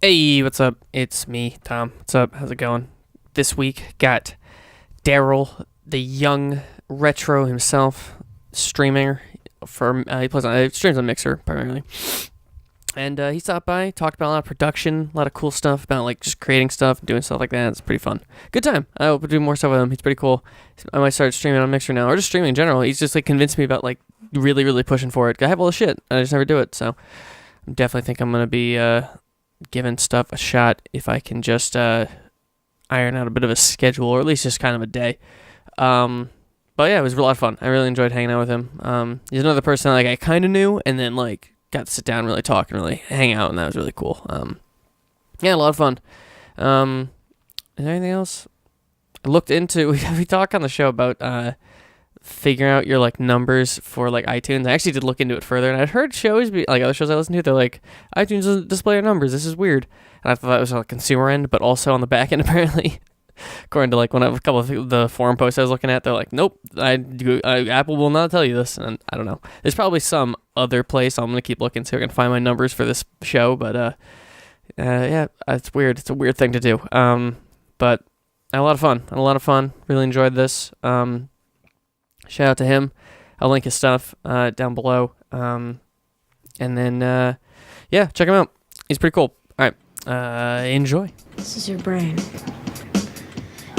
Hey, what's up? It's me, Tom. What's up? How's it going? This week, got Darryl, the young retro himself, streamer. He streams on Mixer, primarily. And he stopped by, talked about a lot of production, a lot of cool stuff about like just creating stuff, doing stuff like that. It's pretty fun. Good time. I hope to do more stuff with him. He's pretty cool. I might start streaming on Mixer now, or just streaming in general. He's just like convinced me about like really, really pushing for it. I have all the shit, and I just never do it. So I definitely think I'm going to be giving stuff a shot if I can just iron out a bit of a schedule, or at least just kind of a day. But yeah, it was a lot of fun. I really enjoyed hanging out with him. He's another person like I kind of knew, and then like got to sit down and really talk and really hang out, and that was really cool. Yeah, a lot of fun. Is there anything else? I looked into, we talk on the show about figuring out your like numbers for like iTunes. I actually did look into it further, and I'd heard shows, like other shows I listen to, they're like, iTunes doesn't display your numbers, this is weird. And I thought that was on the consumer end, but also on the back end apparently. According to like a couple of the forum posts I was looking at, they're like, nope, Apple will not tell you this. And I don't know. There's probably some other place. I'm going to keep looking so I can find my numbers for this show. But yeah, it's weird. It's a weird thing to do. But I had a lot of fun. Really enjoyed this. Shout out to him. I'll link his stuff down below. And then, yeah, check him out. He's pretty cool. All right. Enjoy. This is your brain.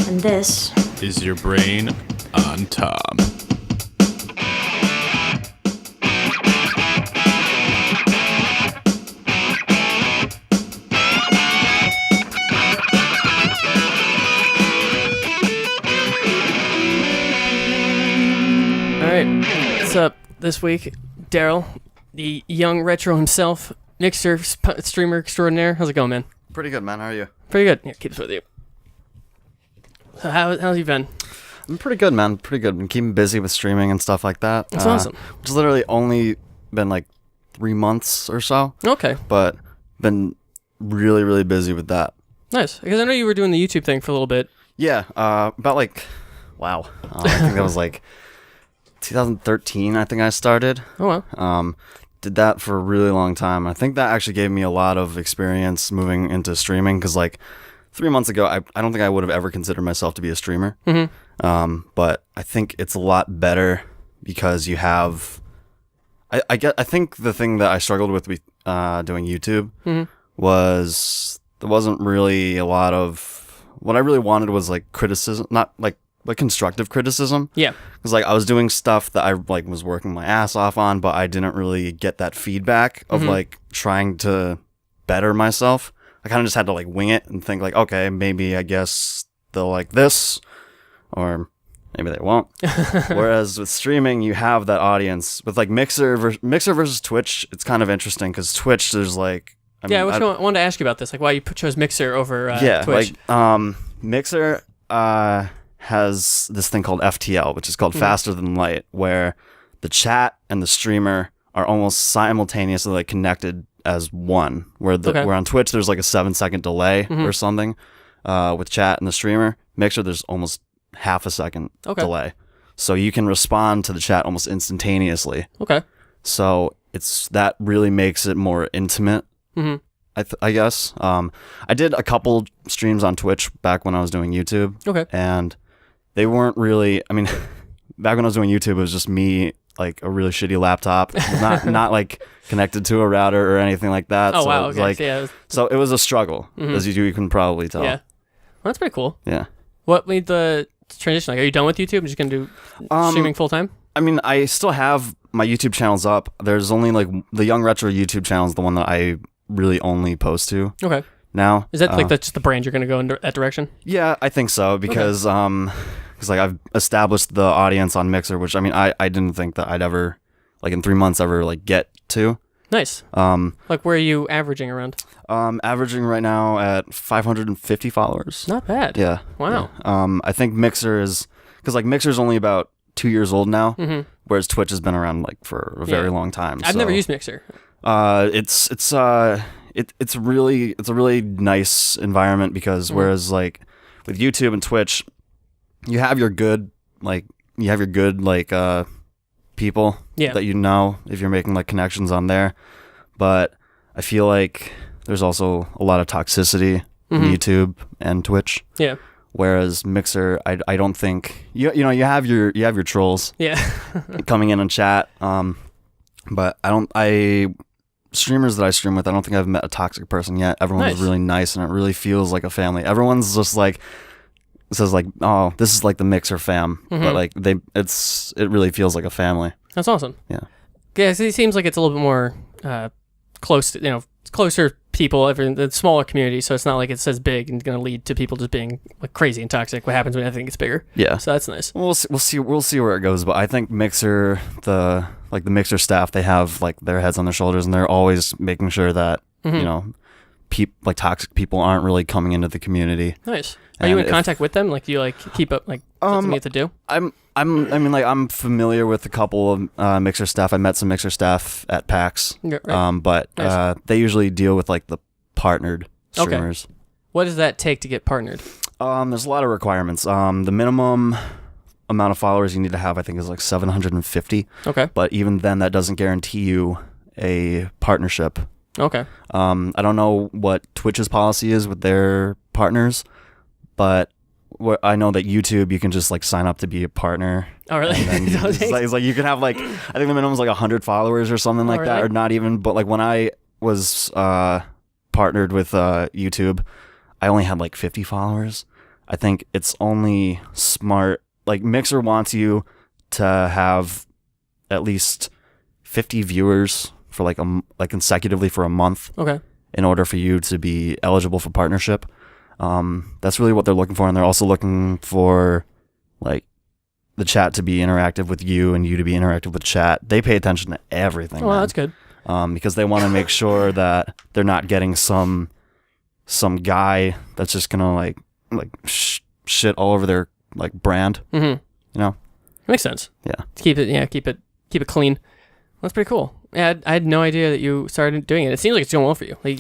And this is your brain on Tom. Alright, what's up this week? Darryl, the young retro himself, Mixer streamer extraordinaire. How's it going, man? Pretty good, man. How are you? Pretty good. Yeah, keep this with you. So how's you been? I'm pretty good, man. Pretty good. Been keeping busy with streaming and stuff like that. That's awesome. It's literally only been like 3 months or so. Okay. But been really, really busy with that. Nice. Because I know you were doing the YouTube thing for a little bit. Yeah. About like, wow. I think that was like 2013, I think I started. Oh, wow. Did that for a really long time. I think that actually gave me a lot of experience moving into streaming because like 3 months ago, I don't think I would have ever considered myself to be a streamer. Mm-hmm. But I think it's a lot better because you have. I think the thing that I struggled with doing YouTube was there wasn't really a lot of what I really wanted was like criticism, not like constructive criticism. Yeah. Because like I was doing stuff that I like was working my ass off on, but I didn't really get that feedback of like trying to better myself. I kind of just had to like wing it and think like, okay, maybe I guess they'll like this, or maybe they won't. Whereas with streaming, you have that audience. With like Mixer versus Twitch, it's kind of interesting because Twitch, there's like, I wanted to ask you about this, like why you chose Mixer over Twitch. Like Mixer has this thing called FTL, which is called Faster Than Light, where the chat and the streamer are almost simultaneously like connected as one, where on Twitch there's like a 7-second delay or something with chat and the streamer. Mixer there's almost half a second delay, so you can respond to the chat almost instantaneously. So that really makes it more intimate. I guess I did a couple streams on Twitch back when I was doing YouTube, and they weren't really, I mean back when I was doing YouTube it was just me, like a really shitty laptop, not like connected to a router or anything like that. Oh, so wow. It was like, so it was a struggle, as you can probably tell. Yeah. Well, that's pretty cool. Yeah. What made the transition? Like, are you done with YouTube? I'm just going to do streaming full time? I mean, I still have my YouTube channels up. There's only like the Young Retro YouTube channel is the one that I really only post to. Okay. Now. Is that like that's just the brand you're going to go in that direction? Yeah, I think so because like I've established the audience on Mixer, which I mean I didn't think that I'd ever like in 3 months ever like get to. Nice. Like where are you averaging around? Averaging right now at 550 followers. Not bad. Yeah. Wow. Yeah. I think Mixer is because like Mixer's only about 2 years old now, whereas Twitch has been around like for a very long time. I've never used Mixer. It's a really nice environment because whereas like with YouTube and Twitch, you have your good people that you know if you're making like connections on there, but I feel like there's also a lot of toxicity in YouTube and Twitch. Yeah. Whereas Mixer, I don't think you have your trolls. Yeah. coming in and chat. But streamers that I stream with, I don't think I've met a toxic person yet. Everyone's really nice, and it really feels like a family. Everyone's just like says like, oh, this is like the Mixer fam, but like it really feels like a family. That's awesome. Yeah. Yeah, it seems like it's a little bit more close to, closer people, the smaller community, so it's not like it's as big and going to lead to people just being like crazy and toxic. What happens when everything gets bigger? Yeah. So that's nice. We'll see where it goes, but I think Mixer, the Mixer staff, they have like their heads on their shoulders, and they're always making sure that, like toxic people aren't really coming into the community. Nice. Are you in contact with them? Like, do you like keep up, like something you have to do? I'm familiar with a couple of Mixer staff. I met some Mixer staff at PAX. Yeah, right. But nice. They usually deal with like the partnered streamers. Okay. What does that take to get partnered? There's a lot of requirements. The minimum amount of followers you need to have, I think, is like 750. Okay. But even then, that doesn't guarantee you a partnership. Okay. I don't know what Twitch's policy is with their partners, but I know that YouTube, you can just like sign up to be a partner. Oh, really? It's like you can have like, I think the minimum is like 100 followers or something like that, or not even. But like when I was partnered with YouTube, I only had like 50 followers. I think it's only smart. Like Mixer wants you to have at least 50 viewers for like consecutively for a month. Okay. In order for you to be eligible for partnership. That's really what they're looking for, and they're also looking for like the chat to be interactive with you and you to be interactive with chat. They pay attention to everything. Oh, that's good. Because they want to make sure that they're not getting some guy that's just gonna like shit all over their like brand. Makes sense. Yeah. Keep it clean. That's pretty cool. Yeah, I had no idea that you started doing it. It seems like it's going well for you. Like,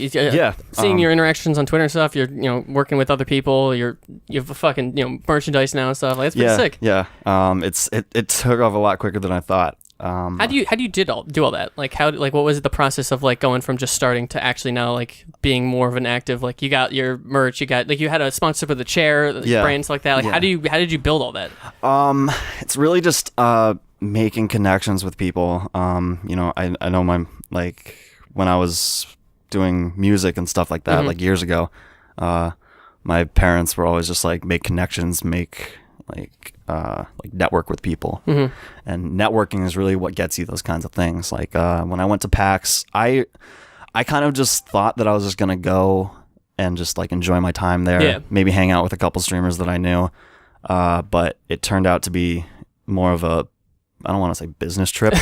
seeing your interactions on Twitter and stuff. You're working with other people. You have a fucking merchandise now and stuff. Like, that's pretty sick. Yeah. It took off a lot quicker than I thought. How do you do all that? Like, what was the process of like going from just starting to actually now like being more of an active, like you got your merch, you had a sponsorship with the chair, brands like that. Like, how did you build all that? It's really just making connections with people. I know when I was doing music and stuff like that, like years ago, my parents were always just like, make connections, make network with people. And networking is really what gets you those kinds of things. Like when I went to PAX, I kind of just thought that I was just gonna go and just like enjoy my time there, maybe hang out with a couple streamers that I knew, but it turned out to be more of a, I don't want to say business trip,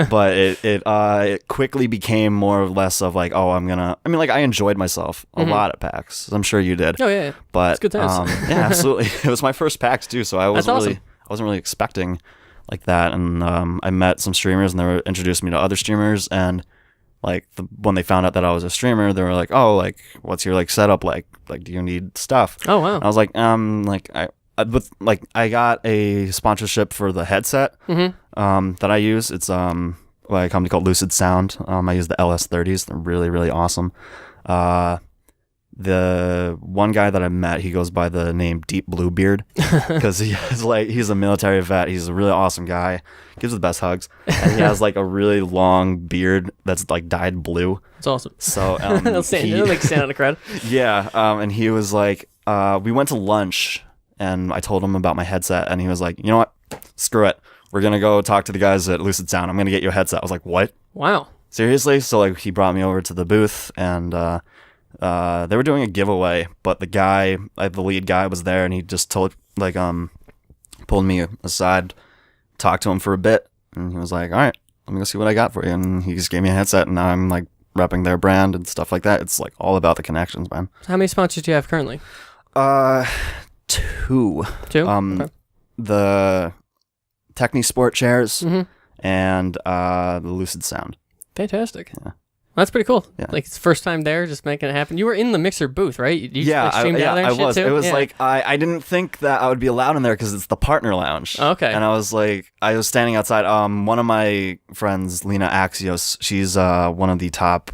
but it quickly became more or less of like, I enjoyed myself a lot at PAX. I'm sure you did. Oh yeah. But it's good times. Yeah, absolutely. It was my first PAX too, so I wasn't really expecting like that. And I met some streamers, and they introduced me to other streamers. And like when they found out that I was a streamer, they were like, "Oh, like what's your like setup like? Like, do you need stuff?" Oh wow. And I was like, I got a sponsorship for the headset that I use. It's by a company called Lucid Sound. I use the LS30s. They're really, really awesome. The one guy that I met, he goes by the name Deep Bluebeard because he's a military vet. He's a really awesome guy. Gives the best hugs. And he has like a really long beard that's like dyed blue. It's awesome. So he'll stand out in the crowd. Yeah. And he was like, we went to lunch. And I told him about my headset, and he was like, "You know what? Screw it. We're gonna go talk to the guys at Lucid Sound. I'm gonna get you a headset." I was like, "What? Wow, seriously?" So like, he brought me over to the booth, and they were doing a giveaway. But the lead guy, was there, and he just pulled me aside, talked to him for a bit, and he was like, "All right, let me go see what I got for you." And he just gave me a headset, and now I'm like repping their brand and stuff like that. It's like all about the connections, man. How many sponsors do you have currently? Two. Okay. The Technisport chairs and the Lucid Sound. Fantastic. Yeah. That's pretty cool. Yeah. Like, it's first time there, just making it happen. You were in the Mixer booth, right? You streamed out there and I shit was. too? It was like, I didn't think that I would be allowed in there because it's the partner lounge. Oh, okay. And I was standing outside. One of my friends, Lena Axios, she's one of the top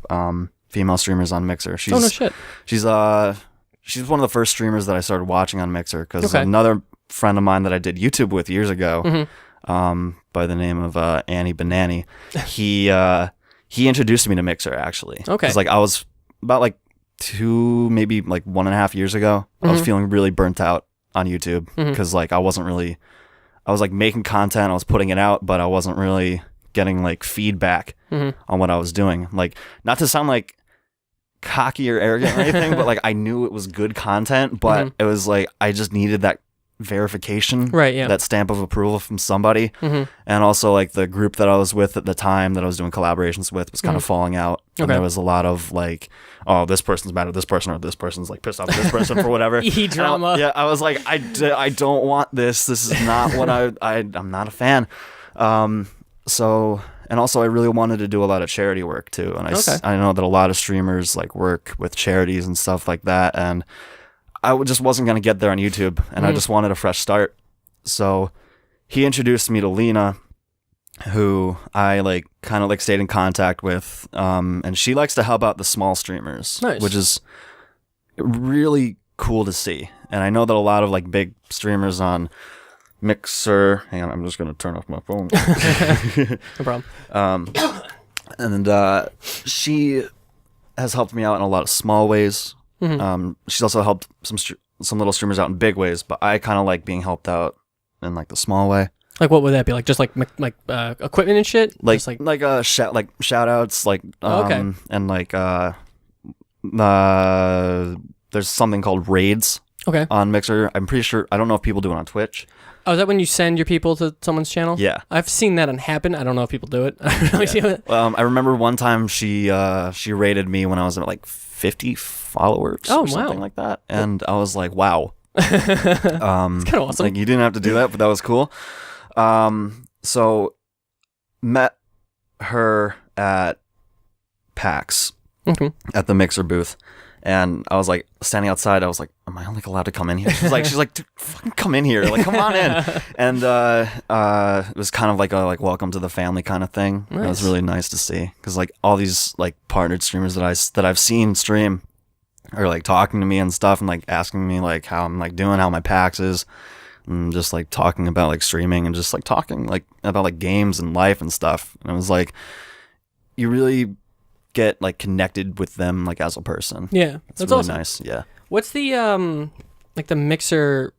female streamers on Mixer. She's, Oh no shit. She's one of the first streamers that I started watching on Mixer because another friend of mine that I did YouTube with years ago, by the name of Annie Banani, he introduced me to Mixer actually. Okay. Because like I was about like 2, maybe like 1.5 years ago, I was feeling really burnt out on YouTube because like I was like making content, I was putting it out, but I wasn't really getting like feedback on what I was doing. Like, not to sound like cocky or arrogant or anything, but like I knew it was good content, but it was like I just needed that verification, right? Yeah, that stamp of approval from somebody. And also like the group that I was with at the time that I was doing collaborations with was kind of falling out, and there was a lot of like, oh, this person's mad at this person, or this person's like pissed off at this person for whatever. Drama. Yeah, I was like, I don't want this. This is not what I'm not a fan. So, and also I really wanted to do a lot of charity work too, and I know that a lot of streamers like work with charities and stuff like that, and I just wasn't going to get there on YouTube, and I just wanted a fresh start. So he introduced me to Lena, who I like kind of like stayed in contact with, and she likes to help out the small streamers, which is really cool to see. And I know that a lot of like big streamers on Mixer, hang on, I'm just going to turn off my phone. No problem. And she has helped me out in a lot of small ways. She's also helped some little streamers out in big ways, but I kind of like being helped out in like the small way. Like what would that be? Like just like equipment and shit? Like just shout outs, like and like there's something called raids on Mixer. I'm pretty sure, I don't know if people do it on Twitch. Oh, is that when you send your people to someone's channel? Yeah. I've seen that happen. I don't know if people do it. I remember one time she rated me when I was at like 50 followers or something like that. And I was like, wow. It's kind of awesome. Like, you didn't have to do that, but that was cool. So met her at PAX at the Mixer booth. And I was like standing outside. I was like, "Am I like allowed to come in here?" She's like, "Dude, fucking come in here! Like, come on in." And it was kind of like a welcome to the family kind of thing. Nice. It was really nice to see because like all these like partnered streamers that I've seen stream are like talking to me and stuff, and like asking me like how I'm like doing, how my PAX is, and just like talking about like streaming and just like talking like about like games and life and stuff. And it was like, you really get like connected with them like as a person. Yeah, it's really awesome. Nice. Yeah. What's the like the Mixer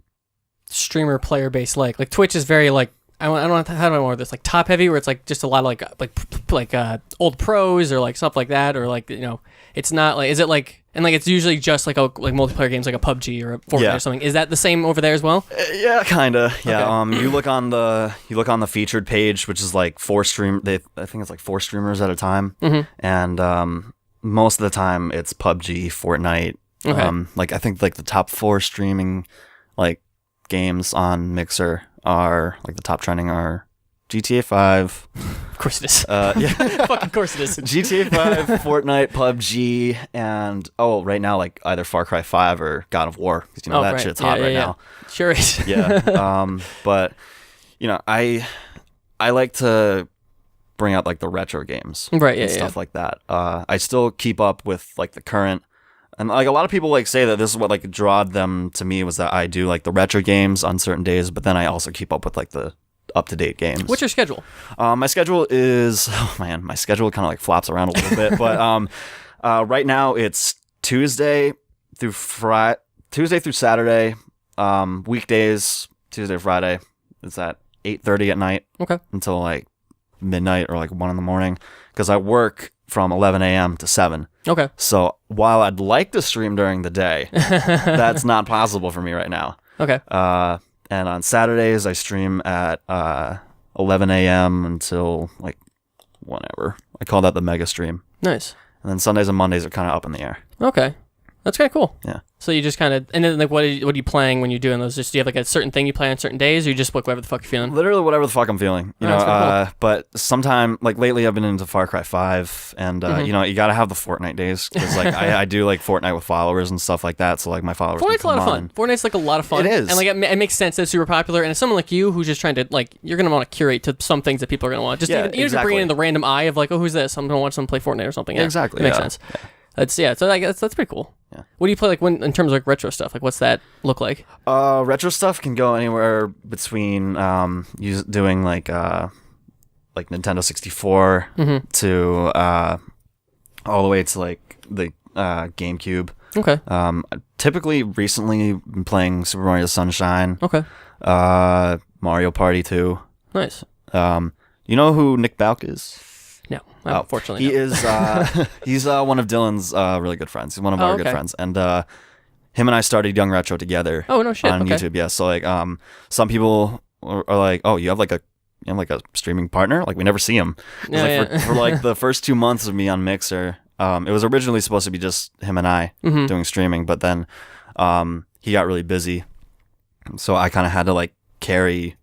streamer player base like? Like Twitch is very like I don't know how do I word this, like top heavy, where it's like just a lot of like old pros or like stuff like that, or like, you know, it's not like, is it like, and like it's usually just like multiplayer games like a PubG or a Fortnite or something. Is that the same over there as well? Yeah, kind of. Yeah. Okay. You look on the featured page, which is like I think it's like 4 streamers at a time, and most of the time it's PubG, Fortnite. Okay. Like I think like the top 4 streaming like games on Mixer are like the top trending are GTA 5. Of course it is. Yeah. Fucking course it is. GTA 5, Fortnite, PUBG, and right now like either Far Cry 5 or God of War, because you know that shit's hot right now. Sure is. Yeah. But you know, I like to bring out like the retro games, right? And stuff like that. I still keep up with like the current. And like a lot of people like say that this is what like drawed them to me, was that I do like the retro games on certain days, but then I also keep up with like the up-to-date games. What's your schedule? My schedule is, my schedule kind of like flops around a little bit, but right now it's Tuesday through Saturday, weekdays, Tuesday, Friday. It's at 8:30 at night, until like midnight or like 1 in the morning, because I work from 11 a.m. to 7. Okay. So while I'd like to stream during the day, that's not possible for me right now. Okay. And on Saturdays, I stream at 11 a.m. until like whenever. I call that the mega stream. Nice. And then Sundays and Mondays are kind of up in the air. Okay. That's kind of cool. Yeah. So you just kind of, and then like, what are you playing when you're doing those? Just do you have like a certain thing you play on certain days, or you just book whatever the fuck you're feeling? Literally whatever the fuck I'm feeling, you know. Cool. But sometime, like lately, I've been into Far Cry 5, and you know, you gotta have the Fortnite days, because like I do like Fortnite with followers and stuff like that. So like my followers. Fortnite's a lot of fun. Fortnite's like a lot of fun. It is, and like it makes sense. It's super popular, and as someone like you who's just trying to like, you're gonna want to curate to some things that people are gonna want. Just even to bring in the random eye of like, oh, who's this? I'm gonna watch someone play Fortnite or something. Yeah, exactly. It makes sense. So like that's pretty cool. Yeah. What do you play like when in terms of like retro stuff? Like what's that look like? Retro stuff can go anywhere between doing like Nintendo 64 to all the way to like the GameCube. Okay. Typically, recently been playing Super Mario Sunshine. Okay. Mario Party 2. Nice. You know who Nick Balk is? No, unfortunately. He is. He's one of Dylan's really good friends. He's one of our good friends, and him and I started Young Retro together. Oh no shit! On YouTube, yeah. So like, some people are like, "Oh, you have like a streaming partner?" Like we never see him. For like the first 2 months of me on Mixer, it was originally supposed to be just him and I doing streaming, but then he got really busy, so I kind of had to like carry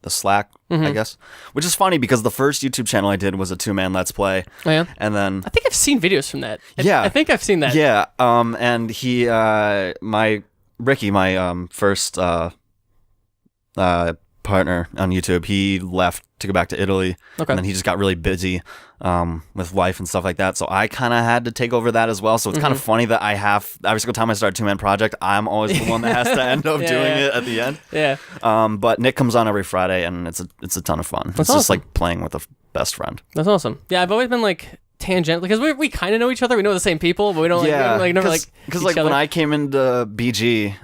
the slack, I guess, which is funny because the first YouTube channel I did was a 2-man Let's Play. Oh, yeah? And then I think I've seen videos from that. Yeah. I think I've seen that. Yeah. And he, Ricky, my first partner on YouTube, he left to go back to Italy. Okay. And then he just got really busy with life and stuff like that. So I kind of had to take over that as well. So it's kind of funny that I have, every single time I start a 2-man project, I'm always the one that has to end up doing it at the end. Yeah. But Nick comes on every Friday, and it's a ton of fun. That's it's awesome. just like playing with a best friend. That's awesome. Yeah, I've always been like tangent because we kind of know each other. We know the same people, but we don't because like when I came into BG,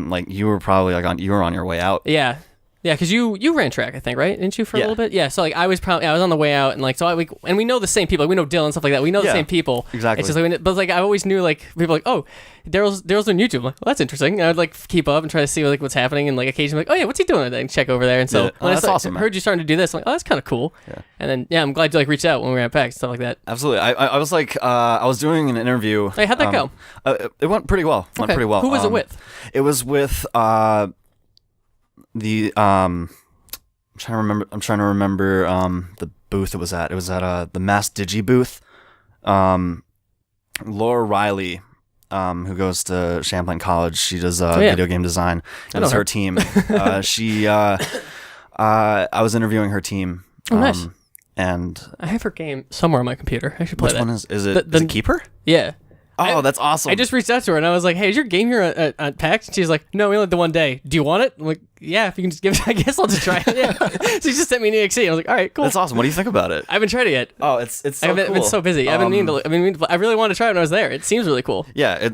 like you were probably like you were on your way out. Yeah. Yeah, because you ran track, I think, right? Didn't you for a little bit? Yeah. So like I was on the way out, and like so we know the same people. Like, we know Dylan and stuff like that. We know the same people. Exactly. It's just like, but like I always knew like people like, oh, Daryl's on YouTube. I'm like, well, that's interesting. And I'd like keep up and try to see like what's happening, and like occasionally like, oh yeah, what's he doing today? And check over there. And so when that's awesome. heard you starting to do this, I'm like, oh, that's kind of cool. Yeah. And then I'm glad you like reached out when we were at PAX, stuff like that. Absolutely. I was like I was doing an interview. Hey, how'd that go? It went pretty well. Who was it with? It was with the I'm trying to remember the booth it was at. It was at the Mass Digi booth. Laura Riley, who goes to Champlain College, she does video game design. It was her team. I was interviewing her team. Oh, nice. And I have her game somewhere on my computer. I should play which that. one is it Keeper? Yeah. Oh, that's awesome. I just reached out to her and I was like, hey, is your game here at PAX? And she's like, no, we only had the one day. Do you want it? I'm like, yeah, if you can just give it, I guess I'll just try it. Yeah. So she just sent me an EXE. I was like, all right, cool. That's awesome. What do you think about it? I haven't tried it yet. Oh, it's so I've been so busy. I I really wanted to try it when I was there. It seems really cool. Yeah,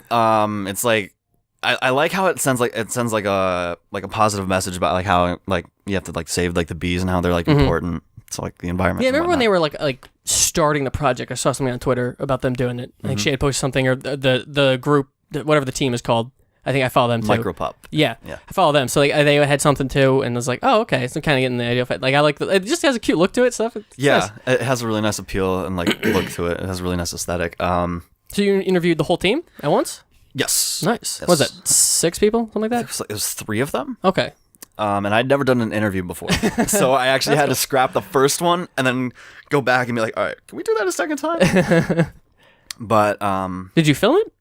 it's like I like how it sends like a positive message about like how like you have to like save like the bees and how they're like important to like the environment. Yeah, I remember when they were like starting the project. I saw something on Twitter about them doing it. I think she had posted something, or the group, whatever the team is called. I think I follow them too. Micropup. Yeah, I follow them. So like they had something too, and I was like, oh, okay. So I'm kind of getting the idea of it. Like I like it just has a cute look to it. Stuff. Yeah, nice. It has a really nice appeal and like look to it. It has a really nice aesthetic. So you interviewed the whole team at once? Yes. Nice. Yes. What was that 6 people, something like that? It was 3 of them. Okay. And I'd never done an interview before, so I actually had to scrap the first one and then go back and be like, all right, can we do that a second time? But did you film it?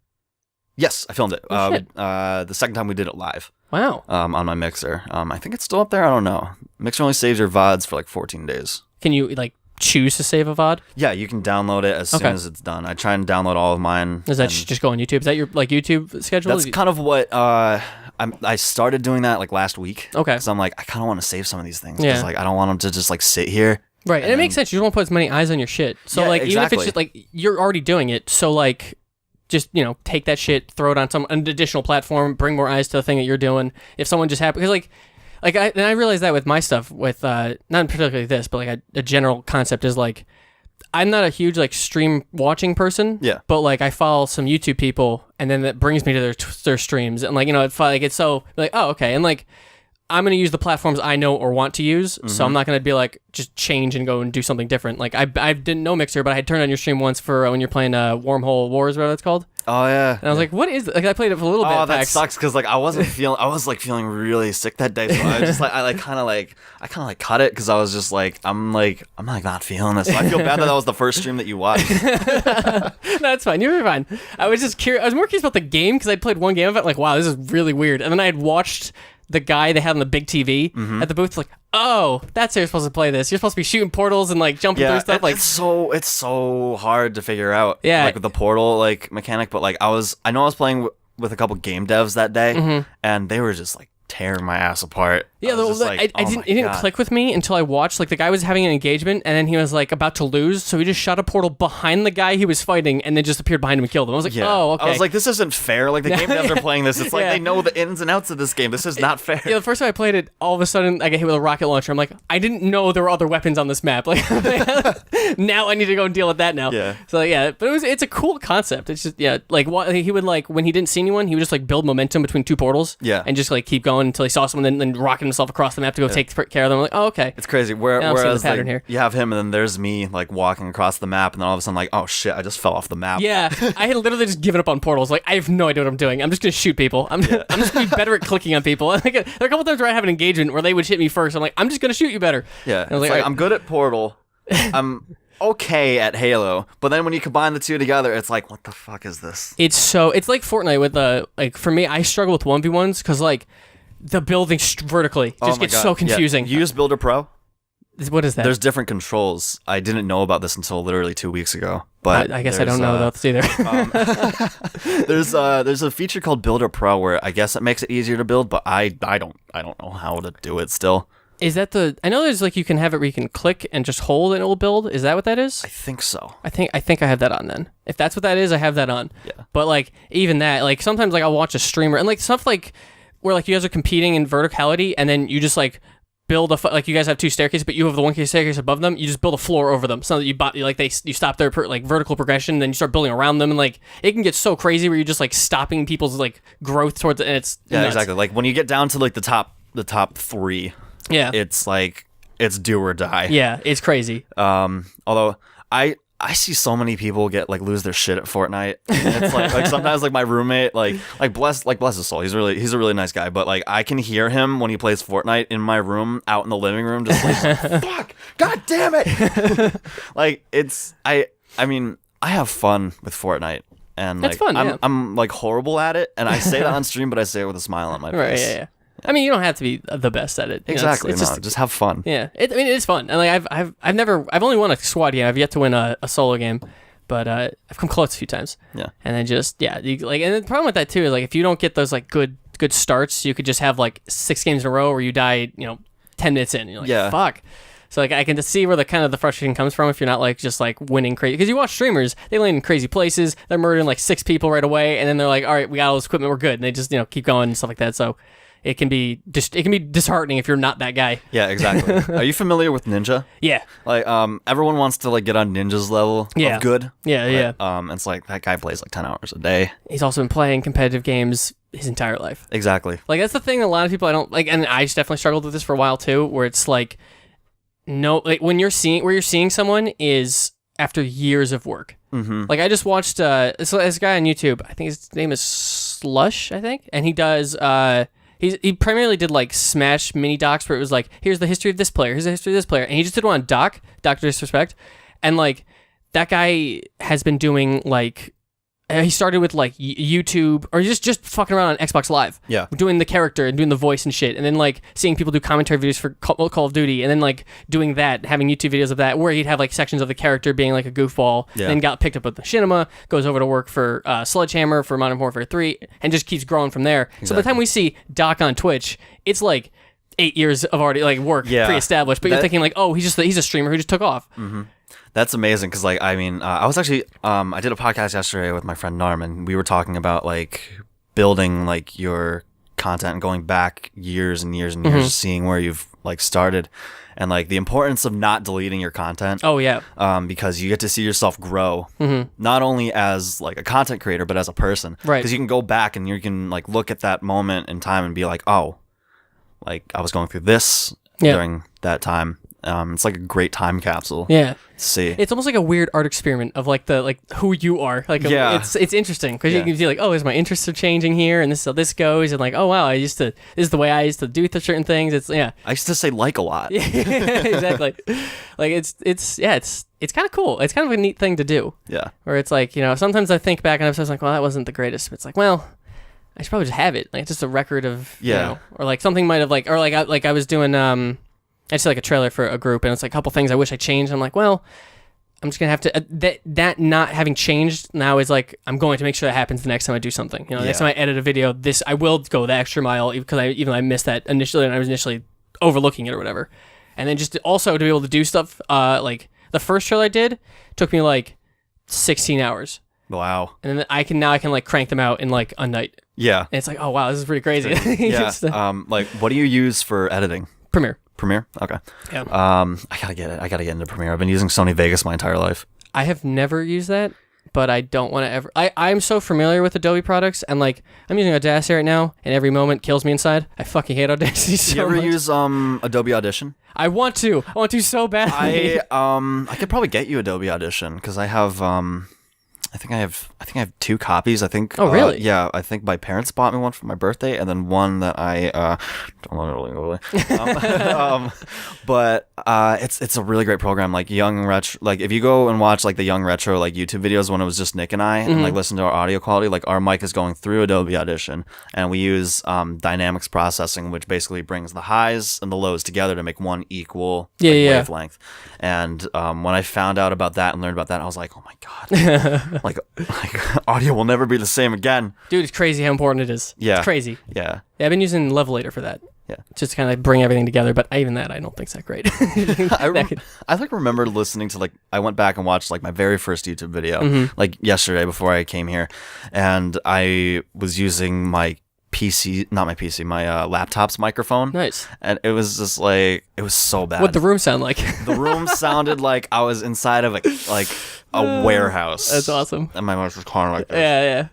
yes, I filmed it. Oh, shit. The second time we did it live. Wow. On my Mixer. I think it's still up there. I don't know. Mixer only saves your VODs for like 14 days. Can you like choose to save a VOD? Yeah, you can download it as soon as it's done. I try and download all of mine. Does that just go on YouTube? Is that your like YouTube schedule? That's kind of what I started doing that like last week. Okay. So I'm like, I kind of want to save some of these things. Yeah. Because like I don't want them to just like sit here. Right, and it makes sense. You don't want to put as many eyes on your shit. So Yeah, like even if it's exactly. just like you're already doing it, so like just take that shit, throw it on an additional platform, bring more eyes to the thing that you're doing. If someone just happens, because I realize that with my stuff, with not particularly this, but like a general concept is like I'm not a huge like stream watching person. Yeah. But like I follow some YouTube people, and then that brings me to their streams, and like it's so like, oh, okay, and like I'm gonna use the platforms I know or want to use, so I'm not gonna be like just change and go and do something different. Like I didn't know Mixer, but I had turned on your stream once for when you're playing Wormhole Wars, whatever that's called. Oh yeah. And I was like, what is this? Like I played it for a little bit. Oh, at that PAX. sucks because like I was feeling really sick that day, so I was just like I kind of cut it because I was just like I'm not feeling this. So I feel bad that was the first stream that you watched. No, that's fine. You were fine. I was just curious. I was more curious about the game because I'd played one game of it. Like, wow, this is really weird. And then I had watched the guy they had on the big TV at the booth. Like, oh, that's how you're supposed to play this. You're supposed to be shooting portals and like jumping through stuff. Like, it's so hard to figure out. Yeah, like with the portal like mechanic. But like I know I was playing with a couple game devs that day, and they were just like tearing my ass apart. Yeah, it didn't click with me until I watched, like, the guy was having an engagement, and then he was, like, about to lose, so he just shot a portal behind the guy he was fighting, and then just appeared behind him and killed him. I was like, oh, okay. I was like, this isn't fair. Like, the game devs are playing this. It's like they know the ins and outs of this game. This is not fair. Yeah, the first time I played it, all of a sudden, I get hit with a rocket launcher. I'm like, I didn't know there were other weapons on this map. Like, now I need to go and deal with that now. Yeah. So, yeah, but it's a cool concept. It's just, yeah, like, he would, like, when he didn't see anyone, he would just, like, build momentum between two portals. Yeah. And just, like, keep going until he saw someone, then rocket himself across the map to go take care of them. I'm like, oh, okay. It's crazy. Whereas like, you have him, and then there's me, like, walking across the map, and then all of a sudden, like, oh shit, I just fell off the map. Yeah, I had literally just given up on portals. Like, I have no idea what I'm doing. I'm just gonna shoot people. I'm just gonna be better at clicking on people. Like, there are a couple times where I have an engagement where they would hit me first. I'm like, I'm just gonna shoot you better. Yeah, and I was like, I'm good at Portal. I'm okay at Halo, but then when you combine the two together, it's like, what the fuck is this? It's like Fortnite with like, for me, I struggle with 1v1s because like the building vertically just gets so confusing. Yeah. You use Builder Pro? What is that? There's different controls. I didn't know about this until literally 2 weeks ago. But I guess I don't know about this either. There's a feature called Builder Pro where I guess it makes it easier to build, but I don't know how to do it still. Is that I know there's like you can have it where you can click and just hold and it will build. Is that what that is? I think so. I think I have that on then. If that's what that is, I have that on. Yeah. But like even that, like sometimes like I'll watch a streamer and like stuff like where like you guys are competing in verticality and then you just like build like you guys have two staircases, but you have the one staircase above them. You just build a floor over them, so that you stop their like vertical progression, then you start building around them, and like it can get so crazy where you're just like stopping people's like growth towards it, and it's nuts. Exactly. Like when you get down to like the top three, it's like it's do or die. Yeah, it's crazy. Although I see so many people lose their shit at Fortnite. And it's like sometimes like my roommate like bless his soul. He's a really nice guy, but like I can hear him when he plays Fortnite in my room out in the living room just like fuck, god damn it. Like it's I mean I have fun with Fortnite and that's fun, I'm like horrible at it and I say that on stream but I say it with a smile on my face. Right, yeah. I mean, you don't have to be the best at it. Exactly. It's just have fun. Yeah. I mean, it's fun. And like I've only won a squad game. I've yet to win a solo game, but I've come close a few times. Yeah. And then just and the problem with that too is like if you don't get those like good starts, you could just have like 6 games in a row where you die 10 minutes in. And you're like, fuck. So like I can just see where the frustration comes from if you're not like just like winning crazy, because you watch streamers, they land in crazy places, they're murdering like 6 people right away, and then they're like, all right, we got all this equipment, we're good, and they just keep going and stuff like that. So it can be disheartening if you're not that guy. Yeah, exactly. Are you familiar with Ninja? Yeah. Like everyone wants to like get on Ninja's level of good. Yeah, but, it's like that guy plays like 10 hours a day. He's also been playing competitive games his entire life. Exactly. Like that's the thing a lot of people I don't like, and I definitely struggled with this for a while too, where it's like when you're seeing someone is after years of work. Mm-hmm. Like I just watched this guy on YouTube, I think his name is Slush, I think, and he does he primarily did like Smash mini docs where it was like, here's the history of this player, here's the history of this player, and he just did one on Dr. Disrespect, and like that guy has been doing like he started with like YouTube or just fucking around on Xbox Live, doing the character and doing the voice and shit, and then like seeing people do commentary videos for Call of Duty, and then like doing that, having YouTube videos of that where he'd have like sections of the character being like a goofball, then got picked up with Machinima, goes over to work for Sledgehammer for Modern Warfare 3, and just keeps growing from there. Exactly. So by the time we see Doc on Twitch, it's like 8 years of already like work pre-established, but you're thinking like, oh, he's a streamer who just took off. Mm-hmm. That's amazing because, like, I mean, I was actually, I did a podcast yesterday with my friend Norm, and we were talking about, like, building, like, your content and going back years and years and years, seeing where you've, like, started, and, like, the importance of not deleting your content. Oh, yeah. Because you get to see yourself grow, not only as, like, a content creator, but as a person. Right. Because you can go back and you can, like, look at that moment in time and be like, oh, like, I was going through this during that time. It's like a great time capsule. Yeah. To see. It's almost like a weird art experiment of like who you are. Like it's interesting because you can see like, oh, is my interests are changing here, and this is how this goes, and like, oh wow, this is the way I used to do certain things. It's I used to say like a lot. Exactly. Like it's kind of cool. It's kind of a neat thing to do. Yeah. Where it's like, sometimes I think back and I'm just like, well, that wasn't the greatest. But it's like, well, I should probably just have it. Like just a record of Yeah. you know, or like something might have like or like I was doing I see like a trailer for a group and it's like a couple things I wish I changed. I'm like, well, I'm just gonna have to that not having changed now is like I'm going to make sure that happens the next time I do something. You know, next time I edit a video, this I will go the extra mile because I missed that initially and I was initially overlooking it or whatever. And then just also to be able to do stuff like the first trailer I did took me like 16 hours. Wow. And then I can like crank them out in like a night. Yeah. And it's like, oh wow, this is pretty crazy. Yeah. Like, what do you use for editing? Premiere. Premiere? Okay. Yeah. I gotta get it. I gotta get into Premiere. I've been using Sony Vegas my entire life. I have never used that, but I don't want to ever. I'm so familiar with Adobe products, and like I'm using Audacity right now, and every moment kills me inside. I fucking hate Audacity so You ever much. use Adobe Audition? I want to so badly. I could probably get you Adobe Audition because I have I think I have 2 copies. I think. Oh, really? Yeah, I think my parents bought me one for my birthday, and then one that I don't want to really. But it's a really great program. Like YoungRetro. Like if you go and watch like the YoungRetro like YouTube videos when it was just Nick and I, and like listen to our audio quality, like our mic is going through Adobe Audition, and we use dynamics processing, which basically brings the highs and the lows together to make one equal wavelength. And when I found out about that and learned about that, I was like, oh my god. Like audio will never be the same again. Dude, it's crazy how important it is. Yeah. It's crazy. Yeah. I've been using Levelator for that. Yeah. Just to kind of bring everything together, but even that I don't think's that great. I like remember listening to like I went back and watched like my very first YouTube video like yesterday before I came here, and I was using my PC, not my PC, my laptop's microphone. Nice. And it was just like it was so bad. What'd the room sound like? The room sounded like I was inside of a warehouse. That's awesome. And my voice was calling like this. Yeah.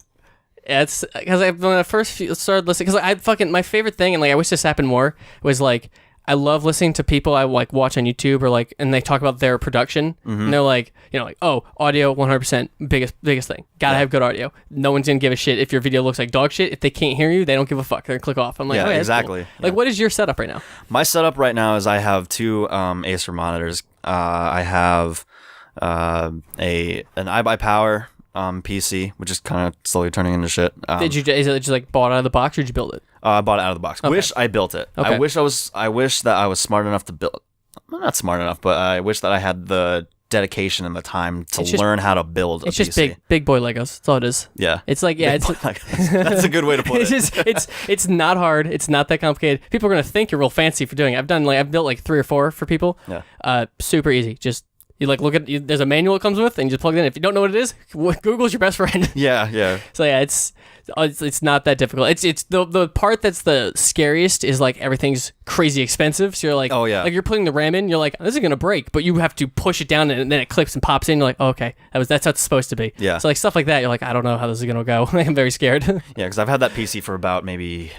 Yeah, it's because when I first started listening, because I fucking my favorite thing, and like I wish this happened more, was like I love listening to people I like watch on YouTube or like, and they talk about their production, and they're like, you know, like, oh, audio 100% biggest thing. Gotta have good audio. No one's gonna give a shit if your video looks like dog shit. If they can't hear you, they don't give a fuck. They're gonna click off. I'm like, yeah, okay, exactly. Cool. Like, what is your setup right now? My setup right now is I have 2 Acer monitors. I have an iBuyPower PC, which is kind of slowly turning into shit. Is it just like bought out of the box, or did you build it? I bought it out of the box. Okay. Wish I built it. Okay. I wish that I was smart enough to build. I'm not smart enough, but I wish that I had the dedication and the time to learn how to build a PC. It's just big boy Legos. That's all it is. Yeah. It's like, yeah, it's that's a good way to put it. It's not hard. It's not that complicated. People are gonna think you're real fancy for doing it. I've built like 3 or 4 for people. Yeah. Super easy. Just you like look at there's a manual it comes with, and you just plug it in. If you don't know what it is, Google's your best friend. Yeah. So yeah, it's not that difficult. It's the part that's the scariest is like everything's crazy expensive. So you're like, oh yeah, like you're putting the RAM in, you're like, this is gonna break, but you have to push it down and then it clicks and pops in. You're like, oh, okay, that's how it's supposed to be. Yeah. So like stuff like that, you're like, I don't know how this is gonna go. I'm very scared. Yeah, because I've had that PC for about maybe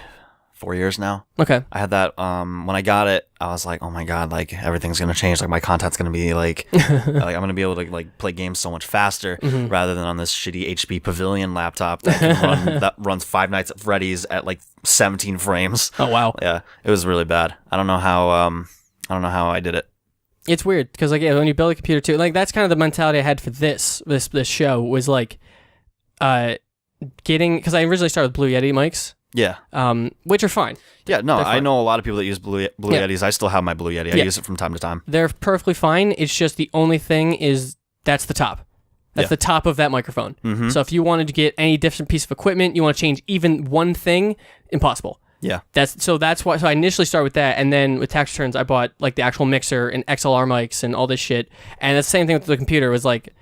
4 years now. Okay. I had that when I got it, I was like, oh my god, like everything's gonna change. Like my content's gonna be like, like I'm gonna be able to like play games so much faster rather than on this shitty HP Pavilion laptop that runs Five Nights at Freddy's at like 17 frames. Oh wow. Yeah, it was really bad. I don't know how I did it. It's weird because like when you build a computer too, like that's kind of the mentality I had for this show was like, getting because I originally started with Blue Yeti mics. Yeah. Which are fine. Yeah, no, I know a lot of people that use Blue Yetis. I still have my Blue Yeti. I use it from time to time. They're perfectly fine. It's just the only thing is that's the top. That's the top of that microphone. So if you wanted to get any different piece of equipment, you want to change even one thing, impossible. Yeah. That's why. So I initially started with that, and then with tax returns, I bought like the actual mixer and XLR mics and all this shit. And that's the same thing with the computer. Was like,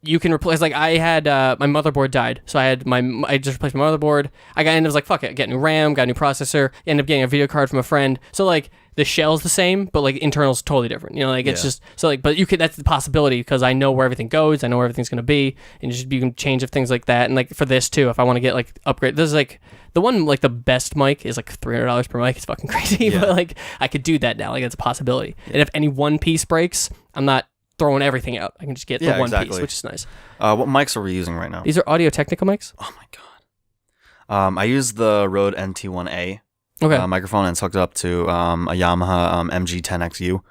you can replace, like I had, my motherboard died. So I just replaced my motherboard. I was like, fuck it, get new RAM, got a new processor, ended up getting a video card from a friend. So like the shell's the same, but like internal's totally different. You know, like it's just, so like, but that's the possibility because I know where everything goes. I know where everything's going to be. And you can change things like that. And like for this too, if I want to get like upgrade, this is like, the one, like the best mic is like $300 per mic. It's fucking crazy. But like I could do that now. Like that's a possibility. And if any one piece breaks, I'm not throwing everything out. I can just get the one piece, which is nice. What mics are we using right now? These are Audio-Technica mics? Oh my god. I use the Rode NT1A microphone and it's hooked up to a Yamaha MG10XU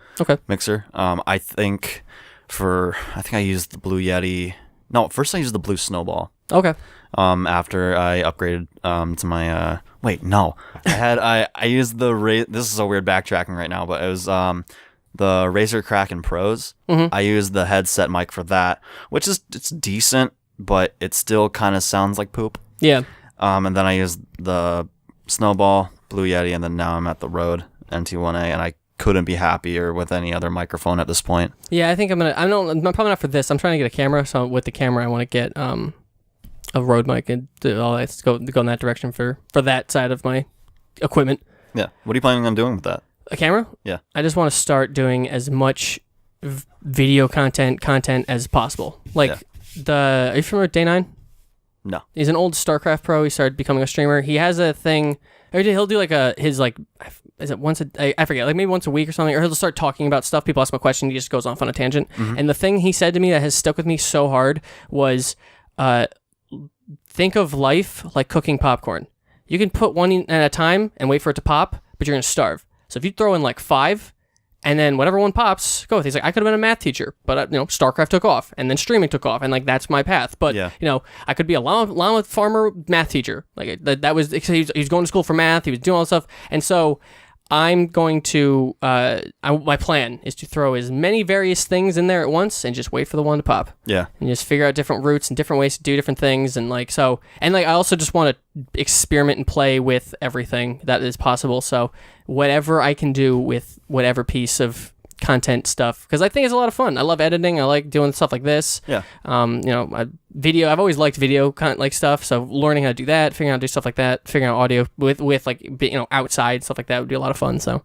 mixer. I think I used the Blue Yeti. No, first I used the Blue Snowball. Okay. After I upgraded to my I used the this is so weird backtracking right now, but it was the Razer Kraken Pros. I used the headset mic for that, which is it's decent, but it still kind of sounds like poop. Yeah. And then I used the Snowball Blue Yeti, and then now I'm at the Rode NT1A, and I couldn't be happier with any other microphone at this point. Yeah, I think I'm probably not for this. I'm trying to get a camera, so with the camera I want to get a Rode mic and do all that, go in that direction for that side of my equipment. Yeah. What are you planning on doing with that? A camera? Yeah. I just want to start doing as much video content as possible. Like are you familiar with Day9? No. He's an old StarCraft pro. He started becoming a streamer. He has a thing. He'll do like is it once I forget, like maybe once a week or something, or he'll start talking about stuff. People ask him a question, he just goes off on a tangent. And the thing he said to me that has stuck with me so hard was, think of life like cooking popcorn. You can put one in at a time and wait for it to pop, but you're going to starve. So if you throw in like 5, and then whatever one pops, go with it. He's like, I could have been a math teacher, but StarCraft took off, and then streaming took off, and like that's my path. But I could be a llama farmer math teacher. Like that was he was going to school for math. He was doing all this stuff, and so I'm going to. My plan is to throw as many various things in there at once, and just wait for the one to pop. Yeah, and just figure out different routes and different ways to do different things, and like so, and like I also just want to experiment and play with everything that is possible. So whatever I can do with whatever piece of content stuff, because I think it's a lot of fun. I love editing. I like doing stuff like this. Yeah. Video. I've always liked video like stuff. So learning how to do that, figuring out how to do stuff like that, figuring out audio with like outside stuff like that would be a lot of fun. So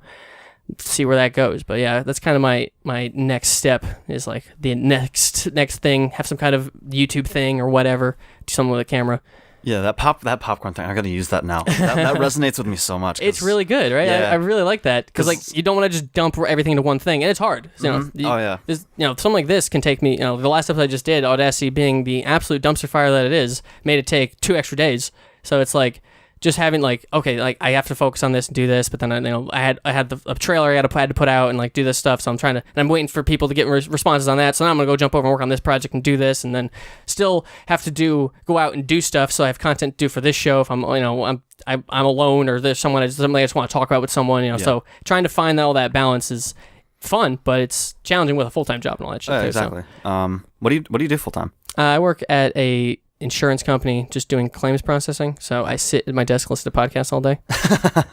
see where that goes. But yeah, that's kind of my next step is like the next thing. Have some kind of YouTube thing or whatever. Do something with a camera. Yeah, that popcorn thing, I gotta use that now. That resonates with me so much. It's really good, right? Yeah. I really like that because like you don't want to just dump everything into one thing, and it's hard. Oh yeah. Something like this can take me. The last episode I just did, Audacity being the absolute dumpster fire that it is, made it take 2 extra days. So it's like just having like, okay, like I have to focus on this and do this, but then I had a trailer I had to put out and like do this stuff. So I'm trying to, and I'm waiting for people to get responses on that. So now I'm gonna go jump over and work on this project and do this, and then still have to go out and do stuff. So I have content to do for this show if I'm alone or there's something I just want to talk about with someone. So trying to find all that balance is fun, but it's challenging with a full-time job and all that shit. Yeah, exactly. So. What do you do full-time? I work at a insurance company just doing claims processing, so I sit at my desk and listen to podcasts all day.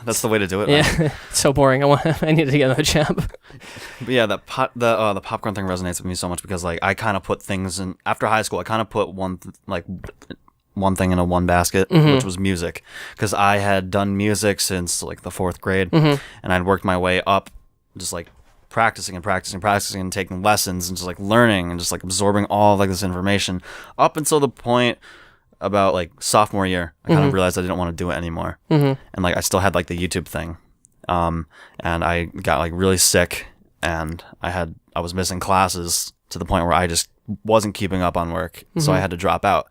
That's the way to do it. Yeah. It's so boring. I need to get another job. But yeah, the popcorn thing resonates with me so much because like I kind of put things in after high school. I kind of put one thing in one basket, which was music, because I had done music since like the 4th grade, and I'd worked my way up, just like practicing and taking lessons and just like learning and just like absorbing all like this information up until the point about like sophomore year. I kind of realized I didn't want to do it anymore, and like I still had like the YouTube thing, and I got like really sick, and I was missing classes to the point where I just wasn't keeping up on work, so I had to drop out.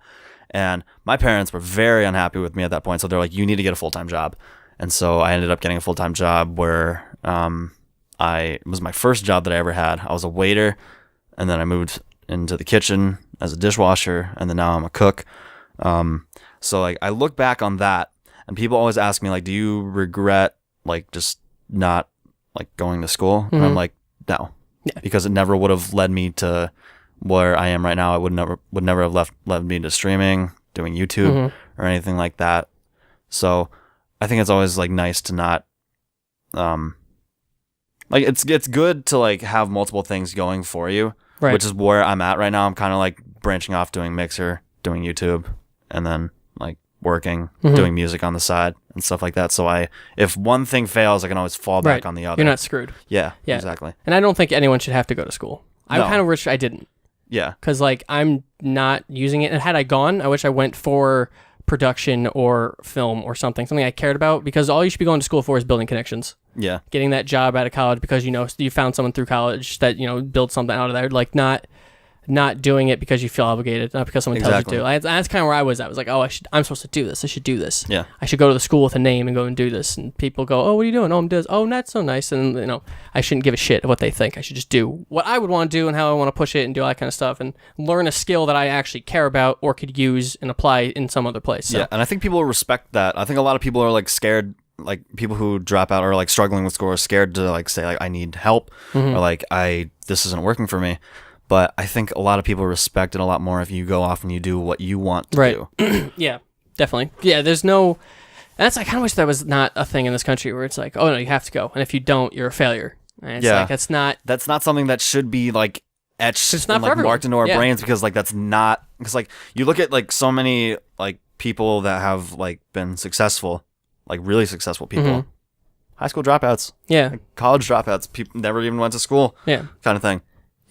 And my parents were very unhappy with me at that point, so they're like, you need to get a full-time job. And so I ended up getting a full-time job where it was my first job that I ever had. I was a waiter, and then I moved into the kitchen as a dishwasher, and then now I'm a cook. So like I look back on that, and people always ask me like, do you regret like just not like going to school? And I'm like, no, because it never would have led me to where I am right now. It would never have led me to streaming, doing YouTube or anything like that. So I think it's always like nice to not like it's good to like have multiple things going for you, right? Which is where I'm at right now. I'm kind of like branching off, doing Mixer, doing YouTube, and then like working, doing music on the side and stuff like that. So if one thing fails, I can always fall back on the other. You're not screwed. Yeah, exactly. And I don't think anyone should have to go to school. I kind of wish I didn't. Yeah. Because like I'm not using it, and had I gone, I wish I went for production or film or something I cared about, because all you should be going to school for is building connections. Yeah. Getting that job out of college because you found someone through college that built something out of there, like not not doing it because you feel obligated, not because someone tells you to. That's kind of where I was at. I was like, oh, I'm supposed to do this. I should do this. Yeah. I should go to the school with a name and go and do this. And people go, oh, what are you doing? Oh, I'm doing this. Oh, that's so nice. And, you know, I shouldn't give a shit what they think. I should just do what I would want to do and how I want to push it and do all that kind of stuff and learn a skill that I actually care about or could use and apply in some other place. So. Yeah, and I think people respect that. I think a lot of people are like scared, like people who drop out or like struggling with school are scared to like say like I need help or like this isn't working for me. But I think a lot of people respect it a lot more if you go off and you do what you want to do. Yeah, definitely. Yeah, there's no... That's I kind of wish that was not a thing in this country where it's like, oh, no, you have to go. And if you don't, you're a failure. And it's like, that's not something that should be like etched and like marked into our brains because like that's not... Because like you look at like so many like people that have like been successful, like really successful people. High school dropouts. Yeah. Like, college dropouts. People never even went to school. Yeah. Kind of thing.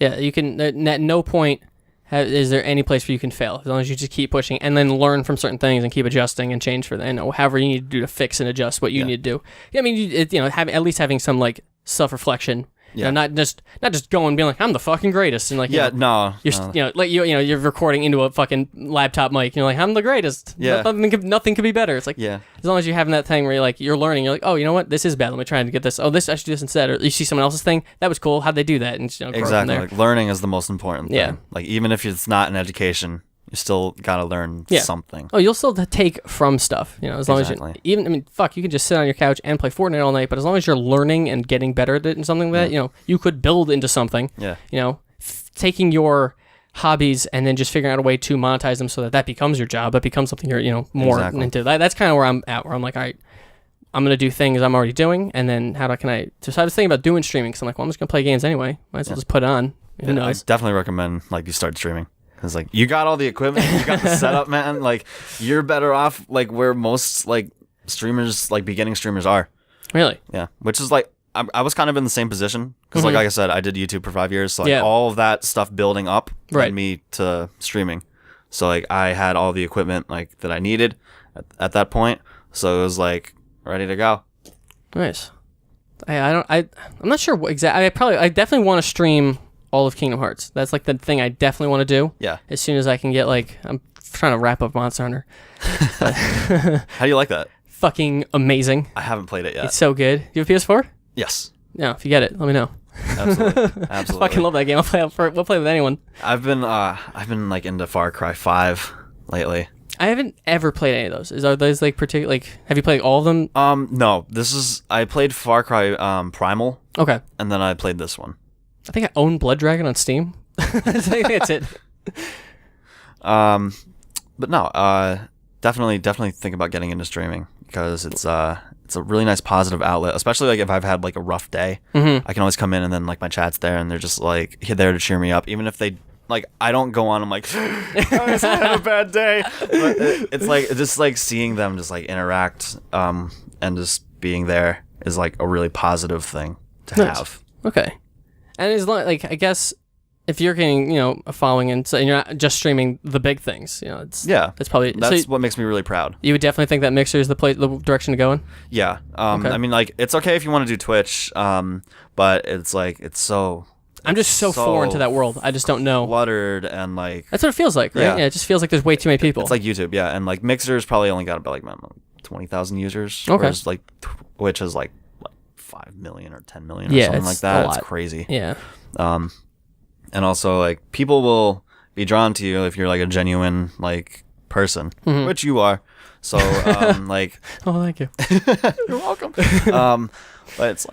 Yeah, you can. At no point is there any place where you can fail as long as you just keep pushing and then learn from certain things and keep adjusting and change for them. And however you need to do to fix and adjust what you need to do. Yeah, I mean, at least having some like self-reflection. Yeah. You know, not just going and being like I'm the fucking greatest and like you're you're recording into a fucking laptop mic and you're like I'm the greatest. Yeah. Nothing could be better. It's like as long as you're having that thing where you're learning, you're like, oh, you know what, this is bad. Let me try to get this. Oh, I should do this instead. Or you see someone else's thing that was cool. How'd they do that? And exactly. Like learning is the most important thing. Yeah. Like even if it's not an education, you still gotta learn something. Oh, you'll still take from stuff, as long as you you can just sit on your couch and play Fortnite all night, but as long as you're learning and getting better at it and something like that, you could build into something. Yeah. Taking your hobbies and then just figuring out a way to monetize them so that becomes your job, that becomes something you're, more into. That's kind of where I'm at, where I'm like, all right, I'm going to do things I'm already doing, and then so I was thinking about doing streaming, because I'm like, well, I'm just going to play games anyway. Might as well just put it on. Who knows? I definitely recommend like you start streaming. Because, like, you got all the equipment, you got the setup, man. Like, you're better off, like, where most, like, streamers, like, beginning streamers are. Really? Yeah. Which is, like, I was kind of in the same position. Because, like I said, I did YouTube for 5 years. So, like, all of that stuff building up led me to streaming. So, like, I had all the equipment, like, that I needed at that point. So, it was, like, ready to go. Nice. I'm not sure what exactly. I definitely want to stream all of Kingdom Hearts. That's like the thing I definitely want to do. Yeah. As soon as I can get I'm trying to wrap up Monster Hunter. How do you like that? Fucking amazing. I haven't played it yet. It's so good. You have a PS4? Yes. No, if you get it, let me know. Absolutely. I fucking love that game. We'll play with anyone. I've been like into Far Cry 5 lately. I haven't ever played any of those. Are those like particular? Like, have you played all of them? No. I played Far Cry Primal. Okay. And then I played this one. I think I own Blood Dragon on Steam. I think that's it. But no, definitely think about getting into streaming because it's a really nice positive outlet, especially like if I've had like a rough day. I can always come in and then like my chat's there and they're just like there to cheer me up, even if they like I don't go on. I'm like, I had a bad day. But it's like just like seeing them just like interact, and just being there is like a really positive thing to have. Okay. And it's like, I guess if you're getting, a following and you're not just streaming the big things, that's probably what makes me really proud. You would definitely think that Mixer is the direction to go in? Yeah. Okay. I mean, like, it's okay if you want to do Twitch, but it's like, it's so... I'm just so foreign to that world. I just don't know. Cluttered and like... That's what it feels like, right? Yeah, it just feels like there's way too many people. It's like YouTube, yeah. And like Mixer's probably only got about like 20,000 users. Okay. Whereas like Twitch is like 5 million or 10 million or something like that. It's crazy. Yeah. And also like people will be drawn to you if you're like a genuine like person, which you are. So like oh, thank you. You're welcome. But it's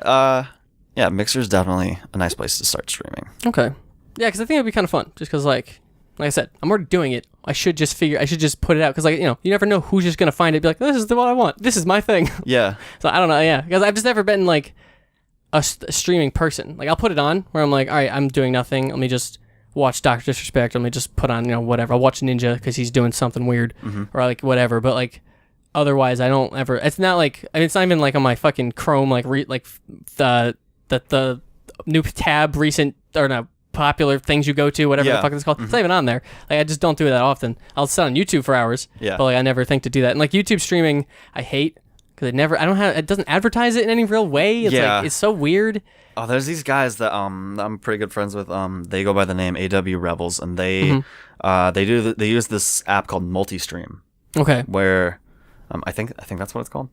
Mixer's definitely a nice place to start streaming. Okay. Yeah, because I think it'd be kind of fun just because like I said, I'm already doing it. I should just put it out because like you never know who's just gonna find it and be like, this is what I want, this is my thing. Yeah. So I don't know, because I've just never been like a streaming person. Like I'll put it on where I'm like, all right, I'm doing nothing, let me just watch Dr. Disrespect, let me just put on whatever, I'll watch Ninja because he's doing something weird or like whatever, but like otherwise I don't ever, it's not like, it's not even like on my fucking Chrome like the new tab recent or no popular things you go to, whatever the fuck it's called. It's not even on there. Like I just don't do it that often. I'll sit on YouTube for hours. Yeah. But like I never think to do that. And like YouTube streaming, I hate because it doesn't advertise it in any real way. It's like it's so weird. Oh, there's these guys that I'm pretty good friends with. They go by the name AW Rebels, and they they use this app called Multistream. Okay. Where, I think that's what it's called.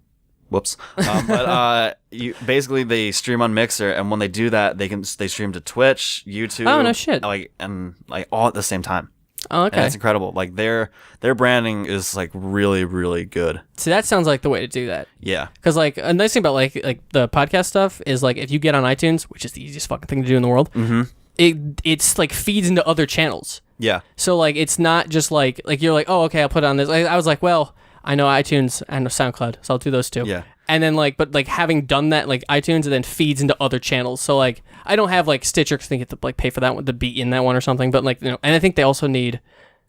Whoops. But you basically they stream on Mixer, and when they do that, they stream to Twitch, YouTube. Oh, no shit. And all at the same time. Oh, okay. And it's incredible. Like their branding is like really, really good. See, that sounds like the way to do that. Yeah. Because like a nice thing about like the podcast stuff is like if you get on iTunes, which is the easiest fucking thing to do in the world, it's like feeds into other channels. Yeah. So like it's not just like you're like, oh, okay, I'll put it on this. I was like, well, I know iTunes and SoundCloud, so I'll do those two. Yeah. And then but having done that, like iTunes, it then feeds into other channels. So like I don't have like Stitcher because I think you have to like pay for that one to be in that one or something. But like and I think they also need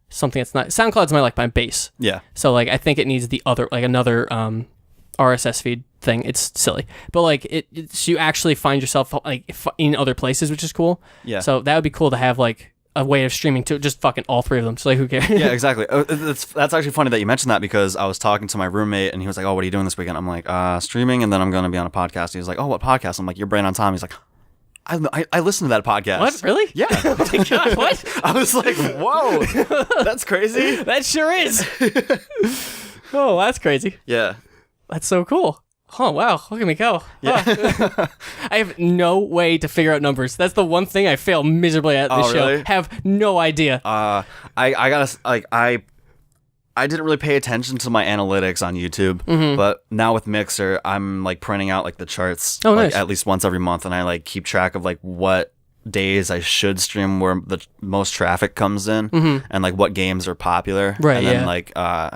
something that's not SoundCloud's my base. Yeah. So like I think it needs the other another RSS feed thing. It's silly, but like it's you actually find yourself like in other places, which is cool. Yeah. So that would be cool to have like a way of streaming to just fucking all three of them. So like who cares? Yeah, exactly. That's actually funny that you mentioned that because I was talking to my roommate and he was like, "Oh, what are you doing this weekend?" I'm like, streaming, and then I'm going to be on a podcast." He was like, "Oh, what podcast?" I'm like, "Your Brain on Tom." He's like, I listened to that podcast. What? Really? Yeah. Oh my God, what? I was like, whoa, that's crazy. That sure is. Oh, that's crazy. Yeah. That's so cool. Oh, wow. Look at me go. Yeah. Oh. I have no way to figure out numbers. That's the one thing I fail miserably at this show. Really? Have no idea. I gotta, like, I didn't really pay attention to my analytics on YouTube, but now with Mixer, I'm like printing out like the charts nice. at least once every month, and I like keep track of like what days I should stream where the most traffic comes in and like what games are popular. Right, and then yeah. like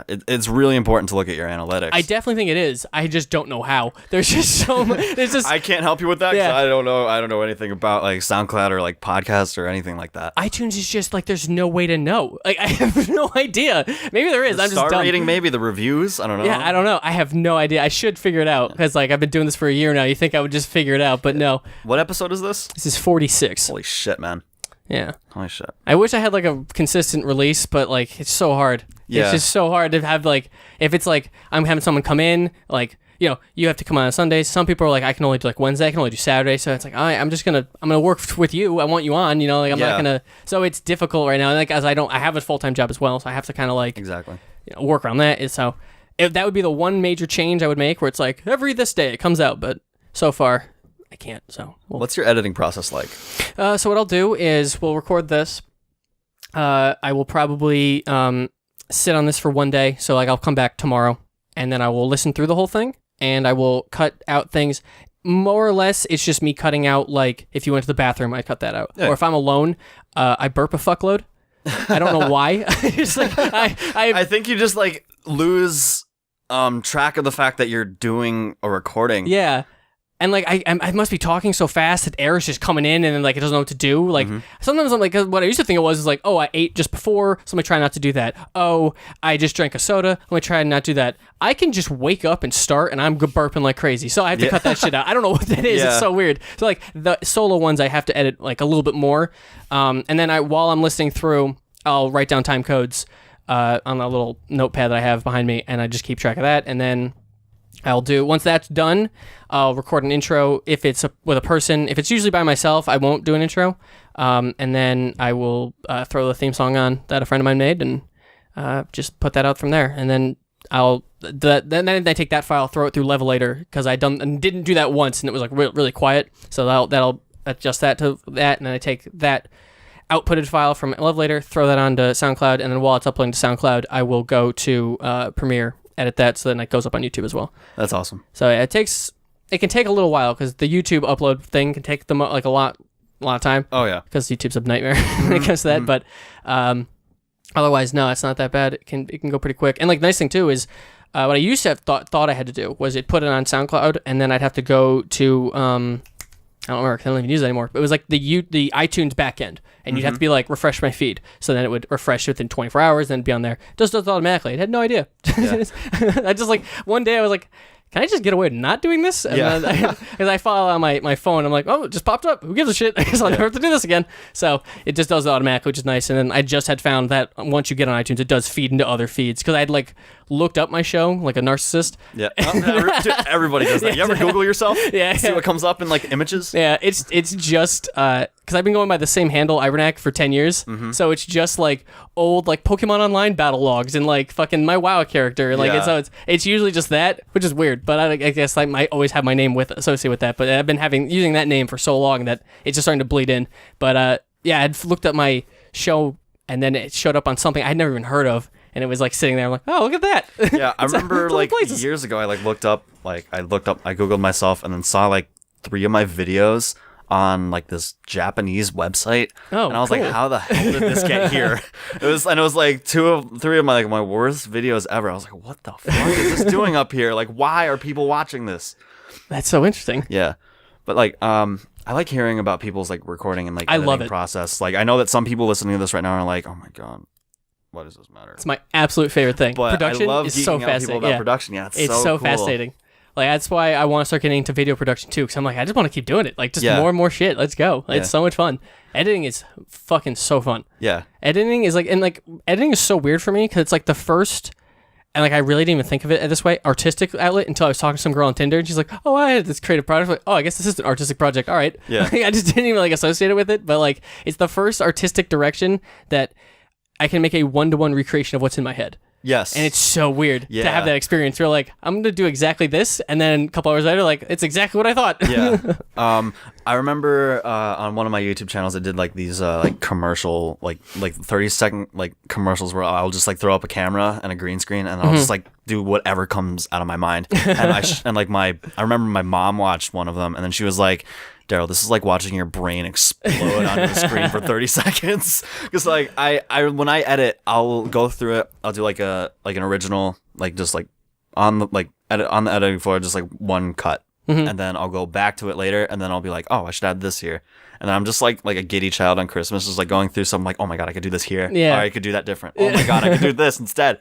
it's really important to look at your analytics. I definitely think it is. I just don't know how. There's just so much. There's just I can't help you with that because Yeah. I don't know anything about like SoundCloud or like podcasts or anything like that. iTunes is just like there's no way to know. Like I have no idea. Maybe there is. I'm just Star dumb. rating, maybe the reviews. I don't know. Yeah, I don't know. I have no idea. I should figure it out because like I've been doing this for a year now. You think I would just figure it out, but no. What episode is this? This is 46. Holy shit, man. Yeah. Holy shit. I wish I had like a consistent release, but like it's so hard. Yeah. It's just so hard to have like if it's like I'm having someone come in, like you have to come on Sundays. Some people are like I can only do like Wednesday, I can only do Saturday, so it's like I'm gonna work with you. I want you on, like I'm not gonna. So it's difficult right now. Like as I have a full-time job as well, so I have to kind of like Exactly. work around that. And so if that would be the one major change I would make, where it's like every this day it comes out, but so far I can't. So What's your editing process like? so what I'll do is we'll record this. I will probably sit on this for one day. So like I'll come back tomorrow and then I will listen through the whole thing and I will cut out things. More or less, it's just me cutting out like if you went to the bathroom, I cut that out. Yeah. Or if I'm alone, I burp a fuckload. I don't know why. It's like I think you just like lose track of the fact that you're doing a recording. yeah. And like I must be talking so fast that air is just coming in and then like it doesn't know what to do. Like sometimes I'm like, 'cause what I used to think it was is like, oh, I ate just before, so I'm gonna try not to do that. Oh, I just drank a soda, I'm gonna try not to do that. I can just wake up and start and I'm burping like crazy, so I have to cut that shit out. I don't know what that is. Yeah. It's so weird. So like the solo ones I have to edit like a little bit more, and then while I'm listening through, I'll write down time codes on a little notepad that I have behind me, and I just keep track of that, and then once that's done, I'll record an intro. If it's with a person, if it's usually by myself, I won't do an intro. And then I will throw the theme song on that a friend of mine made and just put that out from there. And then then I take that file, throw it through Levelator because I didn't do that once and it was like really quiet. So that'll adjust that to that, and then I take that outputted file from Levelator, throw that onto SoundCloud, and then while it's uploading to SoundCloud, I will go to Premiere, edit that so then it goes up on YouTube as well. That's awesome. So it can take a little while because the YouTube upload thing can take them like a lot of time. Oh yeah. Because YouTube's a nightmare when it comes to that. But otherwise, no, it's not that bad. It can go pretty quick. And like the nice thing too is what I used to have thought I had to do was put it on SoundCloud and then I'd have to go to I don't remember because I don't even use it anymore. But it was like the iTunes backend, and you'd have to be like refresh my feed, so then it would refresh within 24 hours, then be on there. It just does it automatically. I had no idea. Yeah. I just like one day I was like, can I just get away with not doing this? And then as I follow on my phone, I'm like, oh, it just popped up. Who gives a shit? I guess I'll never have to do this again. So it just does it automatically, which is nice. And then I just had found that once you get on iTunes, it does feed into other feeds because I had like looked up my show like a narcissist. Yeah. Everybody does that. You ever Google yourself? Yeah. See what comes up in like images? Yeah, it's just because I've been going by the same handle, Ivernac, for 10 years. Mm-hmm. So it's just like old like Pokemon Online battle logs and like fucking my WoW character. Like it's usually just that, which is weird. But I guess I might always have my name associated with that. But I've been using that name for so long that it's just starting to bleed in. But yeah, I'd looked up my show and then it showed up on something I'd never even heard of. And it was like sitting there, I'm like, oh, look at that. Yeah, I remember like years ago, I Googled myself and then saw like 3 of my videos on like this Japanese website. Oh, and I was cool. like, how the hell did this get here? It was like 3 of my worst videos ever. I was like, what the fuck is this doing up here? Like, why are people watching this? That's so interesting. Yeah, but like, I like hearing about people's like recording and like I love editing it. process. Like, I know that some people listening to this right now are like, oh my god, what does this matter? It's my absolute favorite thing. But Production I love is geeking so out people fascinating. about production. Yeah, it's so cool. fascinating. Like that's why I want to start getting into video production too. Because I'm like, I just want to keep doing it. Like just Yeah. more and more shit. Let's go. Yeah. It's so much fun. Editing is fucking so fun. Yeah. Editing is editing is so weird for me because it's like the first, and like I really didn't even think of it this way, artistic outlet until I was talking to some girl on Tinder and she's like, oh, I had this creative project. Like, oh, I guess this is an artistic project. All right. Yeah. Like, I just didn't even like associate it with it, but like it's the first artistic direction that I can make a one-to-one recreation of what's in my head. Yes. And it's so weird to Yeah. have that experience. You're like, I'm going to do exactly this. And then a couple hours later, like, it's exactly what I thought. Yeah. I remember on one of my YouTube channels, I did like these like commercial, like 30-second like commercials where I'll just like throw up a camera and a green screen and I'll just like do whatever comes out of my mind. And I remember my mom watched one of them and then she was like, Darryl, this is like watching your brain explode onto the screen for 30 seconds. Because like I when I edit, I'll go through it. I'll do like an original, like just like on the editing floor, just like one cut, and then I'll go back to it later, and then I'll be like, oh, I should add this here, and then I'm just like a giddy child on Christmas, just like going through something like, oh my god, I could do this here. Yeah. Or I could do that different. Oh my god, I could do this instead.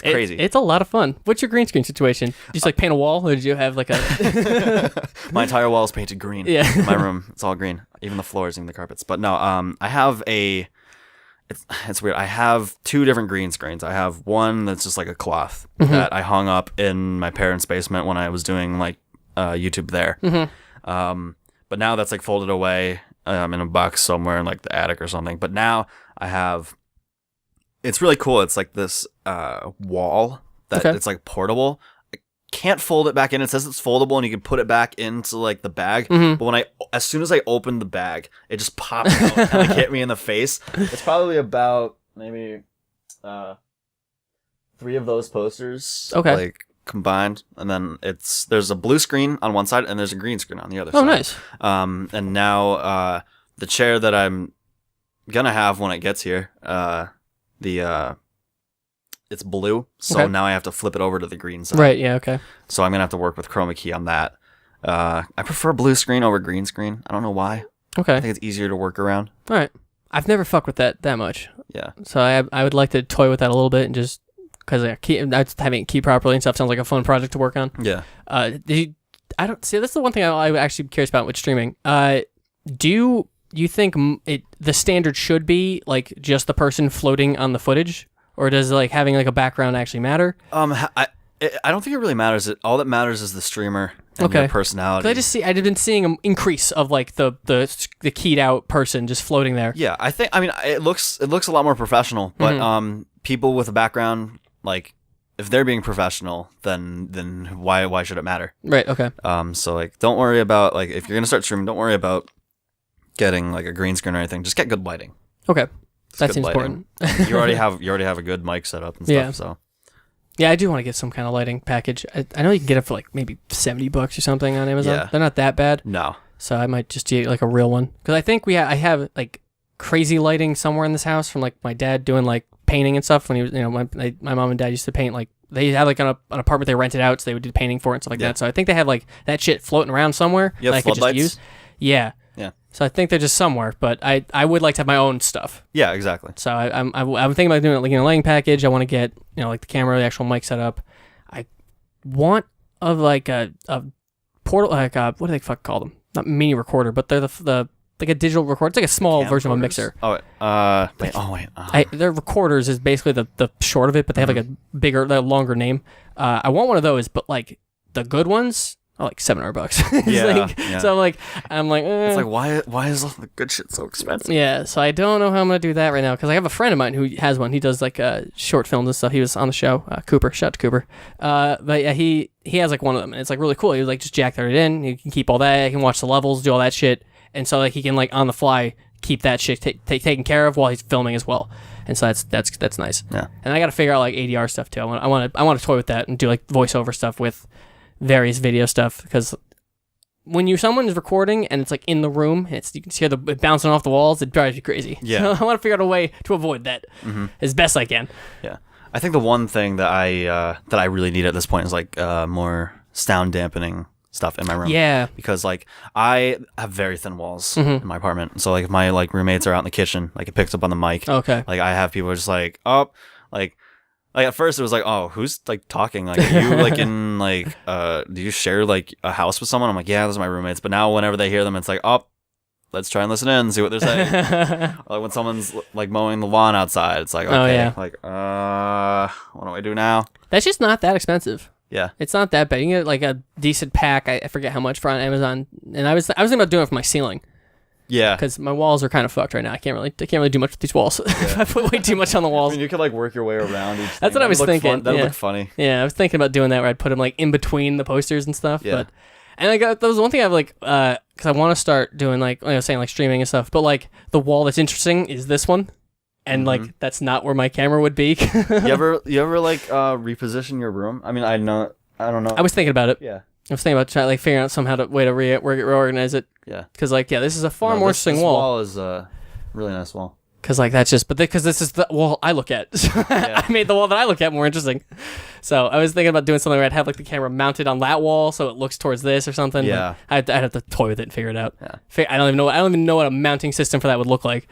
It's crazy. It's a lot of fun. What's your green screen situation? Just like paint a wall, or did you have like a? My entire wall is painted green. Yeah. My room, it's all green. Even the floors, even the carpets. But no, I have it's weird. I have 2 different green screens. I have one that's just like a cloth that I hung up in my parents' basement when I was doing like YouTube there. But now that's like folded away in a box somewhere in like the attic or something. But now I have. It's really cool. It's like this wall that it's like portable. I can't fold it back in. It says it's foldable and you can put it back into like the bag. But as soon as I opened the bag, it just popped out and like hit me in the face. It's probably about maybe 3 of those posters like combined, and then there's a blue screen on one side and there's a green screen on the other side. Oh, nice. And now the chair that I'm gonna have when it gets here, it's blue, so now I have to flip it over to the green side. Right, yeah, okay. So I'm gonna have to work with chroma key on that. I prefer blue screen over green screen. I don't know why. Okay. I think it's easier to work around. All right. I've never fucked with that much. Yeah. So I would like to toy with that a little bit and just because having it key properly and stuff sounds like a fun project to work on. Yeah. I don't see. That's the one thing I actually curious about with streaming. Do you think the standard should be like just the person floating on the footage, or does like having like a background actually matter? I don't think it really matters. All that matters is the streamer and their personality. I've been seeing an increase of like the keyed out person just floating there. Yeah, I mean it looks a lot more professional, but people with a background, like if they're being professional, then why should it matter? Right. Okay. So like don't worry about like if you're gonna start streaming, don't worry about getting like a green screen or anything. Just get good lighting. Okay. That seems lighting. important. you already have a good mic set up and stuff. Yeah. So yeah, I do want to get some kind of lighting package. I know you can get it for like maybe $70 or something on Amazon. Yeah. They're not that bad. No. So I might just get like a real one because I think I have like crazy lighting somewhere in this house from like my dad doing like painting and stuff when he was my mom and dad used to paint like they had like an apartment they rented out so they would do painting for it and stuff like that. So I think they have like that shit floating around somewhere you have that I could just use. Yeah. Yeah. So I think they're just somewhere, but I would like to have my own stuff. Yeah, exactly. So I'm thinking about doing like a lighting package. I want to get like the camera, the actual mic set up. I want like a portal like what do they call them? Not mini recorder, but they're the like a digital recorder. It's like a small version of a Camcorders? mixer. Wait. Their recorders is basically the short of it, but they have like a bigger, longer name. I want one of those, but like the good ones are like $700. Yeah. So I'm like, It's like why is all the good shit so expensive? yeah. So I don't know how I'm gonna do that right now because I have a friend of mine who has one. He does like short films and stuff. He was on the show. Cooper, shout out to Cooper. But yeah, he has like one of them, and it's like really cool. He was like just jack it in. You can keep all that. You can watch the levels, do all that shit, and so like he can like on the fly keep that shit taken care of while he's filming as well. And so that's nice. Yeah. And I got to figure out like ADR stuff too. I want to toy with that and do like voiceover stuff with various video stuff because when someone is recording and it's like in the room, you can hear it bouncing off the walls. It drives you crazy. Yeah. So I want to figure out a way to avoid that as best I can. Yeah. I think the one thing that I really need at this point is like more sound dampening stuff in my room. Yeah. Because like I have very thin walls in my apartment. So like if my like roommates are out in the kitchen, like it picks up on the mic. Okay. Like I have people just like, oh, like at first it was like, oh, who's like talking? Like are you like in like do you share like a house with someone? I'm like, yeah, those are my roommates. But now whenever they hear them, it's like, oh, let's try and listen in and see what they're saying. Like when someone's like mowing the lawn outside, it's like, okay, Oh, yeah. like what do I do now? That's just not that expensive. Yeah. It's not that bad. You can get like a decent pack. I forget how much for on Amazon. And I was thinking about doing it for my ceiling Yeah. because my walls are kind of fucked right now. I can't really do much with these walls. I put way too much on the I walls. mean, you could like work your way around each thing. That's what I was That'd look thinking, fun. That'd yeah. look funny. Yeah, I was thinking about doing that where I'd put them like in between the posters and stuff. Yeah. And that was one thing I've like, because I want to start doing like, I was saying like streaming and stuff, but like the wall that's interesting is this one. And like, that's not where my camera would be. You ever like reposition your room? I mean, I don't know. I was thinking about it. Yeah. I was thinking about trying like figuring out somehow to way to reorganize it. Yeah. Because like, yeah, this is a far more interesting this wall. wall is a really nice wall. Because like that's just, because this is the wall I look at. I made the wall that I look at more interesting. So I was thinking about doing something where I'd have like the camera mounted on that wall so it looks towards this or something. Yeah. I'd have to toy with it and figure it out. Yeah. I don't even know what a mounting system for that would look like.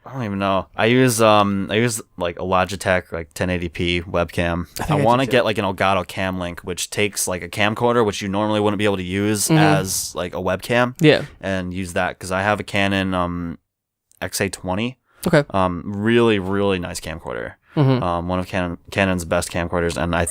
I don't even know. I use like a Logitech like 1080p webcam. I want to get like an Elgato Cam Link, which takes like a camcorder, which you normally wouldn't be able to use as like a webcam. Yeah. And use that because I have a Canon XA20. Okay. Really, really nice camcorder. One of Canon's best camcorders, and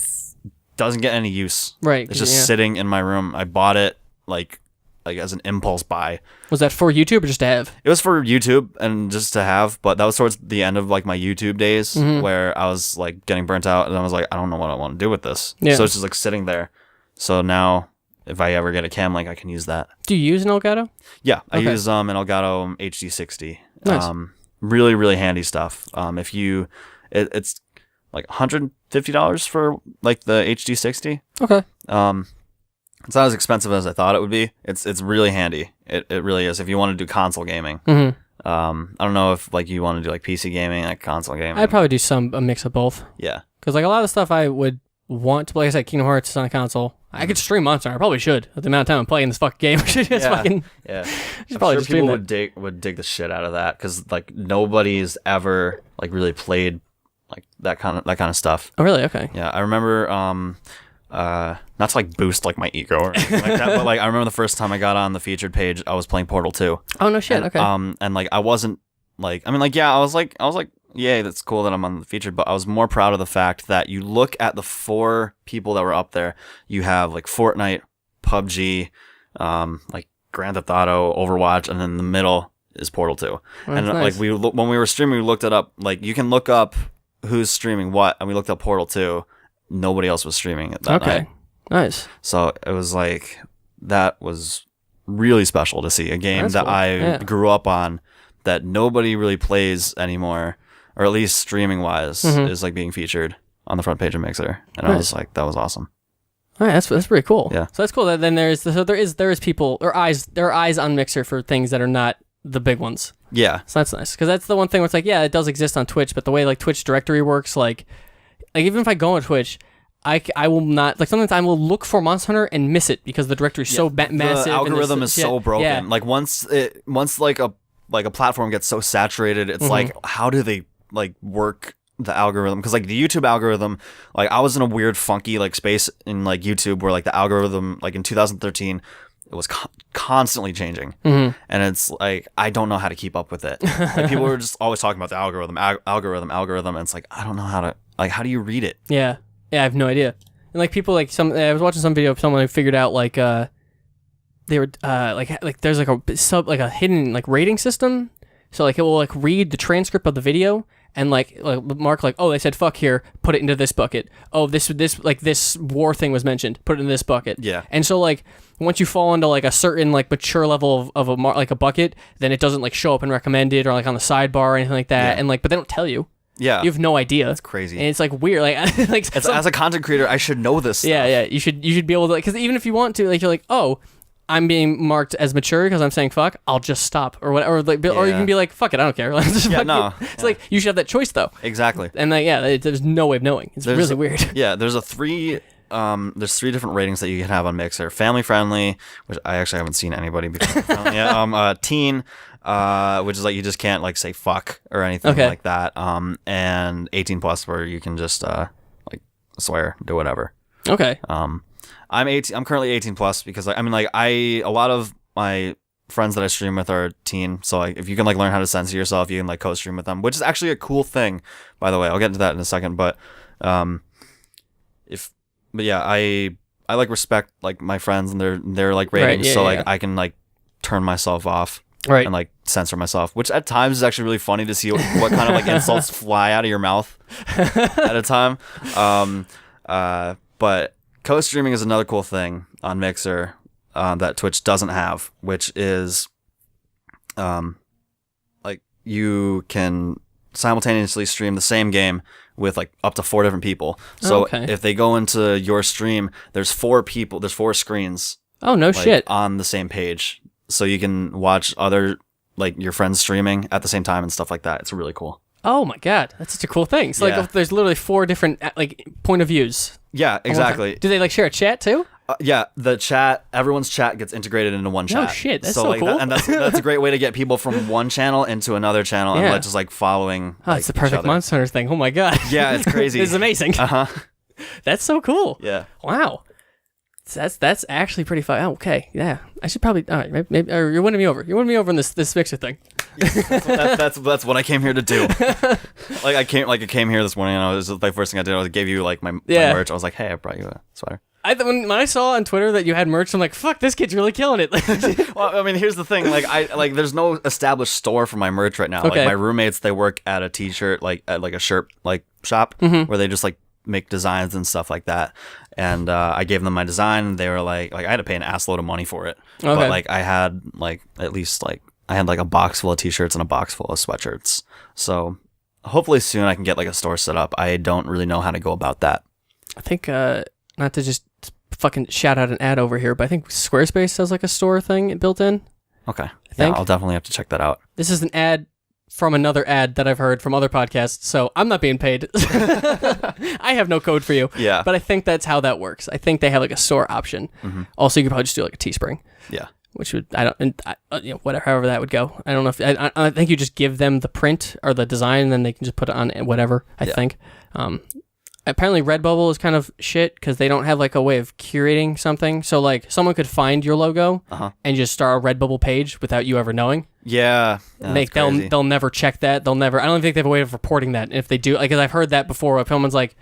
doesn't get any use. Right. It's just sitting in my room. I bought it like as an impulse buy. Was that for YouTube or just to have? It was for YouTube and just to have, but that was towards the end of like my YouTube days where I was like getting burnt out, and I was like, I don't know what I want to do with this. Yeah. So it's just like sitting there. So now if I ever get a cam link, I can use that. Do you use an Elgato? Yeah, I Okay. use an Elgato HD60. Nice. Really, really handy stuff. If you, it's like $150 for like the HD60. Okay. It's not as expensive as I thought it would be. It's really handy. It really is. If you want to do console gaming. I don't know if like you want to do like PC gaming, like console gaming. I'd probably do a mix of both. Yeah. Because like a lot of the stuff I would want to play, like I said, Kingdom Hearts is on a console. I could stream Monster. I probably should. At the amount of time I'm playing this fucking game, I should just fucking. Yeah. Should I'm probably sure just stream people that. would dig the shit out of that because like nobody's ever like really played like that kind of stuff. Oh really? Okay. Yeah, I remember. Not to like boost like my ego or anything like that, but like I remember the first time I got on the featured page, I was playing Portal 2. Oh no shit. And, Okay. and like I wasn't like, I mean like yeah, I was like yay, that's cool that I'm on the featured, but I was more proud of the fact that you look at the 4 people that were up there. You have like Fortnite, PUBG, like Grand Theft Auto, Overwatch, and then in the middle is Portal 2. And nice. like when we were streaming, we looked it up. Like you can look up who's streaming what, and we looked up Portal 2. Nobody else was streaming it that night. Nice. So it was like, that was really special to see a game That's that cool. I grew up on that nobody really plays anymore, or at least streaming wise, is like being featured on the front page of Mixer. And I was like, that was awesome. All right, that's pretty cool. Yeah. So that's cool. Then there is people or eyes. There are eyes on Mixer for things that are not the big ones. Yeah. So that's nice because that's the one thing where it's like, yeah, it does exist on Twitch, but the way like Twitch directory works, like even if I go on Twitch, I will not, like sometimes I will look for Monster Hunter and miss it because the directory is so massive. The algorithm is so broken. Yeah. Like once like a platform gets so saturated, it's like, how do they like work the algorithm? Because like the YouTube algorithm, like I was in a weird funky like space in like YouTube where like the algorithm like in 2013 it was constantly changing, Mm-hmm. and it's like I don't know how to keep up with it. Like people were just always talking about the algorithm, and it's like I don't know how to how do you read it? Yeah, I have no idea. And like people I was watching some video of someone who figured out like they were like there's like a hidden like rating system. So like it will like read the transcript of the video and like mark like, oh, they said fuck here, put it into this bucket. Oh, this war thing was mentioned, put it in this bucket. Yeah. And so like once you fall into like a certain like mature level of a bucket, then it doesn't like show up in recommended or like on the sidebar or anything like that. Yeah. And like, but they don't tell you. Yeah. You have no idea. That's crazy. And it's like weird. Like as a content creator, I should know this stuff. Yeah. You should be able to, because even if you want to, like you're like, oh, I'm being marked as mature because I'm saying fuck, I'll just stop or whatever. Or you can be like, fuck it, I don't care. It's like you should have that choice though. Exactly. And like there's no way of knowing. It's really weird. Yeah, there's three different ratings that you can have on Mixer: family friendly, which I actually haven't seen anybody be friendly. Yeah, teen, which is like you just can't like say fuck or anything like that. And 18 plus, where you can just like swear, do whatever. Okay. I'm 18. I'm currently 18 plus because a lot of my friends that I stream with are teen. So like if you can like learn how to censor yourself, you can like co-stream with them, which is actually a cool thing, by the way. I'll get into that in a second. But I like respect like my friends and their like ratings. Right, so I can like turn myself off. Right. And like censor myself, which at times is actually really funny to see what kind of like insults fly out of your mouth at a time. But co-streaming is another cool thing on Mixer that Twitch doesn't have, which is like you can simultaneously stream the same game with like up to 4 different people. So if they go into your stream, there's 4 screens. Oh, no shit. On the same page. So you can watch other like your friends streaming at the same time and stuff like that. It's really cool. Oh my god, that's such a cool thing. So like there's literally 4 different like point of views. Yeah, exactly. Do they like share a chat too? Yeah, the chat, everyone's chat gets integrated into one chat. Oh shit, that's so like, cool. And that's a great way to get people from one channel into another channel and just like following. Oh, it's the perfect Monster Hunter thing. Oh my god. Yeah, it's crazy. It's amazing. That's so cool. Yeah. Wow. That's actually pretty fun. Oh, okay, yeah. I should probably. All right, maybe or you're winning me over. You're winning me over in this Mixer thing. That's what I came here to do. I came here this morning and I was the first thing I did was gave you like my merch. I was like, hey, I brought you a sweater. When I saw on Twitter that you had merch, I'm like, fuck, this kid's really killing it. Well, I mean, here's the thing. There's no established store for my merch right now. Okay. Like my roommates, they work at a t-shirt at a shirt shop where they just like make designs and stuff like that. And I gave them my design and they were like I had to pay an assload of money for it. Okay. But like I had like at least like I had like a box full of t-shirts and a box full of sweatshirts. So hopefully soon I can get like a store set up. I don't really know how to go about that. I think not to just fucking shout out an ad over here, but I think Squarespace has like a store thing built in. Okay. think. Yeah, I'll definitely have to check that out. This is an ad from another ad that I've heard from other podcasts, so I'm not being paid. I have no code for you. Yeah. But I think that's how that works. I think they have like a store option. Mm-hmm. Also, you could probably just do like a Teespring. Yeah. Which would, whatever, however that would go. I don't know if, I think you just give them the print or the design and then they can just put it on whatever, I think. Apparently Redbubble is kind of shit because they don't have like a way of curating something. So like someone could find your logo and just start a Redbubble page without you ever knowing. Yeah. They'll never check that. I don't even think they have a way of reporting that. And if they do, like, cause I've heard that before. If someone's like,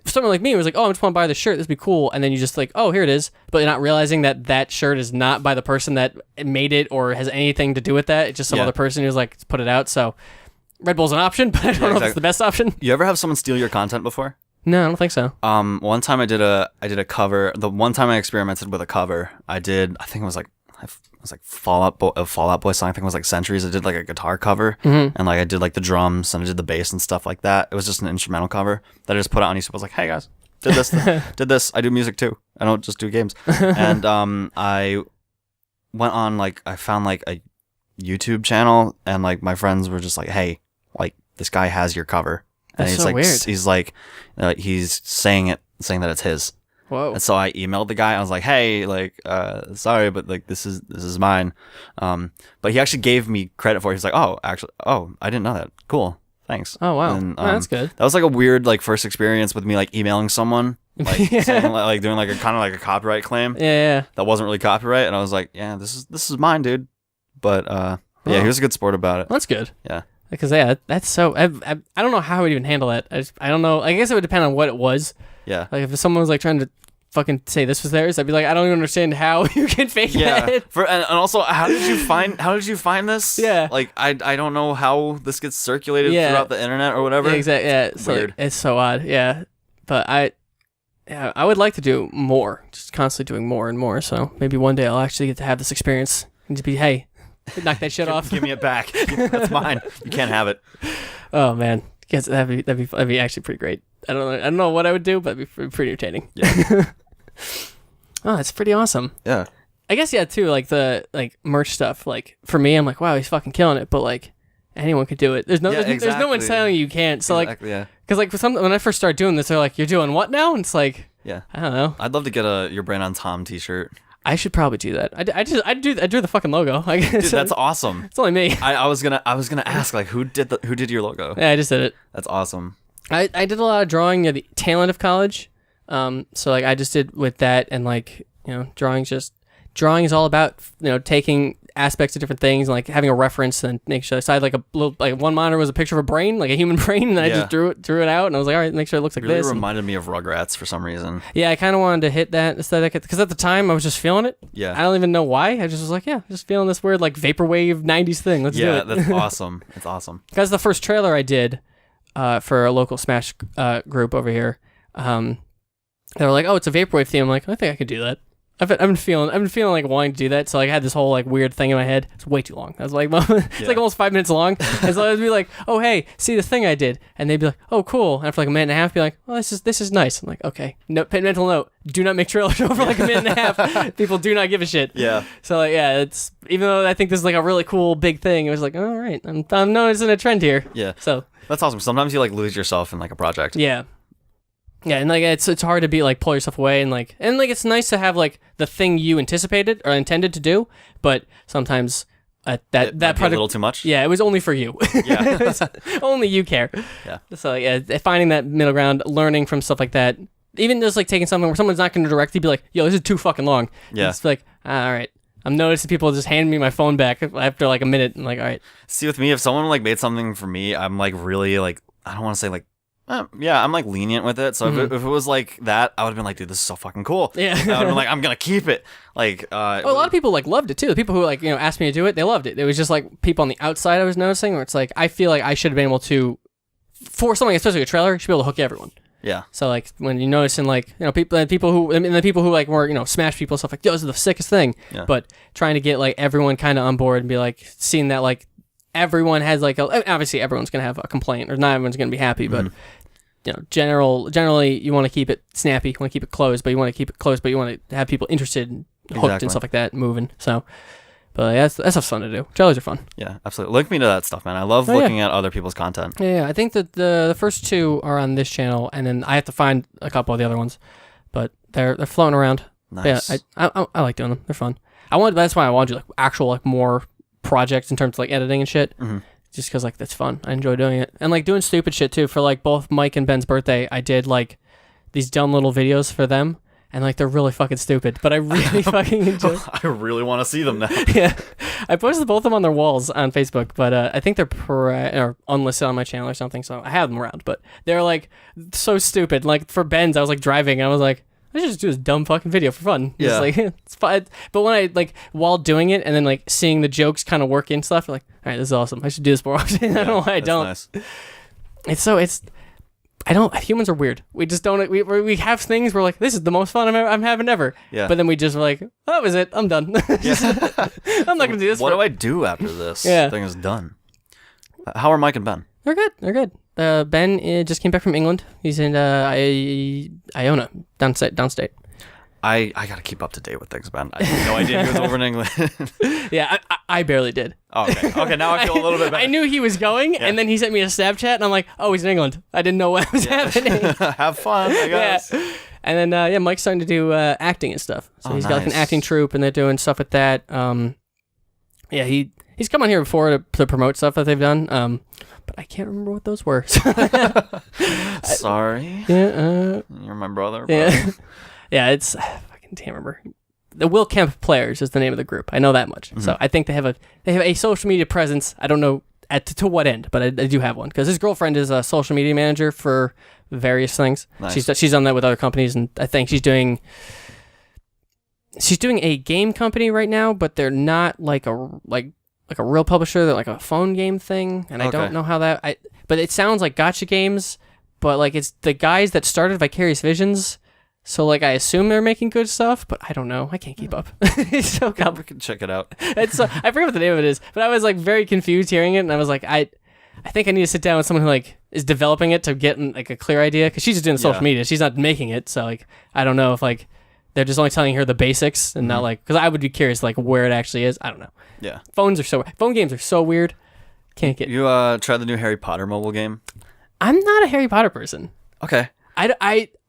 someone like me was like, oh, I just want to buy this shirt. This would be cool. And then you just like, oh, here it is. But you're not realizing that that shirt is not by the person that made it or has anything to do with that. It's just some other person who's like, put it out. So Redbull's an option, but I don't know if it's the best option. You ever have someone steal your content before? No, I don't think so. One time I did a cover. The one time I experimented with a cover, I think it was like Fall Out Boy song. I think it was like Centuries. I did like a guitar cover, and like I did like the drums and I did the bass and stuff like that. It was just an instrumental cover that I just put out on YouTube. I was like, hey guys, did this. I do music too. I don't just do games. And I went on I found like a YouTube channel, and like my friends were just like, hey, like this guy has your cover. And That's so weird. He's saying that it's his. Whoa. And so I emailed the guy. I was like, hey, sorry, but like this is mine. But he actually gave me credit for it. He's like, oh, I didn't know that. Cool. Thanks. Oh wow. And, that's good. That was like a weird first experience with me emailing someone like saying, like doing like a kind of like a copyright claim. Yeah. That wasn't really copyright, and I was like, yeah, this is mine, dude. But yeah, he was a good sport about it. That's good. Yeah. Because that's so. I don't know how I would even handle that. I don't know. I guess it would depend on what it was. Yeah. Like if someone was like trying to fucking say this was theirs, I'd be like, I don't even understand how you can fake that. And also, how did you find this? Yeah. Like I don't know how this gets circulated throughout the internet or whatever. Yeah, exactly. Yeah. So Weird. it's so odd. Yeah. But I would like to do more, just constantly doing more and more. So maybe one day I'll actually get to have this experience and just be, hey, knock that shit off. Give me it back. That's mine. You can't have it. Oh man, yes, that'd be actually pretty great. I don't know what I would do, but it'd be pretty entertaining. Yeah. Oh, it's pretty awesome. Yeah. I guess too, like the merch stuff. Like for me, I'm like, wow, he's fucking killing it. But like anyone could do it. There's no one telling you can't. So exactly, like, because like when I first started doing this, they're like, you're doing what now? And it's like, Yeah. I don't know. I'd love to get a Your Brain on Tom t-shirt. I should probably do that. I drew the fucking logo. I guess. Dude, that's awesome. It's only me. I was gonna ask like who did your logo? Yeah, I just did it. That's awesome. I did a lot of drawing at the tail end of college. So like I just did with that, and like, you know, drawing is all about, you know, taking aspects of different things and like having a reference and make sure. So I had like a little, like one monitor was a picture of a brain, like a human brain, and I just drew it out, and I was like, all right, make sure it looks like Really this. reminded me of Rugrats for some reason. Yeah, I kind of wanted to hit that aesthetic because at the time I was just feeling it. Yeah. I don't even know why. I just was like, yeah, just feeling this weird like vaporwave 90s thing. Let's do it. Yeah, that's awesome. It's awesome. That's the first trailer I did for a local Smash group over here. They were like, "Oh, it's a vaporwave theme." I'm like, "I think I could do that." I've been feeling like wanting to do that. So like, I had this whole like weird thing in my head. It's way too long. I was like, it's like almost 5 minutes long. And so I'd be like, "Oh, hey, see the thing I did," and they'd be like, "Oh, cool." And after like a minute and a half, be like, "Well, this is nice." I'm like, "Okay." No, mental note: do not make trailers over like a minute and a half. People do not give a shit. Yeah. So like, yeah, it's, even though I think this is like a really cool big thing, it was like, all right, I'm noticing a trend here. Yeah. So That's awesome. Sometimes you like lose yourself in like a project. yeah. Yeah, and like it's hard to be like pull yourself away, and it's nice to have like the thing you anticipated or intended to do, but sometimes that Might be project a little too much. Yeah, it was only for you. Yeah. Only you care. Yeah. So yeah, finding that middle ground, learning from stuff like that, even just like taking something where someone's not going to directly be like, "Yo, this is too fucking long." Yeah. It's like, all right. I'm noticing people just hand me my phone back after like a minute. I'm like, all right. See, with me, if someone like made something for me, I'm like really like, I don't want to say like, yeah, I'm like lenient with it. So if it was like that, I would have been like, dude, this is so fucking cool. Yeah. I would have been like, I'm gonna keep it. Like, a lot of people like loved it too. The people who like, you know, asked me to do it, they loved it. It was just like people on the outside I was noticing where it's like, I feel like I should have been able to, for something, especially a trailer, you should be able to hook everyone. Yeah. So like when you're noticing like, you know, the people who like were, you know, Smash people, stuff like, yo, this is the sickest thing. Yeah. But trying to get like everyone kind of on board and be like, seeing that like everyone has like, obviously everyone's gonna have a complaint, or not everyone's gonna be happy, but you know, generally you want to keep it snappy, you want to keep it closed, but you want to have people interested and hooked and stuff like that, moving. So, but yeah, that stuff's fun to do. Trailers are fun. Yeah, absolutely. Link me to that stuff, man. I love looking at other people's content. Yeah, I think that the first two are on this channel, and then I have to find a couple of the other ones, but they're floating around. Nice. But yeah, I like doing them. They're fun. That's why I want to do like actual like more projects in terms of like editing and shit. Mm-hmm. Just because like that's fun. I enjoy doing it, and like doing stupid shit too. For like both Mike and Ben's birthday, I did like these dumb little videos for them, and like they're really fucking stupid, but I really fucking enjoy. I really want to see them now. Yeah, I posted both of them on their walls on Facebook, but I think they're or unlisted on my channel or something, so I have them around. But they're like so stupid. Like for Ben's, I was like driving, and I was like, I should just do this dumb fucking video for fun. Yeah. It's like, it's fun. But when I, like, while doing it and then, like, seeing the jokes kind of work and stuff, I'm like, all right, this is awesome. I should do this more often. I don't know why I don't. Nice. Humans are weird. We just don't, we have things where, like, this is the most fun I'm having ever. Yeah. But then we just were like, oh, that was it. I'm done. I'm not going to do this. What do I do after this thing is done? How are Mike and Ben? They're good. Ben just came back from England. He's in Iona, downstate. I gotta keep up to date with things, Ben. I had no idea he was over in England. Yeah, I barely did. Oh, okay. Now I feel a little bit better. I knew he was going, and then he sent me a Snapchat, and I'm like, oh, he's in England. I didn't know what was happening. Have fun, I guess. Yeah. And then Mike's starting to do acting and stuff. So he's got like an acting troupe, and they're doing stuff with that. Yeah, he He's come on here before to promote stuff that they've done. But I can't remember what those were. Sorry. Yeah. You're my brother. Yeah. Yeah. It's I fucking can't remember. The Will Kemp Players is the name of the group. I know that much. So I think they have a social media presence. I don't know to what end, but I do have one because his girlfriend is a social media manager for various things. Nice. She's done that with other companies, and I think she's doing a game company right now, but they're not like a real publisher. They're like a phone game thing, and I don't know how that. But it sounds like gotcha games, but like it's the guys that started Vicarious Visions. So like I assume they're making good stuff, but I don't know. I can't keep up. It's so complicated. We can check it out. It's I forget what the name of it is, but I was like very confused hearing it, and I was like, I think I need to sit down with someone who like is developing it to get like a clear idea, because she's just doing the social media. She's not making it, so like I don't know if like they're just only telling her the basics and not like, because I would be curious like where it actually is. I don't know. Yeah. Phone games are so weird. Can't get. You tried the new Harry Potter mobile game? I'm not a Harry Potter person. Okay.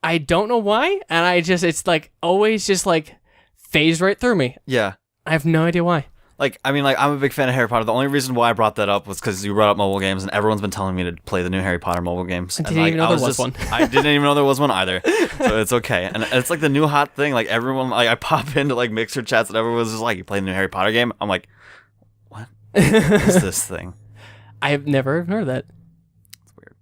I don't know why, and it's like always just like phased right through me. Yeah. I have no idea why. Like, I mean, like, I'm a big fan of Harry Potter. The only reason why I brought that up was because you brought up mobile games, and everyone's been telling me to play the new Harry Potter mobile games. I didn't even know there was one. I didn't even know there was one either. So it's okay. And it's like the new hot thing. Like, everyone, like, I pop into like mixer chats, and everyone's just like, you play the new Harry Potter game? I'm like, what is this thing? I have never even heard of that. It's weird.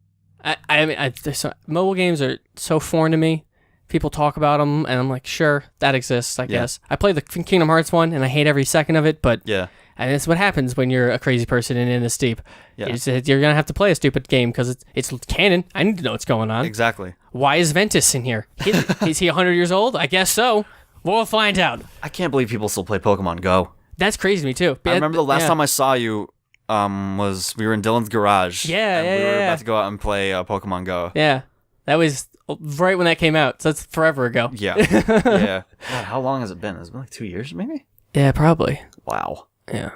I mean, mobile games are so foreign to me. People talk about them, and I'm like, sure, that exists, I guess. I played the Kingdom Hearts one, and I hate every second of it, but yeah. And it's what happens when you're a crazy person and in this deep. Yeah. You're going to have to play a stupid game because it's canon. I need to know what's going on. Exactly. Why is Ventus in here? Is he 100 years old? I guess so. We'll find out. I can't believe people still play Pokemon Go. That's crazy to me, too. I remember the last time I saw you was we were in Dylan's garage. We were about to go out and play Pokemon Go. Yeah. That was right when that came out, so that's forever ago. Yeah. Yeah. God, how long has it been? Has it been like 2 years, maybe? Yeah, probably. Wow. Yeah.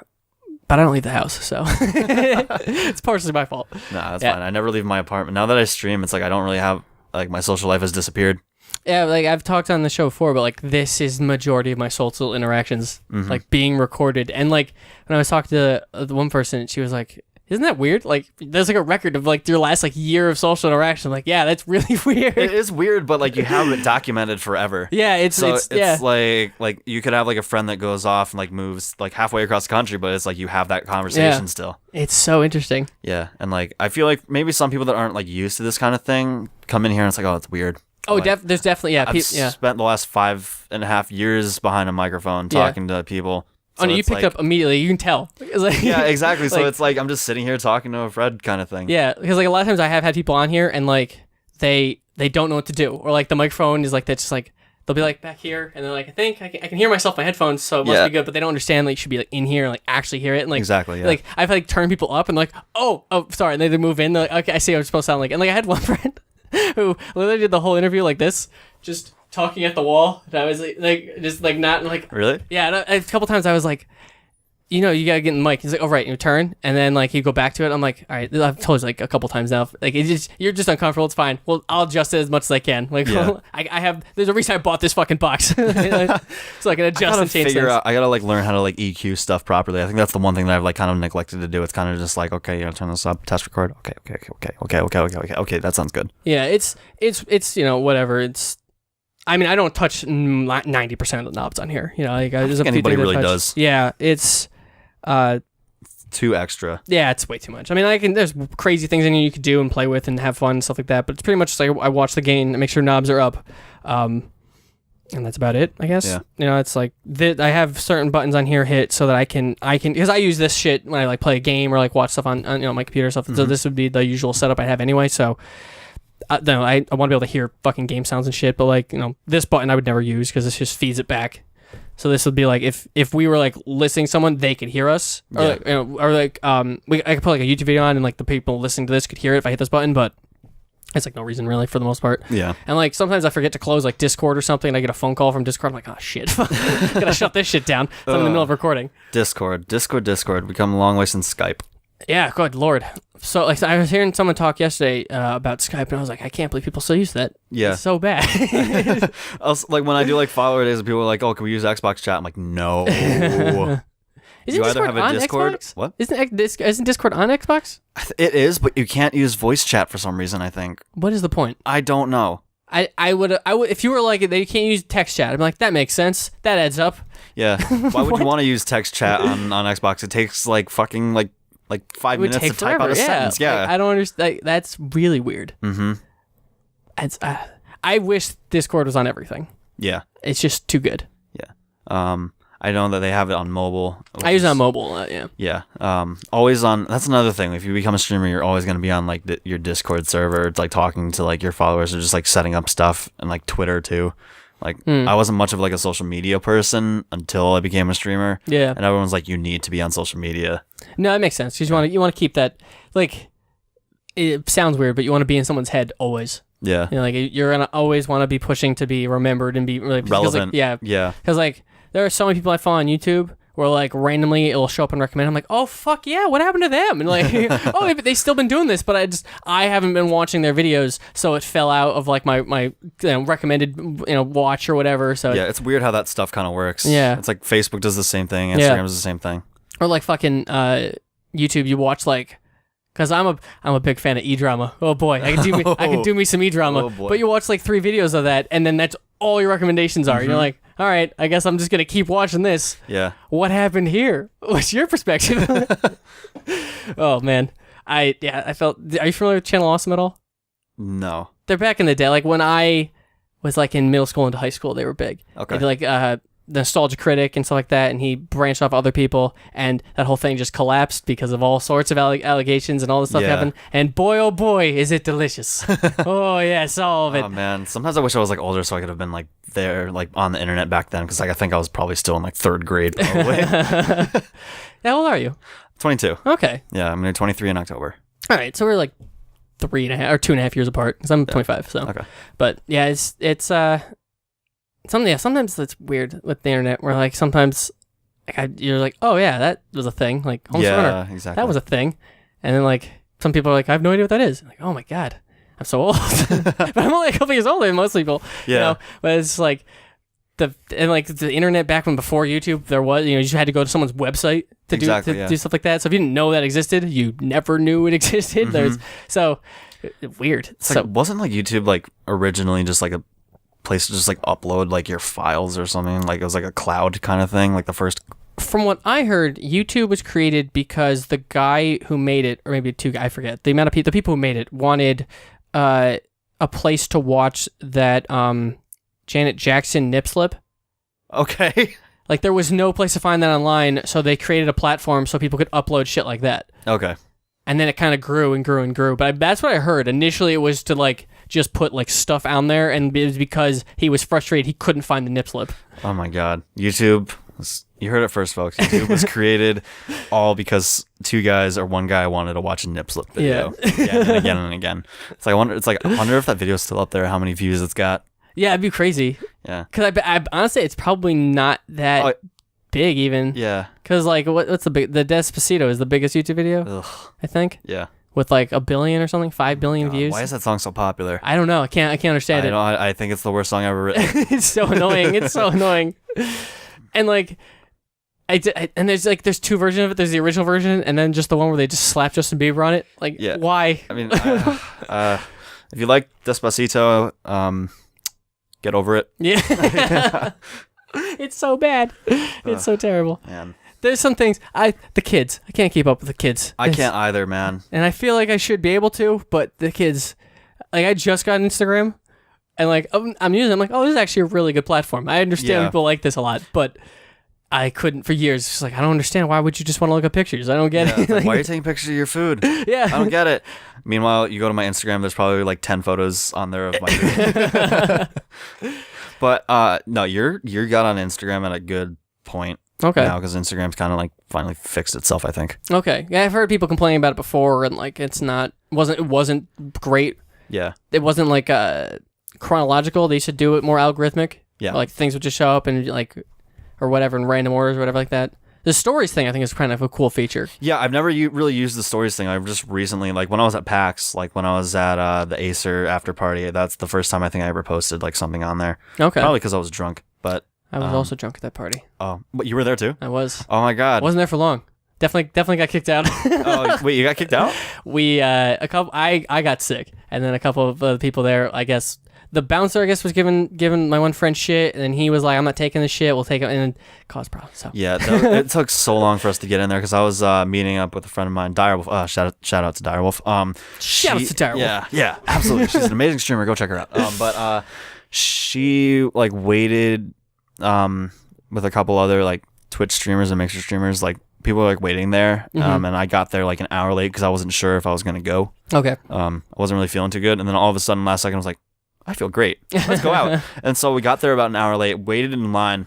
But I don't leave the house, so it's partially my fault. Nah, that's fine. I never leave my apartment. Now that I stream, it's like I don't really have, like, my social life has disappeared. Yeah, like I've talked on the show before, but like this is the majority of my social interactions, like being recorded. And like when I was talking to the one person, she was like, isn't that weird? Like, there's like a record of like your last like year of social interaction. Like, yeah, that's really weird. It is weird, but like you have it documented forever. Yeah, it's like you could have like a friend that goes off and like moves like halfway across the country, but it's like you have that conversation still. It's so interesting. Yeah, and like I feel like maybe some people that aren't like used to this kind of thing come in here and it's like, oh, it's weird. Oh, like, there's definitely I've spent the last 5.5 years behind a microphone talking to people. So you picked up immediately. You can tell. Like, yeah, exactly. So it's like I'm just sitting here talking to a friend kind of thing. Yeah, because like a lot of times I have had people on here and like they don't know what to do, or like the microphone is like that's just like they'll be like back here and they're like I think I can hear myself in my headphones, so it must be good, but they don't understand like you should be like in here and like actually hear it and like exactly. Yeah. Like I've like turned people up and like oh sorry, and they move in. They're like, okay, I see what I'm supposed to sound like, and like I had one friend who literally did the whole interview like this, just talking at the wall, and I was like just like not like really yeah. And a couple times I was like, you know, you gotta get in the mic. He's like, oh, right, you turn. And then, like, you go back to it. I'm like, all right, I've told you, like, a couple times now. Like, you're just uncomfortable. It's fine. Well, I'll adjust it as much as I can. Like, there's a reason I bought this fucking box. So I can adjust and change things. I gotta, like, learn how to, like, EQ stuff properly. I think that's the one thing that I've, like, kind of neglected to do. It's kind of just like, okay, you know, turn this up, test record. Okay, that sounds good. Yeah, it's you know, whatever. I mean, I don't touch 90% of the knobs on here. You know, like, there's a few anybody things really I touch. does. Yeah, it's too extra. Yeah, it's way too much. I mean, there's crazy things in here you could do and play with and have fun and stuff like that, but it's pretty much just like I watch the game and make sure knobs are up, and that's about it, I guess. Yeah. You know, it's like I have certain buttons on here hit so that I can because I use this shit when I like play a game or like watch stuff on you know my computer stuff. So this would be the usual setup I have anyway. So no, I want to be able to hear fucking game sounds and shit, but like you know this button I would never use because this just feeds it back. So this would be like if we were like listening to someone, they could hear us, or like, you know, or like I could put like a YouTube video on and like the people listening to this could hear it if I hit this button, but it's like no reason really for the most part. Yeah. And like sometimes I forget to close like Discord or something, and I get a phone call from Discord. I'm like, oh shit, gotta shut this shit down. So I'm in the middle of recording. Discord. We come a long way since Skype. Yeah, good lord. So like I was hearing someone talk yesterday about Skype, and I was like, I can't believe people still use that. Yeah, it's so bad. Also, like when I do like follower days, and people are like, "Oh, can we use Xbox chat?" I'm like, no. Isn't you either Discord have a on Discord. Xbox? What? Isn't Discord on Xbox? It is, but you can't use voice chat for some reason. I think. What is the point? I don't know. I would if you were like they can't use text chat. I'm like that makes sense. That adds up. Yeah. Why would you want to use text chat on Xbox? It takes like fucking like 5 minutes to type out a sentence. Yeah. Like, I don't understand. That's really weird. Mm-hmm. It's, I wish Discord was on everything. Yeah. It's just too good. Yeah. I know that they have it on mobile. I use it on mobile. Yeah. Yeah. Always on. That's another thing. If you become a streamer, you're always going to be on like your Discord server. It's like talking to like your followers or just like setting up stuff, and like Twitter too. Like I wasn't much of like a social media person until I became a streamer. Yeah. And everyone's like, you need to be on social media. No, that makes sense. Because you want to keep that like. It sounds weird, but you want to be in someone's head always. Yeah. You know, like you're gonna always want to be pushing to be remembered and be really relevant. Like, yeah. Yeah. Because like there are so many people I follow on YouTube where like randomly it'll show up and recommend. I'm like, oh fuck yeah, what happened to them? And like, oh they still been doing this, but I haven't been watching their videos, so it fell out of like my recommended watch or whatever. So yeah, it's weird how that stuff kind of works. Yeah. It's like Facebook does the same thing. Instagram does the same thing. Or like fucking YouTube, you watch like. Because I'm a big fan of e-drama. Oh boy, I can do me some e-drama. Oh boy. But you watch like 3 videos of that, and then that's all your recommendations are. You're like, all right, I guess I'm just gonna keep watching this. Yeah. What happened here? What's your perspective? Oh man, I felt. Are you familiar with Channel Awesome at all? No. They're back in the day, like when I was like in middle school into high school. They were big. Okay. They'd be like the Nostalgia Critic and stuff like that, and he branched off other people, and that whole thing just collapsed because of all sorts of allegations and all this stuff happened. And boy, oh boy, is it delicious! Oh yes, all of it. Oh man, sometimes I wish I was like older so I could have been like there, like on the internet back then, because like I think I was probably still in like 3rd grade. Probably. How old are you? 22. Okay. Yeah, I'm gonna be 23 in October. All right, so we're like 3.5 or 2.5 years apart because I'm 25. So, okay. But yeah, it's sometimes it's weird with the internet where like sometimes like you're like, oh yeah, that was a thing. Like Homes Runner, exactly. that was a thing. And then like some people are like, I have no idea what that is. I'm like, oh my god, I'm so old. But I'm only a couple years older than most people. Yeah. You know? But it's like the internet back when before YouTube, there was you just had to go to someone's website to do stuff like that. So if you didn't know that existed, you never knew it existed. There's so weird. It's like, wasn't like YouTube like originally just like a place to just like upload like your files or something? Like it was like a cloud kind of thing, like the first. From what I heard, YouTube was created because the guy who made it, or maybe 2 guys, I forget, the people who made it wanted a place to watch that Janet Jackson nip slip. Okay. Like there was no place to find that online, so they created a platform so people could upload shit like that. Okay. And then it kind of grew and grew and grew. But that's what I heard. Initially, it was to like just put like stuff on there, and it was because he was frustrated he couldn't find the nip slip. Oh my god, YouTube. You heard it first, folks. YouTube was created all because 2 guys or 1 guy wanted to watch a nip slip video again and again and again. It's like I wonder if that video's still up there. How many views it's got? Yeah, it'd be crazy. Yeah. Because I honestly, it's probably not that big even. Yeah. Because like, what's the Despacito is the biggest YouTube video? Ugh. I think. Yeah. With like 1 billion or something, 5 billion views. Why is that song so popular? I don't know. I can't understand it. I think it's the worst song ever written. It's so annoying. It's so annoying. And like, and there's 2 versions of it. There's the original version, and then just the one where they just slap Justin Bieber on it. Like, why? I mean, if you like Despacito, get over it. Yeah. It's so bad. It's so terrible. Man. There's some things the kids. I can't keep up with the kids. I can't either, man. And I feel like I should be able to, but the kids, like I just got Instagram, and like I'm using it. I'm like, oh, this is actually a really good platform. I understand people like this a lot, but I couldn't for years. Just like I don't understand. Why would you just want to look at pictures? I don't get it. Like, why are you taking pictures of your food? Yeah, I don't get it. Meanwhile, you go to my Instagram. There's probably like 10 photos on there of my food. But no, you're got on Instagram at a good point. Okay. Now, because Instagram's kind of like finally fixed itself, I think. Okay. Yeah, I've heard people complaining about it before, and like it wasn't great. Yeah. It wasn't like chronological. They should do it more algorithmic. Yeah. Like things would just show up and like, or whatever in random orders or whatever like that. The stories thing I think is kind of a cool feature. Yeah, I've never really used the stories thing. I've just recently, like when I was at PAX, like when I was at the Acer after party, that's the first time I think I ever posted like something on there. Okay. Probably because I was drunk, but I was also drunk at that party. Oh, but you were there too? I was. Oh my God. Wasn't there for long. Definitely got kicked out. Oh, wait, you got kicked out? I got sick, and then a couple of other people there, I guess. The bouncer, I guess, was giving my one friend shit, and then he was like, "I'm not taking this shit. We'll take it," and cause problems. So Yeah, it took so long for us to get in there because I was meeting up with a friend of mine, Direwolf. Shout out to Direwolf. Shout out to Direwolf. Yeah, absolutely. She's an amazing streamer. Go check her out. But she like waited with a couple other like Twitch streamers and Mixer streamers. Like people were like waiting there, and I got there like an hour late because I wasn't sure if I was gonna go. Okay. I wasn't really feeling too good, and then all of a sudden, last second, I was like, I feel great. Let's go out. And so we got there about an hour late, waited in line.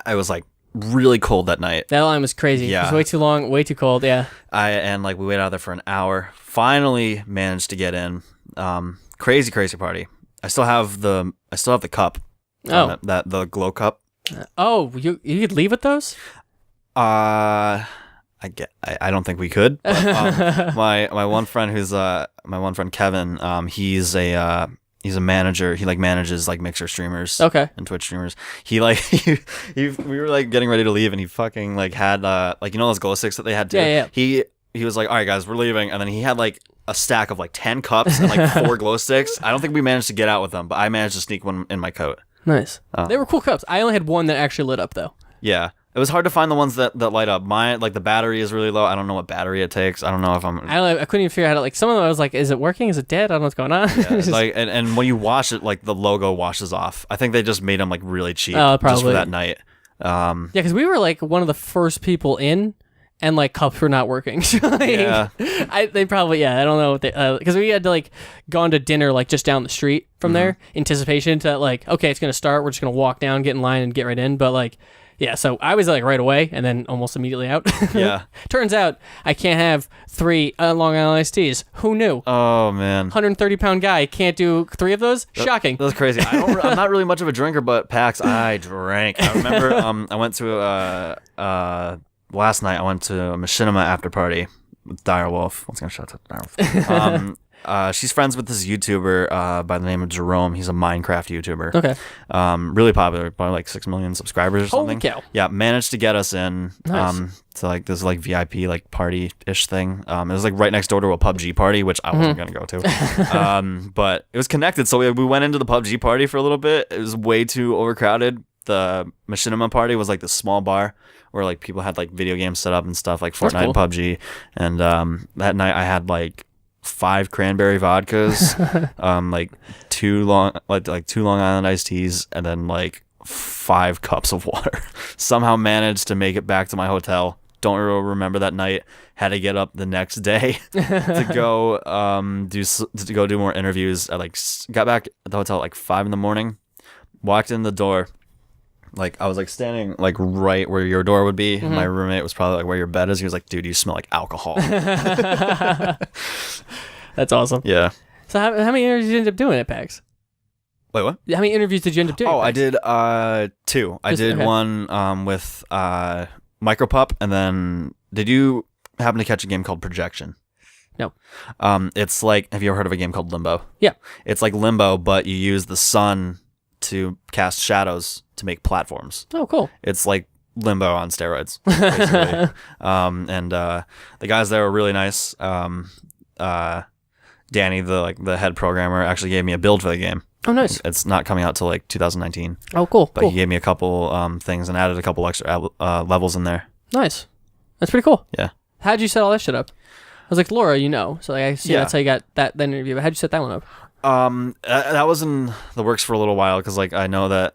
I was like really cold that night. That line was crazy. Yeah. It was way too long, way too cold. Yeah. And like we waited out there for an hour. Finally managed to get in. Crazy party. I still have the cup. Oh. That the glow cup. You could leave with those? I don't think we could. But, my one friend Kevin. He's a manager. He like manages like Mixer streamers, and Twitch streamers. He like we were like getting ready to leave, and he fucking like had like those glow sticks that they had too. Yeah. He was like, all right guys, we're leaving, and then he had like a stack of like 10 cups and like 4 glow sticks. I don't think we managed to get out with them, but I managed to sneak one in my coat. Nice. They were cool cups. I only had one that actually lit up though. Yeah. It was hard to find the ones that light up. Mine, like the battery is really low. I don't know what battery it takes. I don't know if I couldn't even figure out how to, like, some of them I was like, is it working? Is it dead? I don't know what's going on. Yeah, like, and when you wash it, like the logo washes off. I think they just made them like really cheap probably. just for that night. Yeah, because we were like one of the first people in, and like cups were not working. Like, yeah. They probably, I don't know what they, because we had to like gone to dinner like just down the street from there, anticipation to like, okay, it's gonna start. We're just gonna walk down, get in line, and get right in. But like, yeah, so I was like right away and then almost immediately out. Yeah. Turns out I can't have 3 Long Island iced teas. Who knew? Oh man. 130-pound guy can't do 3 of those? Shocking. That's crazy. I'm not really much of a drinker, but PAX, I drank. I remember I went to last night I went to a Machinima after party with Direwolf. Once again, shout out to Direwolf. She's friends with this YouTuber by the name of Jerome. He's a Minecraft YouTuber. Okay. Really popular, probably like 6 million subscribers or something. Holy cow. Yeah, managed to get us in. Nice. To like this like VIP like party-ish thing. It was like right next door to a PUBG party, which I wasn't gonna go to. But it was connected, so we went into the PUBG party for a little bit. It was way too overcrowded. The Machinima party was like this small bar where like people had like video games set up and stuff like Fortnite and PUBG. And that night I had like 5 cranberry vodkas, like 2 Long Island iced teas, and then like 5 cups of water. Somehow managed to make it back to my hotel. Don't remember that night. Had to get up the next day to go do more interviews. I like got back at the hotel at like 5 a.m. Walked in the door. Like I was like standing like right where your door would be. My roommate was probably like where your bed is. He was like, "Dude, you smell like alcohol." That's awesome. Yeah. So how many interviews did you end up doing at PAX? Wait, what? How many interviews did you end up doing? Oh, I did 2. I did one with Micropup, and then did you happen to catch a game called Projection? No. It's like, have you ever heard of a game called Limbo? Yeah. It's like Limbo, but you use the sun to cast shadows to make platforms. Oh, cool. It's like Limbo on steroids, basically. And the guys there were really nice. Danny, the head programmer, actually gave me a build for the game. Oh, nice. It's not coming out till like 2019. Oh, cool. But he gave me a couple things and added a couple extra levels in there. Nice. That's pretty cool. Yeah. How'd you set all that shit up? I was like, Laura, so like, I see Yeah. that's how you got that interview. But how'd you set that one up? That was in the works for a little while because like I know that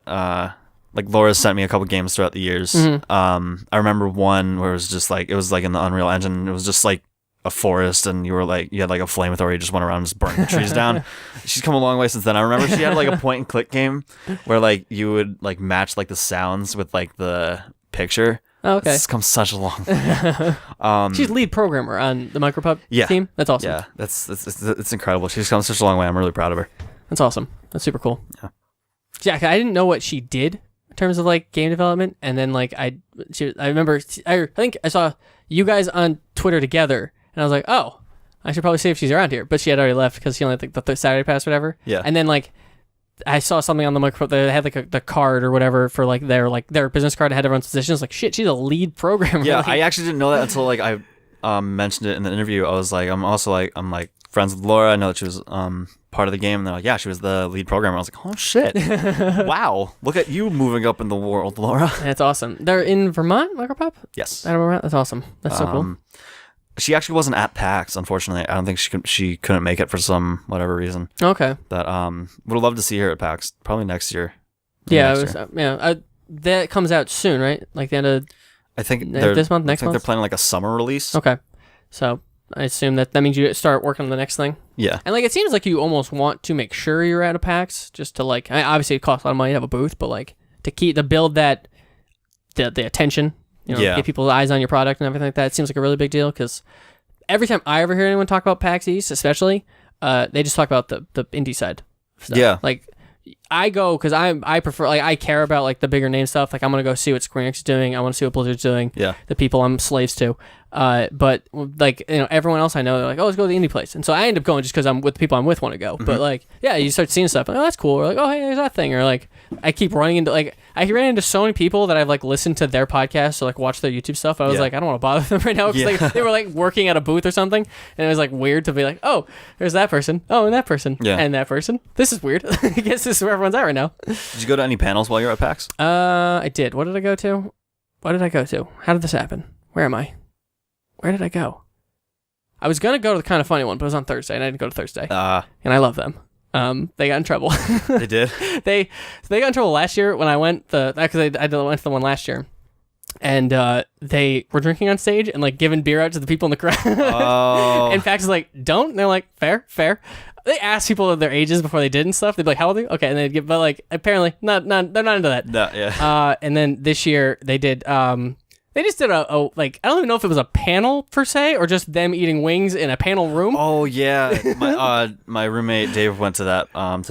like Laura sent me a couple games throughout the years. I remember one where it was just like, it was like in the Unreal Engine. It was just like a forest, and you had like a flamethrower. You just went around and just burning the trees down. She's come a long way since then. I remember she had like a point and click game where like you would like match like the sounds with like the picture. Oh, okay. It's come such a long way. She's lead programmer on the Micropup team. That's awesome. Yeah, it's incredible. She's come such a long way. I'm really proud of her. That's awesome. That's super cool. Yeah. Jack, I didn't know what she did in terms of like game development, and then like I remember I think I saw you guys on Twitter together, and I was like, oh, I should probably see if she's around here, but she had already left because she only had like the Saturday pass or whatever. Yeah. And then like I saw something on the microphone. They had like the card or whatever for like their business card. Had everyone's positions. Like shit, she's a lead programmer. Yeah, like, I actually didn't know that until like I mentioned it in the interview. I was like, I'm like friends with Laura. I know that she was part of the game. And they're like, yeah, she was the lead programmer. I was like, oh shit, wow, look at you moving up in the world, Laura. That's awesome. They're in Vermont, Micropop. Yes, Out of Vermont. That's awesome. That's so cool. She actually wasn't at PAX, unfortunately. I don't think she couldn't make it for some whatever reason. Okay. That would have loved to see her at PAX probably next year. Yeah, Next year. that comes out soon, right? Like the end of I think this month, next I think month. they're planning like a summer release. Okay, so I assume that means you start working on the next thing. Yeah. And like it seems like you almost want to make sure you're at a PAX, just to like. Obviously, it costs a lot of money to have a booth, but like to build that the attention, get people's eyes on your product and everything like that. It seems like a really big deal because every time I ever hear anyone talk about PAX East, especially, they just talk about the indie side stuff. Yeah. Like I go because I prefer, like, I care about like the bigger name stuff. Like I'm gonna go see what Square Enix is doing. I want to see what Blizzard's doing. Yeah. The people I'm slaves to. But like everyone else I know, they're like, oh, let's go to the indie place. And so I end up going just because I'm with the people I'm with want to go. But like, yeah, you start seeing stuff. Like, oh, that's cool. Or like, oh, hey, there's that thing. Or like, I keep running into I ran into so many people that I've like listened to their podcasts or like watched their YouTube stuff. I was like, I don't want to bother them right now because they were like working at a booth or something, and it was like weird to be like, oh, there's that person. Oh, and that person. Yeah. And that person. This is weird. I guess this is where everyone's at right now. Did you go to any panels while you were at PAX? I did. What did I go to? What did I go to? How did this happen? Where am I? Where did I go? I was going to go to the Kind of Funny one, but it was on Thursday, and I didn't go to Thursday. And I love them. They got in trouble. They did? They got in trouble last year when I went, because I went to the one last year. And they were drinking on stage and like giving beer out to the people in the crowd. Oh. And PAX was like, don't. And they're like, fair. They asked people their ages before they did and stuff. They'd be like, how old are you? Okay. And they'd give, but like, apparently, they're not into that. No, yeah. And then this year they did, they just did a like, I don't even know if it was a panel per se or just them eating wings in a panel room. Oh yeah, my roommate Dave went to that one.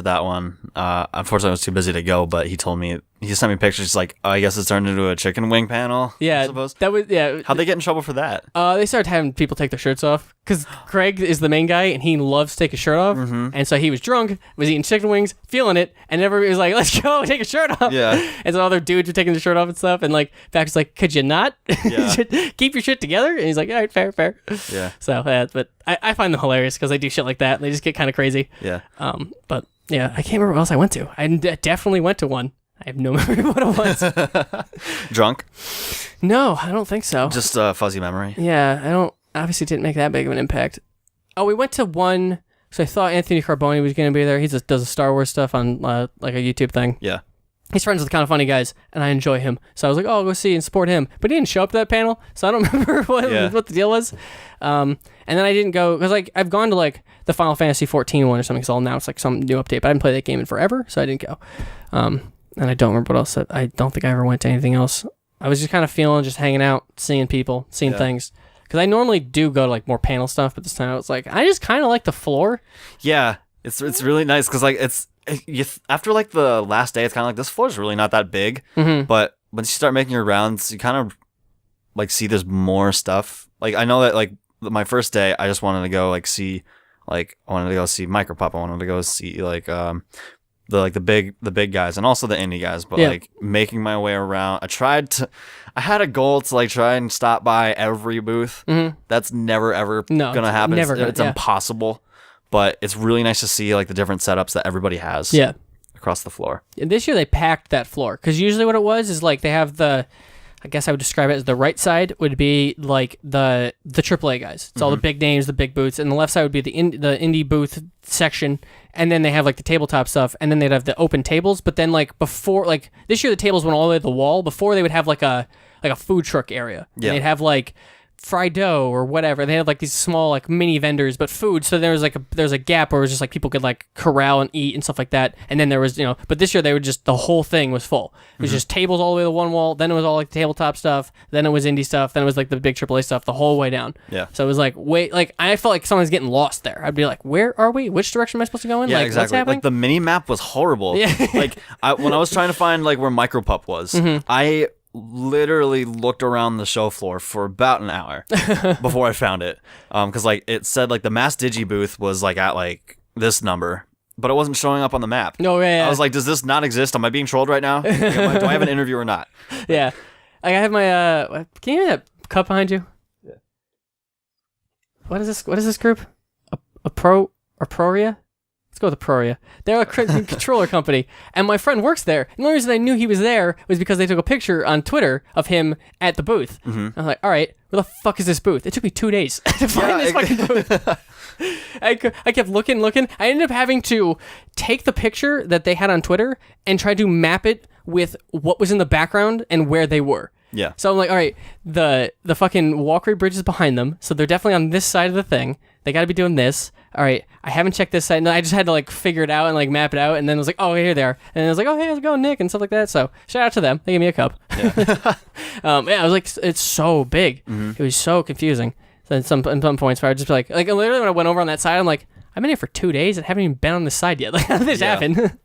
Unfortunately, I was too busy to go, but he told me, he sent me pictures. He's like, oh, I guess it's turned into a chicken wing panel. Yeah, I suppose. that was How'd they get in trouble for that? They started having people take their shirts off because Craig is the main guy and he loves to take his shirt off. Mm-hmm. And so he was drunk, was eating chicken wings, feeling it, and everybody was like, "Let's go, take your shirt off." Yeah. And so other dudes were taking their shirt off and stuff, and like Pax was like, "Could you not? Yeah. Keep your shit together?" And he's like, "All right, fair." Yeah. So but I find them hilarious because they do shit like that. And they just get kind of crazy. Yeah. But yeah, I can't remember what else I went to. I definitely went to one. I have no memory of what it was. Drunk? No, I don't think so. Just a fuzzy memory. Yeah, I don't. Obviously, didn't make that big of an impact. Oh, we went to one. So I thought Anthony Carboni was going to be there. He just does a Star Wars stuff on like a YouTube thing. Yeah. He's friends with the Kind of Funny guys, and I enjoy him. So I was like, oh, I'll go see and support him. But he didn't show up to that panel, so I don't remember what the deal was. And then I didn't go, because like I've gone to like the Final Fantasy 14 one or something, so now it's like some new update, but I haven't played that game in forever, so I didn't go. And I don't remember what else. I don't think I ever went to anything else. I was just kind of just hanging out, seeing people, seeing things. Because I normally do go to like more panel stuff, but this time I was like, I just kind of like the floor. Yeah, it's really nice because like after like the last day, it's kind of like this floor is really not that big. Mm-hmm. But once you start making your rounds, you kind of like see there's more stuff. Like I know that like my first day, I just wanted to go see Micropop. I wanted to go see like the big guys and also the indie guys, but like making my way around. I had a goal to like try and stop by every booth. Mm-hmm. That's never ever gonna happen. It's impossible. But it's really nice to see like the different setups that everybody has. Yeah. Across the floor. And this year they packed that floor because usually what it was is like they have I guess I would describe it as the right side would be like the AAA guys. It's all the big names, the big booths, and the left side would be the indie booth section, and then they have like the tabletop stuff, and then they'd have the open tables. But then like before, like this year the tables went all the way to the wall. Before they would have like a food truck area. Yeah. And they'd have like fried dough or whatever. They had like these small like mini vendors, but food. So there was a gap where it was just like people could like corral and eat and stuff like that. And then there was but this year they were just the whole thing was full. It was just tables all the way to one wall. Then it was all like tabletop stuff. Then it was indie stuff. Then it was like the big AAA stuff the whole way down. Yeah. So it was like I felt like someone's getting lost there. I'd be like, where are we? Which direction am I supposed to go in? Yeah, like, exactly. What's happening? Like the mini map was horrible. Yeah. Like when I was trying to find like where Micropup was, I literally looked around the show floor for about an hour before I found it. Because like it said like the Mass Digi booth was like at like this number, but it wasn't showing up on the map. No, yeah. I was like, does this not exist? Am I being trolled right now? Do I have an interview or not? Yeah. I have my can you hear that cup behind you? Yeah. What is this group? Proria? Let's go with Proria. They're a controller company, and my friend works there. And the only reason I knew he was there was because they took a picture on Twitter of him at the booth. I was like, all right, where the fuck is this booth? It took me 2 days to find this fucking booth. I kept looking. I ended up having to take the picture that they had on Twitter and try to map it with what was in the background and where they were. Yeah. So I'm like, all right, the fucking walkway bridge is behind them, so they're definitely on this side of the thing. They got to be doing this. All right, I haven't checked this side. No, I just had to like figure it out and like map it out, and then I was like, oh, here they are. And I was like, oh, hey, how's it going, Nick, and stuff like that. So shout out to them. They gave me a cup. Yeah. I was like, it's so big. It was so confusing. So at some points where I would just be like literally when I went over on that side, I'm like, I've been here for 2 days and haven't even been on this side yet. Like, how did this happen?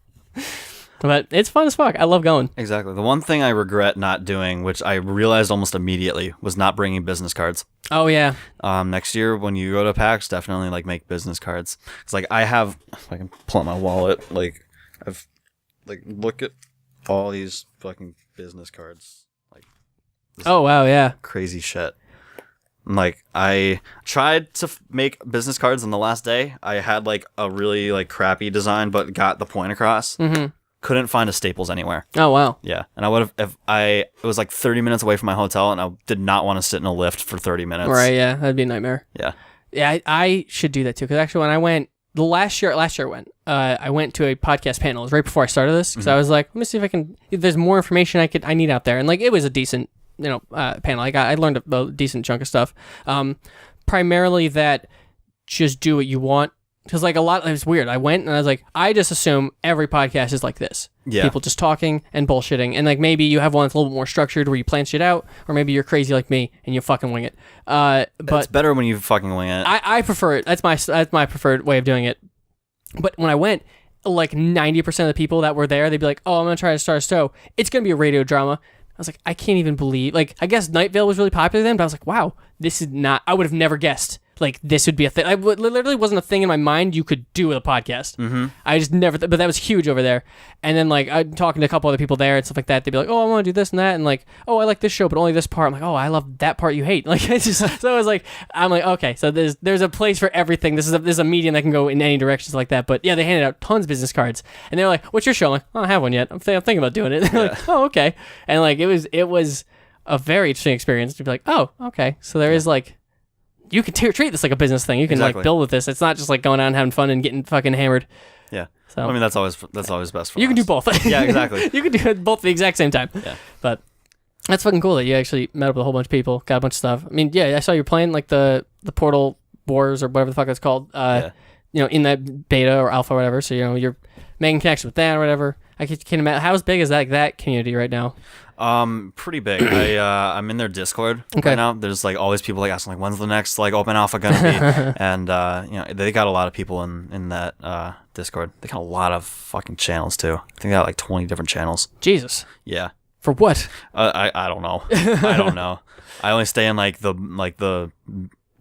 But it's fun as fuck. I love going. Exactly. The one thing I regret not doing, which I realized almost immediately, was not bringing business cards. Oh, yeah. Next year, when you go to PAX, definitely, like, make business cards. It's like, I have, if I can pull out my wallet, like, I've, like, look at all these fucking business cards. Like, oh, wow, yeah. Crazy shit. Like, I tried to make business cards on the last day. I had, like, a really, like, crappy design, but got the point across. Couldn't find a Staples anywhere. Oh, wow. Yeah. And I would have, it was like 30 minutes away from my hotel, and I did not want to sit in a lift for 30 minutes. Right, yeah. That'd be a nightmare. Yeah. Yeah, I should do that too. Because actually, when I went, last year I went to a podcast panel. It was right before I started this. Because I was like, let me see if there's more information I need out there. And like, it was a decent, panel. I learned a decent chunk of stuff. Primarily that just do what you want. Because like it was weird. I went and I was like, I just assume every podcast is like this. Yeah. People just talking and bullshitting. And like maybe you have one that's a little bit more structured where you plan shit out, or maybe you're crazy like me and you fucking wing it. But it's better when you fucking wing it. I prefer it. That's my preferred way of doing it. But when I went, like 90% of the people that were there, they'd be like, oh, I'm going to try to start a show. It's going to be a radio drama. I was like, I can't even believe, like, I guess Night Vale was really popular then, but I was like, wow, this is not, I would have never guessed, like, this would be a thing. I literally wasn't a thing in my mind you could do with a podcast. I just never, but that was huge over there. And then, like, I'm talking to a couple other people there and stuff like that. They'd be like, oh, I want to do this and that. And, like, oh, I like this show, but only this part. I'm like, oh, I love that part you hate. Like, it's just, so I was like, I'm like, okay, so there's a place for everything. This is a medium that can go in any directions like that. But, yeah, they handed out tons of business cards. And they were like, what's your show? I'm like, I don't have one yet. I'm thinking about doing it. They're like, oh, okay. And, like, it was a very interesting experience to be like, oh, okay. So there is, like, you can treat this like a business thing. You can like build with this. It's not just like going out and having fun and getting fucking hammered. Yeah. So I mean, that's always best for you us. can do both. Yeah, exactly. You can do it both at the exact same time. Yeah. But that's fucking cool that you actually met up with a whole bunch of people, got a bunch of stuff. I mean, yeah, I saw you playing like the Portal Wars or whatever the fuck it's called. In that beta or alpha or whatever. So you're making connections with that or whatever. I can't imagine how big is that community right now. Pretty big. I'm in their Discord right now. There's like always people like asking like, when's the next like open alpha gonna be? And they got a lot of people in that Discord. They got a lot of fucking channels too. I think they got like 20 different channels. Jesus. Yeah. For what? I don't know. I don't know. I only stay in like the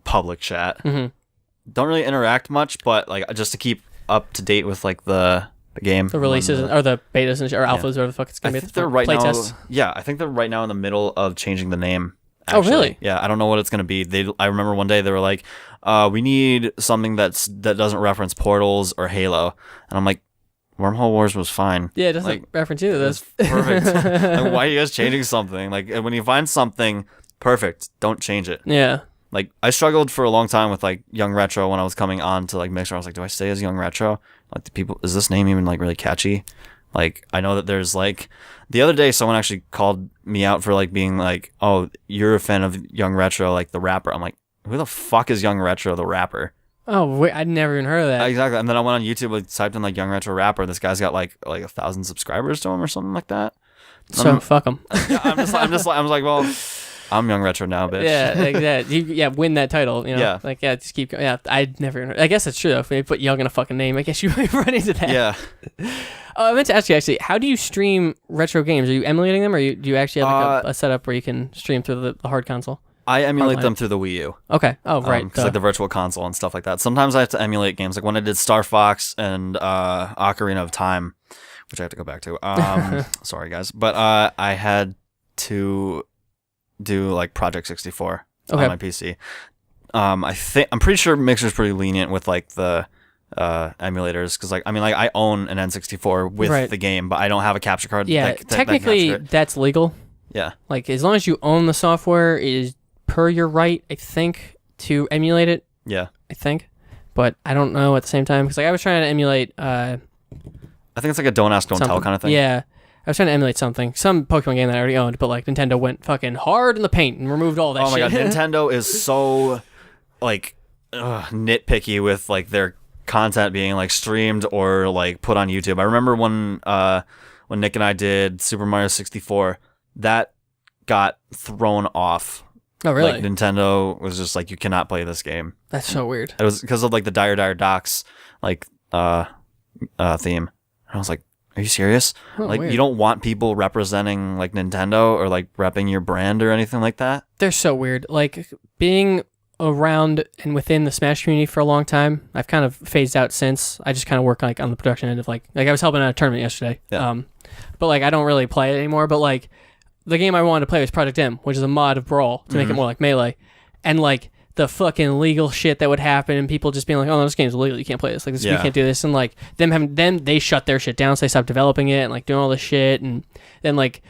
public chat. Don't really interact much, but like just to keep up to date with like the game, the releases or the betas or alphas or whatever the fuck it's gonna be. They're right now. Tests. Yeah, I think they're right now in the middle of changing the name. Actually. Oh, really? Yeah, I don't know what it's gonna be. I remember one day they were like, "We need something that doesn't reference Portals or Halo," and I'm like, "Wormhole Wars was fine." Yeah, it doesn't reference either. That's perfect. Like, why are you guys changing something? Like when you find something perfect, don't change it. Yeah. Like I struggled for a long time with like YoungRetro when I was coming on to like Mixer. I was like, do I stay as YoungRetro? Like is this name even like really catchy? Like I know that there's like the other day someone actually called me out for like being like, oh, you're a fan of YoungRetro, like the rapper. I'm like, who the fuck is YoungRetro, the rapper? Oh wait, I'd never even heard of that. Exactly. And then I went on YouTube, like typed in like YoungRetro rapper. This guy's got like 1,000 subscribers to him or something like that. So fuck him. I'm like, well, I'm YoungRetro now, bitch. Yeah, win that title. Yeah. Like, just keep going. Yeah, I'd never. I guess that's true, though. If they put Young in a fucking name, I guess you might run into that. Yeah. I meant to ask you, actually, how do you stream retro games? Are you emulating them, or do you actually have like a setup where you can stream through the hard console? I emulate Hardline. them through the Wii U. Okay. Oh, right. Because like the virtual console and stuff like that. Sometimes I have to emulate games. Like when I did Star Fox and Ocarina of Time, which I have to go back to. Sorry, guys. But I had to do like Project 64 on my PC. I'm pretty sure Mixer's pretty lenient with like the emulators because like I own an N64 with the game, but I don't have a capture card. Yeah, technically that's legal. Yeah. Like as long as you own the software, it is per your right, I think, to emulate it. Yeah. I think, but I don't know at the same time because like I was trying to emulate. I think it's like a don't ask, don't tell kind of thing. Yeah. I was trying to emulate some Pokemon game that I already owned, but like Nintendo went fucking hard in the paint and removed all that shit. Oh my god, Nintendo is so like nitpicky with like their content being like streamed or like put on YouTube. I remember when Nick and I did Super Mario 64, that got thrown off. Oh really? Like Nintendo was just like, you cannot play this game. That's so weird. It was because of like the Dire Dire Docks like theme. And I was like, are you serious? Oh, like weird. You don't want people representing like Nintendo or like repping your brand or anything like that? They're so weird. Like being around and within the Smash community for a long time, I've kind of phased out since. I just kind of work like on the production end of like I was helping at a tournament yesterday. Yeah. But like I don't really play it anymore. But like the game I wanted to play was Project M, which is a mod of Brawl to make it more like Melee, and like the fucking legal shit that would happen and people just being like, oh no, this game's illegal, you can't play this, like this, you can't do this, and like them they shut their shit down, so they stopped developing it and like doing all this shit, and then like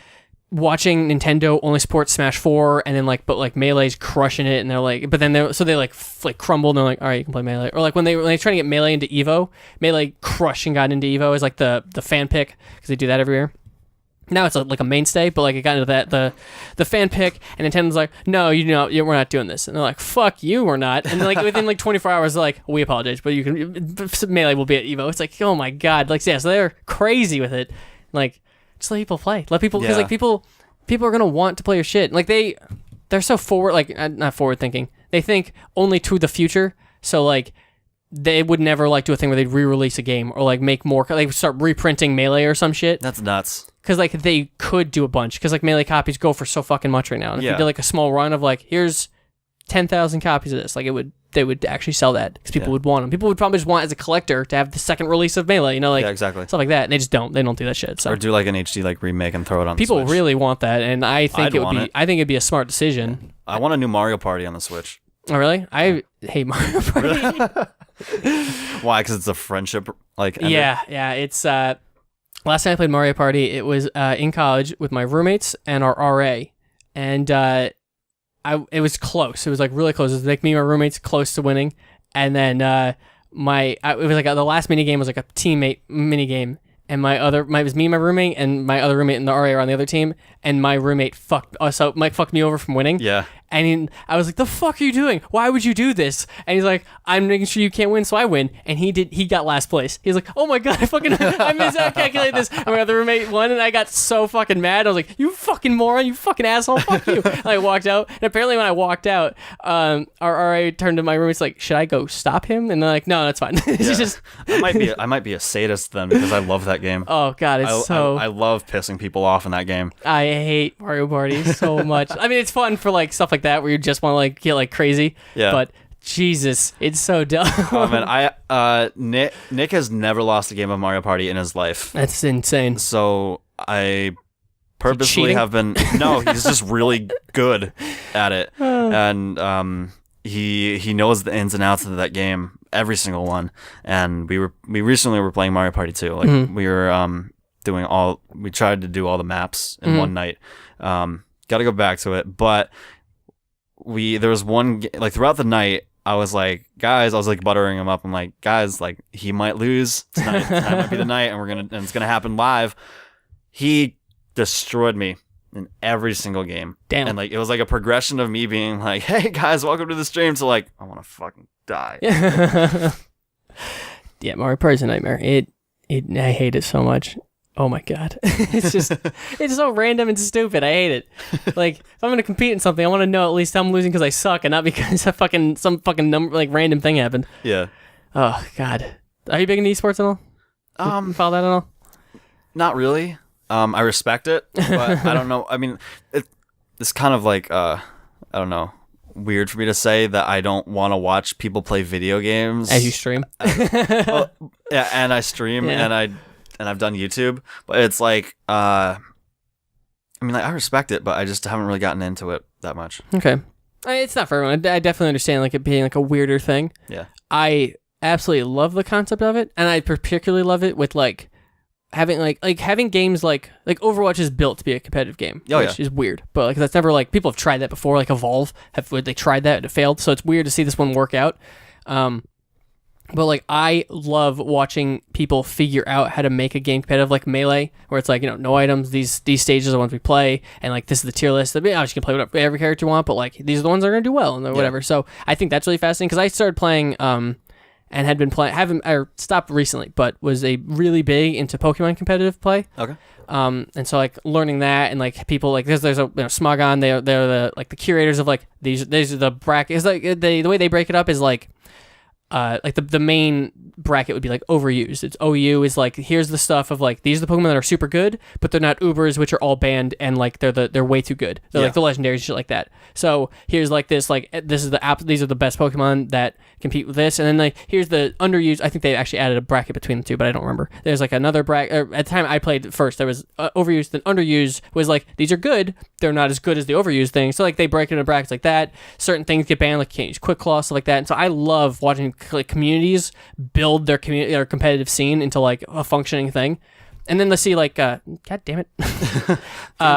watching Nintendo only support Smash 4 and then like but like Melee's crushing it, and they're like, but then they like crumbled and they're like, all right, you can play Melee, or like when they trying to get Melee into Evo, Melee crushed and got into Evo as like the fan pick because they do that every year. Now it's like a mainstay, but like it got into that the fan pick, and Nintendo's like, no, we're not doing this, and they're like, fuck you, we're not, and then like within like 24 hours, they're like, we apologize, but you can Melee will be at Evo. It's like, oh my god, like yeah, so they're crazy with it, like just let people play, because like people are gonna want to play your shit, like they're so forward, like not forward thinking, they think only to the future, so like they would never like do a thing where they'd re-release a game or like make more, like start reprinting Melee or some shit. That's nuts. Because like they could do a bunch, because like Melee copies go for so fucking much right now. And if you did like a small run of like, here's 10,000 copies of this, like they would actually sell that because people would want them. People would probably just want as a collector to have the second release of Melee, like exactly, stuff like that. And they just don't. They don't do that shit. So. Or do like an HD like remake and throw it on. People the Switch. really want that, and I think I think it'd be a smart decision. I want a new Mario Party on the Switch. Oh really? I hate Mario Party. Why? Because it's a friendship like. Ender? Yeah. It's last time I played Mario Party, it was in college with my roommates and our RA, and it was close. It was like really close. It was like me and my roommates close to winning, and then it was like the last mini game was like a teammate mini game, and it was me and my roommate, and my other roommate and the RA are on the other team, and my roommate fucked me over from winning. Yeah. And I was like, the fuck are you doing? Why would you do this? And he's like, I'm making sure you can't win, so I win. And he got last place. He's like, oh my god, I miscalculated this. And my other roommate won, and I got so fucking mad. I was like, you fucking moron, you fucking asshole, fuck you. And I walked out. And apparently when I walked out, our RA turned to my roommates like, should I go stop him? And they're like, no, that's fine. It's just I might be a sadist then, because I love that game. Oh god, I love pissing people off in that game. I hate Mario Party so much. I mean, it's fun for like stuff like that where you just want to like get like crazy. Yeah. But Jesus, it's so dumb. Oh man, Nick has never lost a game of Mario Party in his life. That's insane. So I purposely have been. No, he's just really good at it, and he knows the ins and outs of that game, every single one. And we recently were playing Mario Party 2. Like we were we tried to do all the maps in one night. Got to go back to it, but there was one like throughout the night. I was like, guys, buttering him up. I'm like, guys, like he might lose tonight. Tonight might be the night, and it's gonna happen live. He destroyed me in every single game. Damn. And like it was like a progression of me being like, hey guys, welcome to the stream, to like, I want to fucking die. Yeah, Mario Party's a nightmare. I hate it so much. Oh my god. It's so random and stupid. I hate it. Like if I'm gonna compete in something, I want to know at least I'm losing because I suck and not because some fucking number, like random thing happened. Yeah. Oh god. Are you big into esports at all? You follow that at all? Not really. I respect it, but I don't know. I mean, it's kind of like I don't know. weird for me to say that I don't want to watch people play video games As you stream. Well, yeah, and I stream and I've done YouTube, but it's like I mean, like, I respect it, but I just haven't really gotten into it that much. Okay. It's not for everyone. I definitely understand like it being like a weirder thing. Yeah. I absolutely love the concept of it, and I particularly love it with like having having games like Overwatch is built to be a competitive game, which is weird. But like that's never like people have tried that before. Like Evolve they tried that and it failed, so it's weird to see this one work out. But like I love watching people figure out how to make a game competitive, like Melee, where it's like, no items. These stages are the ones we play, and like this is the tier list. I mean, obviously you can play whatever every character you want, but like these are the ones that are gonna do well and whatever. So I think that's really fascinating because I started playing and had been playing, stopped recently, but was really big into Pokemon competitive play. Okay. And so like learning that and like people like there's a Smogon, they're the like the curators of like these are the brackets. Like the way they break it up is like the main bracket would be like overused. It's OU is like here's the stuff of like these are the Pokemon that are super good, but they're not Ubers, which are all banned and like they're way too good. They're like the legendaries and shit like that. So here's like this is the app. These are the best Pokemon that compete with this, and then like here's the underused. I think they actually added a bracket between the two, but I don't remember. There's like another bracket. At the time I played first, there was overused. Then underused was like these are good. They're not as good as the overused thing. So like they break it into brackets like that. Certain things get banned, like you can't use Quick Claw, stuff like that. And so I love watching like communities build their community or competitive scene into like a functioning thing. And then let's see like god damn it.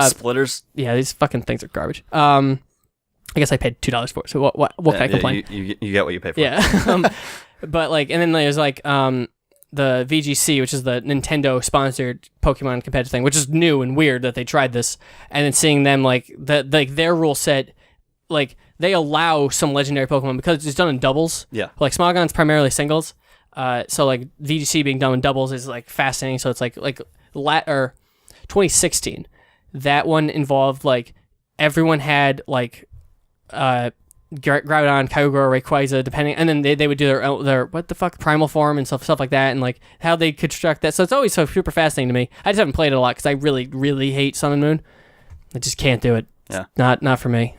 Splitters. Yeah, these fucking things are garbage. I guess I paid $2 for it. So what can I complain? You get what you pay for. Yeah. But like, and then there's like the VGC, which is the Nintendo sponsored Pokemon competitive thing, which is new and weird that they tried this. And then seeing them like their rule set, like they allow some legendary Pokemon because it's done in doubles. Yeah. Like Smogon's primarily singles. So like VGC being done in doubles is like fascinating. So it's like 2016, that one involved like everyone had like Groudon, Kyogre, Rayquaza, depending, and then they would do their what the fuck primal form and stuff like that, and like how they construct that. So it's always so super fascinating to me. I just haven't played it a lot because I really hate Sun and Moon. I just can't do it. Yeah, not for me.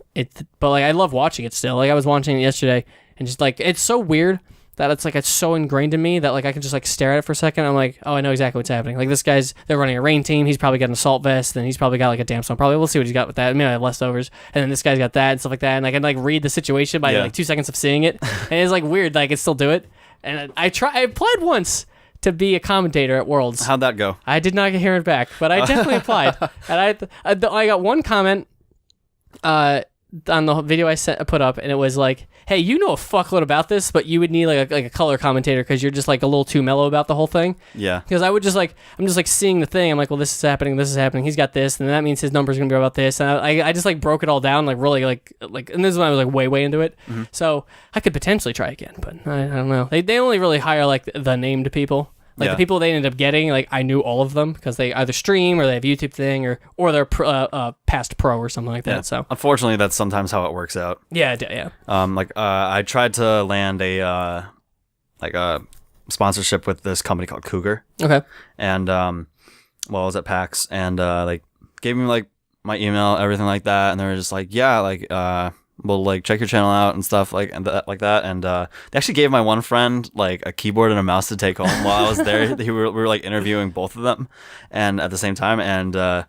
But like I love watching it still. Like I was watching it yesterday, and just like it's so weird that it's so ingrained in me that like I can just like stare at it for a second. I'm like, oh, I know exactly what's happening. Like this they're running a rain team. He's probably got an assault vest, and he's probably got like a damn stone. Probably we'll see what he's got with that. Maybe I have leftovers, and then this guy's got that and stuff like that. And I can like read the situation by like 2 seconds of seeing it, and it's like weird that I can still do it. And I applied once to be a commentator at Worlds. How'd that go? I did not hear it back, but I definitely applied, and I got one comment on the video I put up, and it was like, hey, you know a fuckload about this, but you would need like a color commentator because you're just like a little too mellow about the whole thing. Yeah. Because I'm just like seeing the thing. I'm like, well, this is happening. He's got this, and that means his number's gonna be about this. And I just like broke it all down, like really like, and this is when I was like way into it. Mm-hmm. So I could potentially try again, but I don't know. They only really hire like the named people. Like the people they ended up getting, like I knew all of them because they either stream or they have a YouTube thing or they're past pro or something like that. Yeah. So unfortunately, that's sometimes how it works out. Yeah. I tried to land a sponsorship with this company called Cougar. Okay. And I was at PAX and like gave me like my email, everything like that, and they were just like, yeah, like we'll like check your channel out and stuff like that. And they actually gave my one friend like a keyboard and a mouse to take home while I was there. We were like interviewing both of them, and at the same time, and I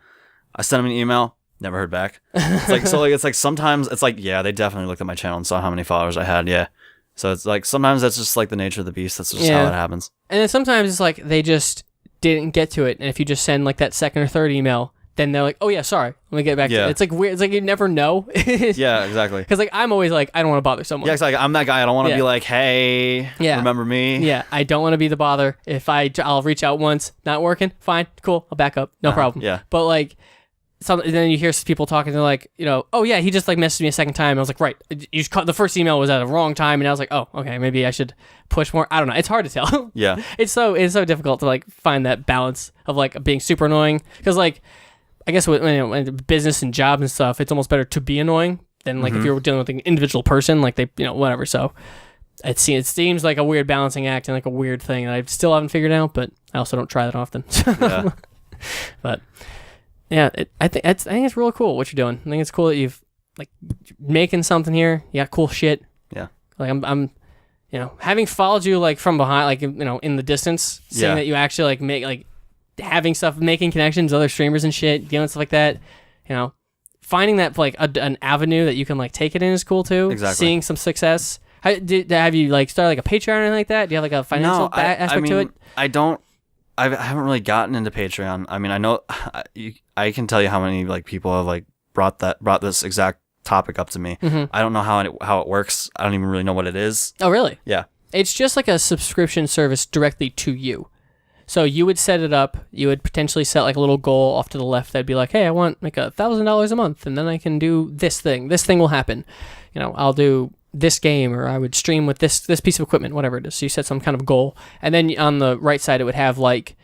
sent him an email, never heard back. It's like sometimes it's like, yeah, they definitely looked at my channel and saw how many followers I had. Yeah, so it's like sometimes that's just like the nature of the beast. That's just how it happens. And then sometimes it's like they just didn't get to it, and if you just send like that second or third email, then they're like, oh yeah, sorry, let me get back to it. It's like weird. It's like you never know. Yeah, exactly. Because like I'm always like, I don't want to bother someone. Yeah, exactly. I'm that guy. I don't want to be like, hey, remember me? Yeah, I don't want to be the bother. If I'll reach out once, not working, fine, cool, I'll back up, no problem. Yeah. But like, then you hear people talking, they're like, oh yeah, he just like messaged me a second time. I was like, right, the first email was at the wrong time, and I was like, oh, okay, maybe I should push more. I don't know. It's hard to tell. Yeah. It's so difficult to like find that balance of like being super annoying because like. I guess with business and jobs and stuff, it's almost better to be annoying than like if you're dealing with an individual person, like they, whatever. So it seems like a weird balancing act and like a weird thing that I still haven't figured out, but I also don't try that often. Yeah. But yeah, I think it's really cool what you're doing. I think it's cool that you've like making something here. You got cool shit. Yeah. Like I'm having followed you like from behind, like in the distance, seeing that you actually like make like having stuff, making connections, with other streamers and shit, doing stuff like that. Finding that like an avenue that you can like take it in is cool too. Exactly. Seeing some success. Have you like started like a Patreon or anything like that? Do you have like a financial aspect to it? I don't. I haven't really gotten into Patreon. I mean, I know I can tell you how many like people have like brought this exact topic up to me. Mm-hmm. I don't know how it works. I don't even really know what it is. Oh, really? Yeah. It's just like a subscription service directly to you. So you would set it up. You would potentially set like a little goal off to the left that'd be like, hey, I want like $1,000 a month, and then I can do this thing. This thing will happen. I'll do this game, or I would stream with this piece of equipment, whatever it is. So you set some kind of goal, and then on the right side it would have like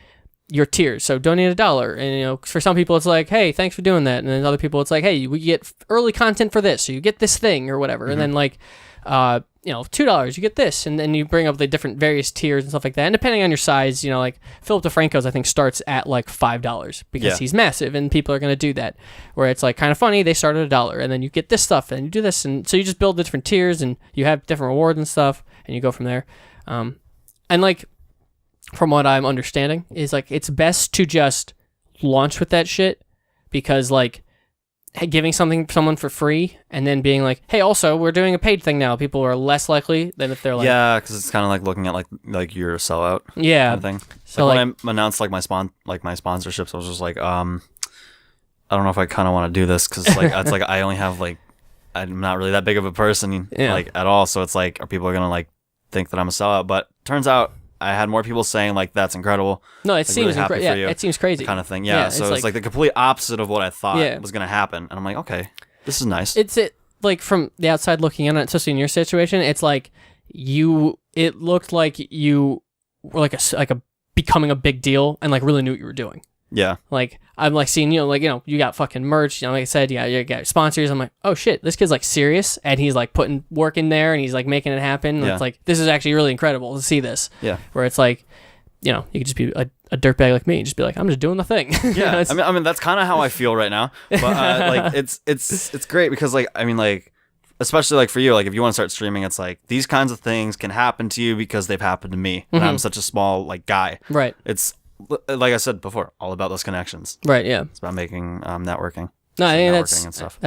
your tiers. So donate $1, and for some people it's like, hey, thanks for doing that, and then other people it's like, hey, we get early content for this, so you get this thing or whatever, and then like $2 you get this, and then you bring up the different various tiers and stuff like that. And depending on your size, like Philip DeFranco's I think starts at like $5 because he's massive and people are going to do that. Where it's like kind of funny, they start at $1 and then you get this stuff and you do this, and so you just build the different tiers and you have different rewards and stuff and you go from there. And like from what I'm understanding is like it's best to just launch with that shit, because like giving someone for free and then being like, hey, also we're doing a paid thing now, people are less likely than if they're like, because it's kind of like looking at like you're a sellout kind of thing. So like when I announced like my sponsorships, I was just like, I don't know if I kind of want to do this, because like it's like I only have like, I'm not really that big of a person like at all, so it's like, are people gonna like think that I'm a sellout? But turns out I had more people saying like, that's incredible. No, it like, seems really incredible. It seems crazy kind of thing. Yeah, so it's like the complete opposite of what I thought was gonna happen, and I'm like, okay, this is nice. It's like from the outside looking in, especially in your situation, it's like it looked like you were like a becoming a big deal and like really knew what you were doing. Yeah. Like I'm like seeing you got fucking merch, like I said, you got sponsors. I'm like, oh shit, this kid's like serious, and he's like putting work in there and he's like making it happen. And it's like, this is actually really incredible to see this. Yeah. Where it's like, you could just be a dirtbag like me and just be like, I'm just doing the thing. Yeah. I mean that's kind of how I feel right now. But like it's great because like, I mean like, especially like for you, like if you want to start streaming, it's like these kinds of things can happen to you because they've happened to me, and I'm such a small like guy. Right. It's like I said before, all about those connections. Right. Yeah. It's about making networking. No, I think networking and stuff.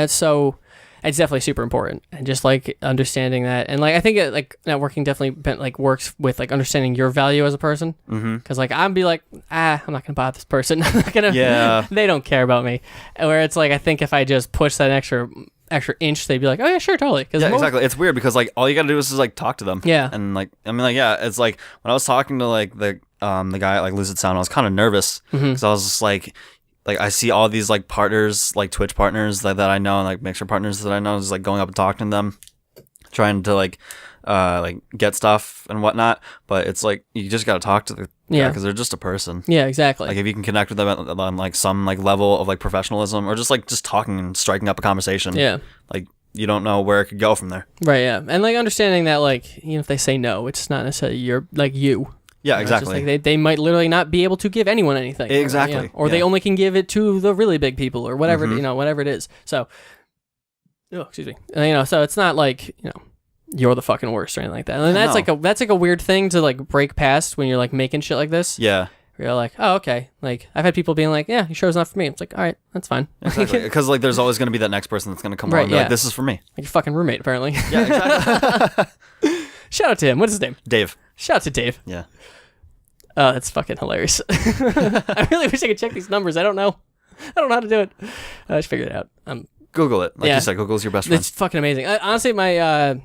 It's definitely super important, and just like understanding that, and like I think like networking definitely like works with like understanding your value as a person. Because like I'd be like, I'm not gonna bother this person. I'm not gonna. Yeah. They don't care about me. Where it's like I think if I just push that extra inch, they'd be like, oh yeah, sure, totally. Yeah, exactly. It's weird because like all you gotta do is just like talk to them. Yeah. And like I mean like it's like when I was talking to like the guy at like Lucid Sound, I was kind of nervous because I was just like I see all these like partners, like Twitch partners that I know, and like Mixer partners that I know, just like going up and talking to them, trying to like get stuff and whatnot. But it's like you just gotta talk to the because they're just a person. Yeah, exactly. Like if you can connect with them on like some like level of like professionalism, or just talking and striking up a conversation. Yeah. Like you don't know where it could go from there. Right. Yeah. And like understanding that like even if they say no, it's not necessarily you're like you. Yeah, exactly. Like they might literally not be able to give anyone anything. Exactly. Or they only can give it to the really big people or whatever, whatever it is. So, excuse me. So it's not like, you're the fucking worst or anything like that. And that's like a weird thing to like break past when you're like making shit like this. Yeah. You're like, oh, okay. Like I've had people being like, yeah, your show's not for me. It's like, all right, that's fine. Exactly. Because like there's always going to be that next person that's going to come on and be like, this is for me. Like your fucking roommate, apparently. Yeah, exactly. Shout out to him. What's his name? Dave. Shout out to Dave. Yeah. Oh, that's fucking hilarious. I really wish I could check these numbers. I don't know how to do it. I just figured it out. Google it. Like you said, Google's your best friend. It's fucking amazing. Honestly, my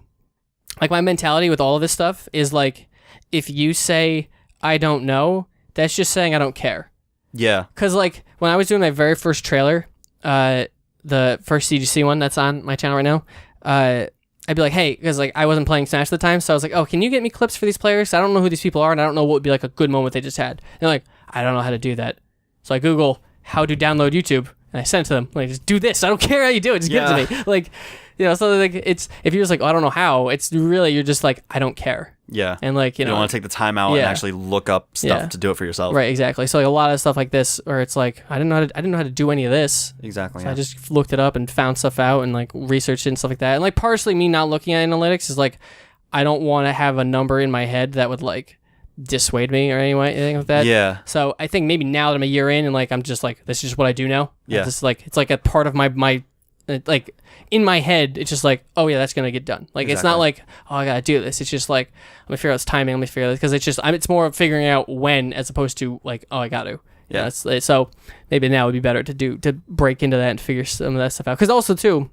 my mentality with all of this stuff is like, if you say I don't know, that's just saying I don't care. Yeah. Because like when I was doing my very first trailer, the first CGC one that's on my channel right now, I'd be like, hey, because like I wasn't playing Smash at the time, so I was like, oh, can you get me clips for these players? I don't know who these people are, and I don't know what would be like a good moment they just had. And they're like, I don't know how to do that. So I Google how to download YouTube, and I sent it to them. Like, just do this. I don't care how you do it. Just give it to me. Like, So like it's if you're just like, oh, I don't know how, it's really you're just like, I don't care. Yeah. And like you don't want to take the time out and actually look up stuff to do it for yourself. Right, exactly. So like a lot of stuff like this, where it's like I didn't know how to do any of this. Exactly. So I just looked it up and found stuff out and like researched it and stuff like that. And like partially me not looking at analytics is like I don't want to have a number in my head that would like dissuade me or anything like that. Yeah. So I think maybe now that I'm a year in and like I'm just like this is just what I do now. Yeah. This is like it's like a part of my like in my head it's just like, oh yeah, that's gonna get done. Like It's not like, oh, I gotta do this. It's just like let me figure out this timing. Let me figure out this because it's more of figuring out when as opposed to like, oh, I got to. Yeah. So maybe now would be better to break into that and figure some of that stuff out. Because also too,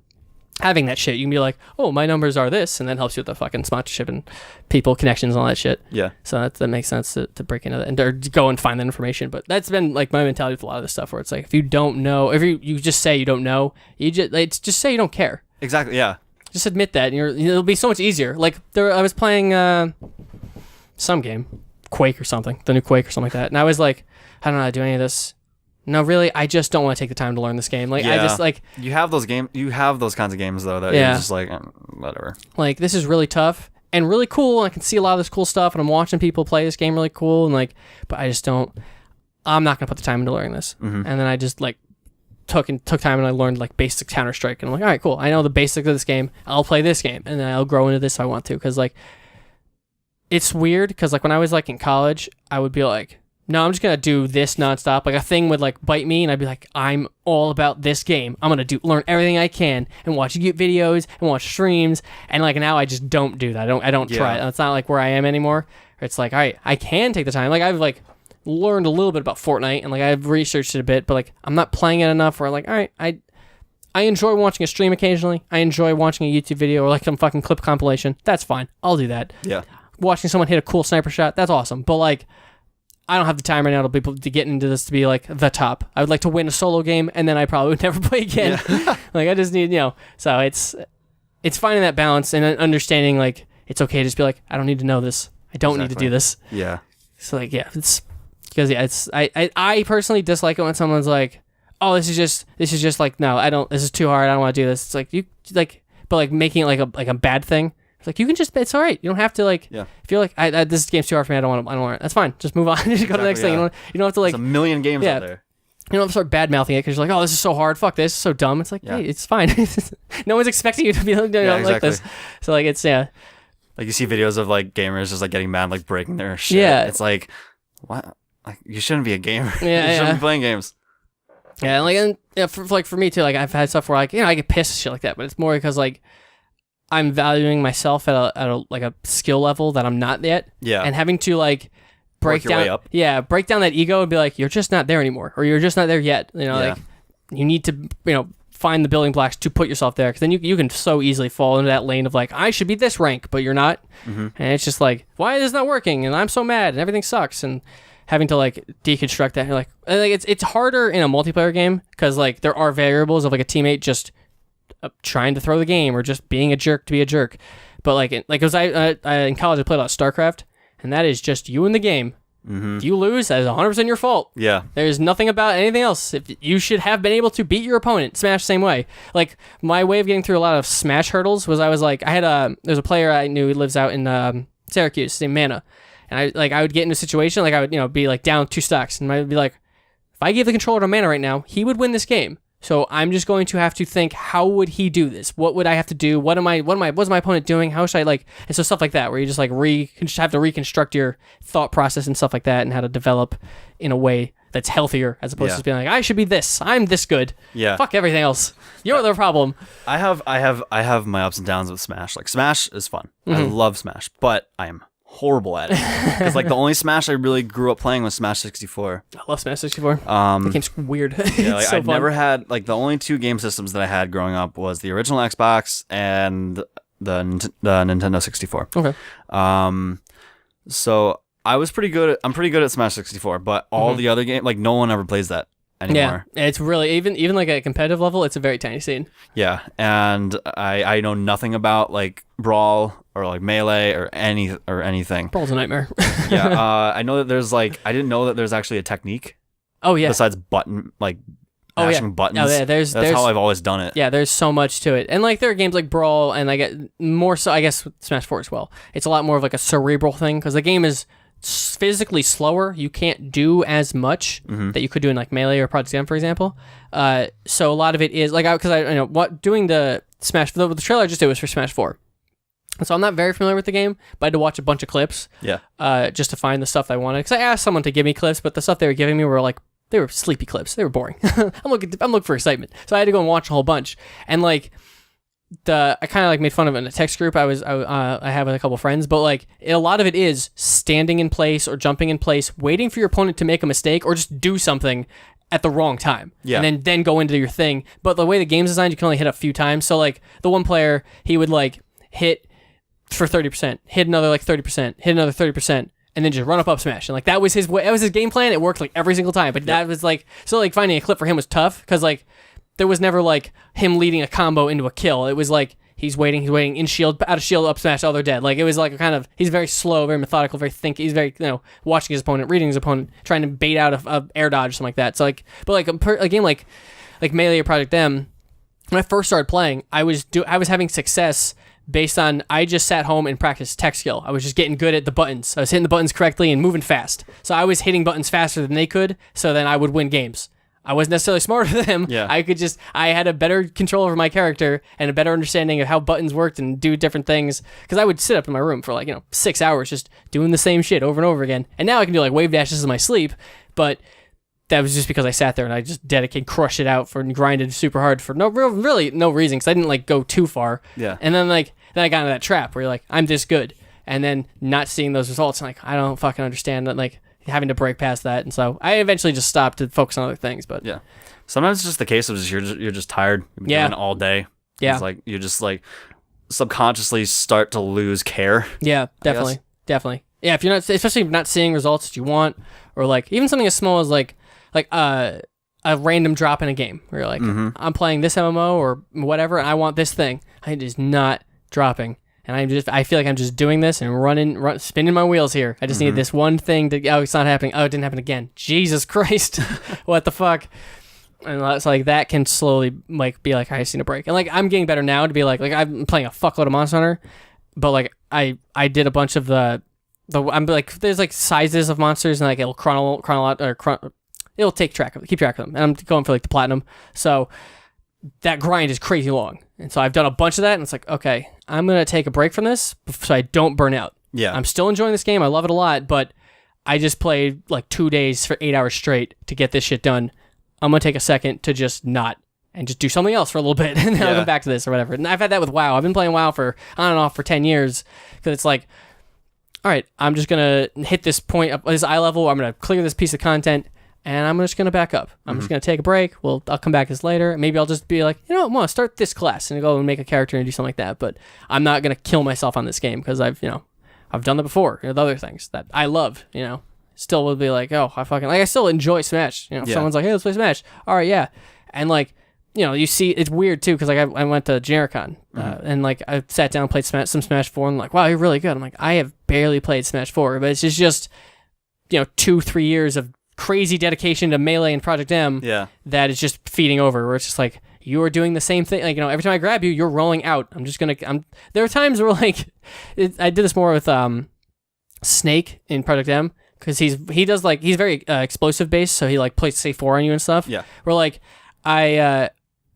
having that shit, you can be like, oh, my numbers are this, and that helps you with the fucking sponsorship and people connections and all that shit. Yeah. So that makes sense to break into that and or go and find that information. But that's been like my mentality with a lot of this stuff, where it's like if you don't know, if you just say you don't know, just say you don't care. Exactly. Yeah. Just admit that, and it'll be so much easier. Like I was playing some game, Quake or something, the new Quake or something like that, and I was like, I don't know how to do any of this. No, really, I just don't want to take the time to learn this game. Like, I just like you have those kinds of games though that you're just like whatever. Like, this is really tough and really cool. And I can see a lot of this cool stuff, and I'm watching people play this game really cool. And like, but I just don't. I'm not gonna put the time into learning this. Mm-hmm. And then I just like took time and I learned like basic Counter-Strike, and I'm like, all right, cool. I know the basics of this game. I'll play this game, and then I'll grow into this if I want to. Because like, it's weird. Because like when I was like in college, I would be like, no, I'm just going to do this nonstop. Like a thing would like bite me and I'd be like, I'm all about this game. I'm going to learn everything I can and watch YouTube videos and watch streams. And like now I just don't do that. I don't try it. It's not like where I am anymore. It's like, all right, I can take the time. Like I've like learned a little bit about Fortnite and like I've researched it a bit, but like I'm not playing it enough where like, all right, I enjoy watching a stream occasionally. I enjoy watching a YouTube video or like some fucking clip compilation. That's fine. I'll do that. Yeah. Watching someone hit a cool sniper shot. That's awesome. But like, I don't have the time right now to get into this to be like the top. I would like to win a solo game and then I probably would never play again. Yeah. Like I just need, so it's finding that balance and understanding like it's okay to just be like, I don't need to know this. I don't need to do this. Yeah. So like, yeah, it's because I personally dislike it when someone's like, oh, this is just like, no, this is too hard. I don't want to do this. It's like but like making it like a bad thing. It's like, you can just, it's all right. You don't have to like, if you're like, this game's too hard for me, I don't want it. That's fine. Just move on. Just go to the next thing. You don't have to like. There's a million games out there. You don't have to start bad mouthing it because you're like, oh, this is so hard. Fuck this. It's so dumb. It's like, hey, it's fine. No one's expecting you to be like this. So like, it's, Like you see videos of like gamers just like getting mad, like breaking their shit. Yeah. It's like, what? Like, you shouldn't be a gamer. Yeah, you shouldn't be playing games. Yeah. For me too, like I've had stuff where like, I get pissed and shit like that, but it's more because like, I'm valuing myself at a skill level that I'm not yet. Yeah. And having to like break down that ego and be like, you're just not there anymore, or you're just not there yet. Like you need to, find the building blocks to put yourself there. Cause then you can so easily fall into that lane of like, I should be this rank, but you're not. Mm-hmm. And it's just like, why is this not working? And I'm so mad and everything sucks. And having to like deconstruct that. You're like it's harder in a multiplayer game. Cause like there are variables of like a teammate just trying to throw the game or just being a jerk to be a jerk. But like cause I in college I played a lot of StarCraft, and that is just you in the game. Mm-hmm. If you lose, that is 100% your fault. Yeah. There's nothing about anything else. If you should have been able to beat your opponent. Smash same way. Like my way of getting through a lot of Smash hurdles was there's a player I knew who lives out in Syracuse named Mana, and I would get into a situation like I would be like down 2 stocks, and I would be like, if I gave the controller to Mana right now, he would win this game. So I'm just going to have to think, how would he do this? What would I have to do? What's my opponent doing? How should I and so stuff like that, where you just like have to reconstruct your thought process and stuff like that, and how to develop in a way that's healthier as opposed to just being like, I should be this. I'm this good. Yeah. Fuck everything else. You're the problem. I have my ups and downs with Smash. Like Smash is fun. Mm-hmm. I love Smash, but I am horrible at it because like the only Smash I really grew up playing was Smash 64. I love Smash 64. The game's weird. Yeah, like, I've never had like the only 2 game systems that I had growing up was the original Xbox and the Nintendo 64. Okay. So I'm pretty good at Smash 64, but all the other games, like no one ever plays that anymore. Yeah, it's really even like at a competitive level, it's a very tiny scene. Yeah, and I know nothing about like Brawl or like Melee or anything. Brawl's a nightmare. Yeah, I know that there's I didn't know that there's actually a technique. Oh yeah. Besides button like mashing buttons. Oh, yeah, That's how I've always done it. Yeah, there's so much to it. And like there are games like Brawl and like more so I guess Smash 4 as well. It's a lot more of like a cerebral thing because the game is physically slower. You can't do as much that you could do in like Melee or Project M, for example. So a lot of it is like because I you know what doing the Smash the trailer I just did was for Smash 4. So I'm not very familiar with the game, but I had to watch a bunch of clips. Yeah. Just to find the stuff I wanted. Because I asked someone to give me clips, but the stuff they were giving me were like they were sleepy clips. They were boring. I'm looking for excitement, so I had to go and watch a whole bunch. And like I kind of like made fun of it in a text group I have with a couple friends, but like a lot of it is standing in place or jumping in place, waiting for your opponent to make a mistake or just do something at the wrong time, and then go into your thing. But the way the game's designed, you can only hit a few times. So like the one player, he would like hit for 30%, hit another like 30%, hit another 30%. And then just run up smash, and like that was his game plan. It worked like every single time, but that was like so like finding a clip for him was tough because like there was never like him leading a combo into a kill. It was like he's waiting in shield, out of shield, up smash, oh they're dead. Like it was like a kind of he's very slow, very methodical, very thinky. He's very watching his opponent, reading his opponent, trying to bait out a air dodge or something like that. So like but like a game like Melee or Project M, when I first started playing, I was having success. Based on, I just sat home and practiced tech skill. I was just getting good at the buttons. I was hitting the buttons correctly and moving fast. So I was hitting buttons faster than they could, so then I would win games. I wasn't necessarily smarter than them. Yeah. I had a better control over my character and a better understanding of how buttons worked and do different things. Because I would sit up in my room for like, 6 hours just doing the same shit over and over again. And now I can do like wave dashes in my sleep, but that was just because I sat there and I just crushed it out and grinded super hard for no reason because I didn't like go too far. Yeah. And then then I got into that trap where you're like, I'm this good. And then not seeing those results, I'm like, I don't fucking understand that, like having to break past that. And so I eventually just stopped to focus on other things. But yeah, sometimes it's just the case of you're just tired. You've been doing it all day. Yeah. It's like you just like subconsciously start to lose care. Yeah, definitely. Yeah, if you're not, especially if you're not seeing results that you want, or like even something as small as like a random drop in a game where you're like, I'm playing this MMO or whatever, and I want this thing. It is not dropping, and I feel like I'm just doing this and spinning my wheels here. I just need this one thing to. Oh, it's not happening. Oh, it didn't happen again. Jesus Christ, what the fuck? And it's like that can slowly like be like I just need a break. And like I'm getting better now to be like I'm playing a fuckload of Monster Hunter, but like I did a bunch of the I'm like there's like sizes of monsters and like it'll it'll keep track of them, and I'm going for like the platinum. So that grind is crazy long, and so I've done a bunch of that, and it's like okay, I'm gonna take a break from this so I don't burn out. Yeah, I'm still enjoying this game. I love it a lot, but I just played like 2 days for 8 hours straight to get this shit done. I'm gonna take a second to just not and just do something else for a little bit, and then I'll go back to this or whatever. And I've had that with WoW. I've been playing WoW for on and off for 10 years because it's like, all right, I'm just gonna hit this point of this eye level. I'm gonna clear this piece of content. And I'm just going to back up. I'm just going to take a break. I'll come back to this later. Maybe I'll just be like, I want to start this class and go and make a character and do something like that. But I'm not going to kill myself on this game because I've done that before. The other things that I love, still would be like, oh, I still enjoy Smash. If someone's like, hey, let's play Smash. All right, yeah. And like, you see, it's weird too because like I went to Genericon and like I sat down and played some Smash 4 and I'm like, wow, you're really good. I'm like, I have barely played Smash 4, but it's just 2-3 years of crazy dedication to Melee and Project M that is just feeding over where it's just like you are doing the same thing like every time I grab you you're rolling out. There are times where like I did this more with Snake in Project M because he's very explosive based, so he like plays C4 on you and stuff. Where like I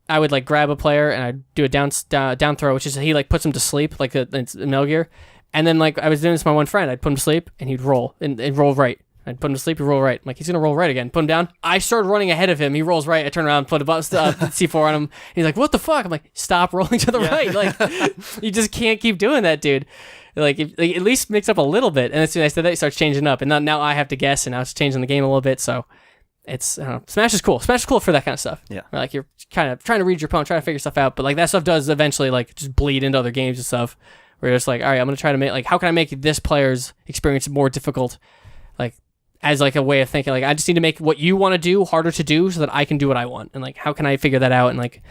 would like grab a player and I'd do a down throw, which is he like puts him to sleep like it's Metal Gear, and then like I was doing this with my one friend. I'd put him to sleep and he'd roll and roll right. I'd put him to sleep, he'd roll right. I'm like, he's going to roll right again. Put him down. I started running ahead of him. He rolls right. I turn around, put a C4 on him. He's like, what the fuck? I'm like, stop rolling to the right. Like, you just can't keep doing that, dude. Like, at least mix up a little bit. And as soon as I said that, he starts changing up. And now I have to guess, and now it's changing the game a little bit. So it's, I don't know. Smash is cool. Smash is cool for that kind of stuff. Yeah. Where, like, you're kind of trying to read your opponent, trying to figure stuff out. But, like, that stuff does eventually, like, just bleed into other games and stuff. Where you're just like, all right, I'm going to try to make, like, how can I make this player's experience more difficult? Like, as like a way of thinking, like I just need to make what you want to do harder to do so that I can do what I want, and like how can I figure that out, and like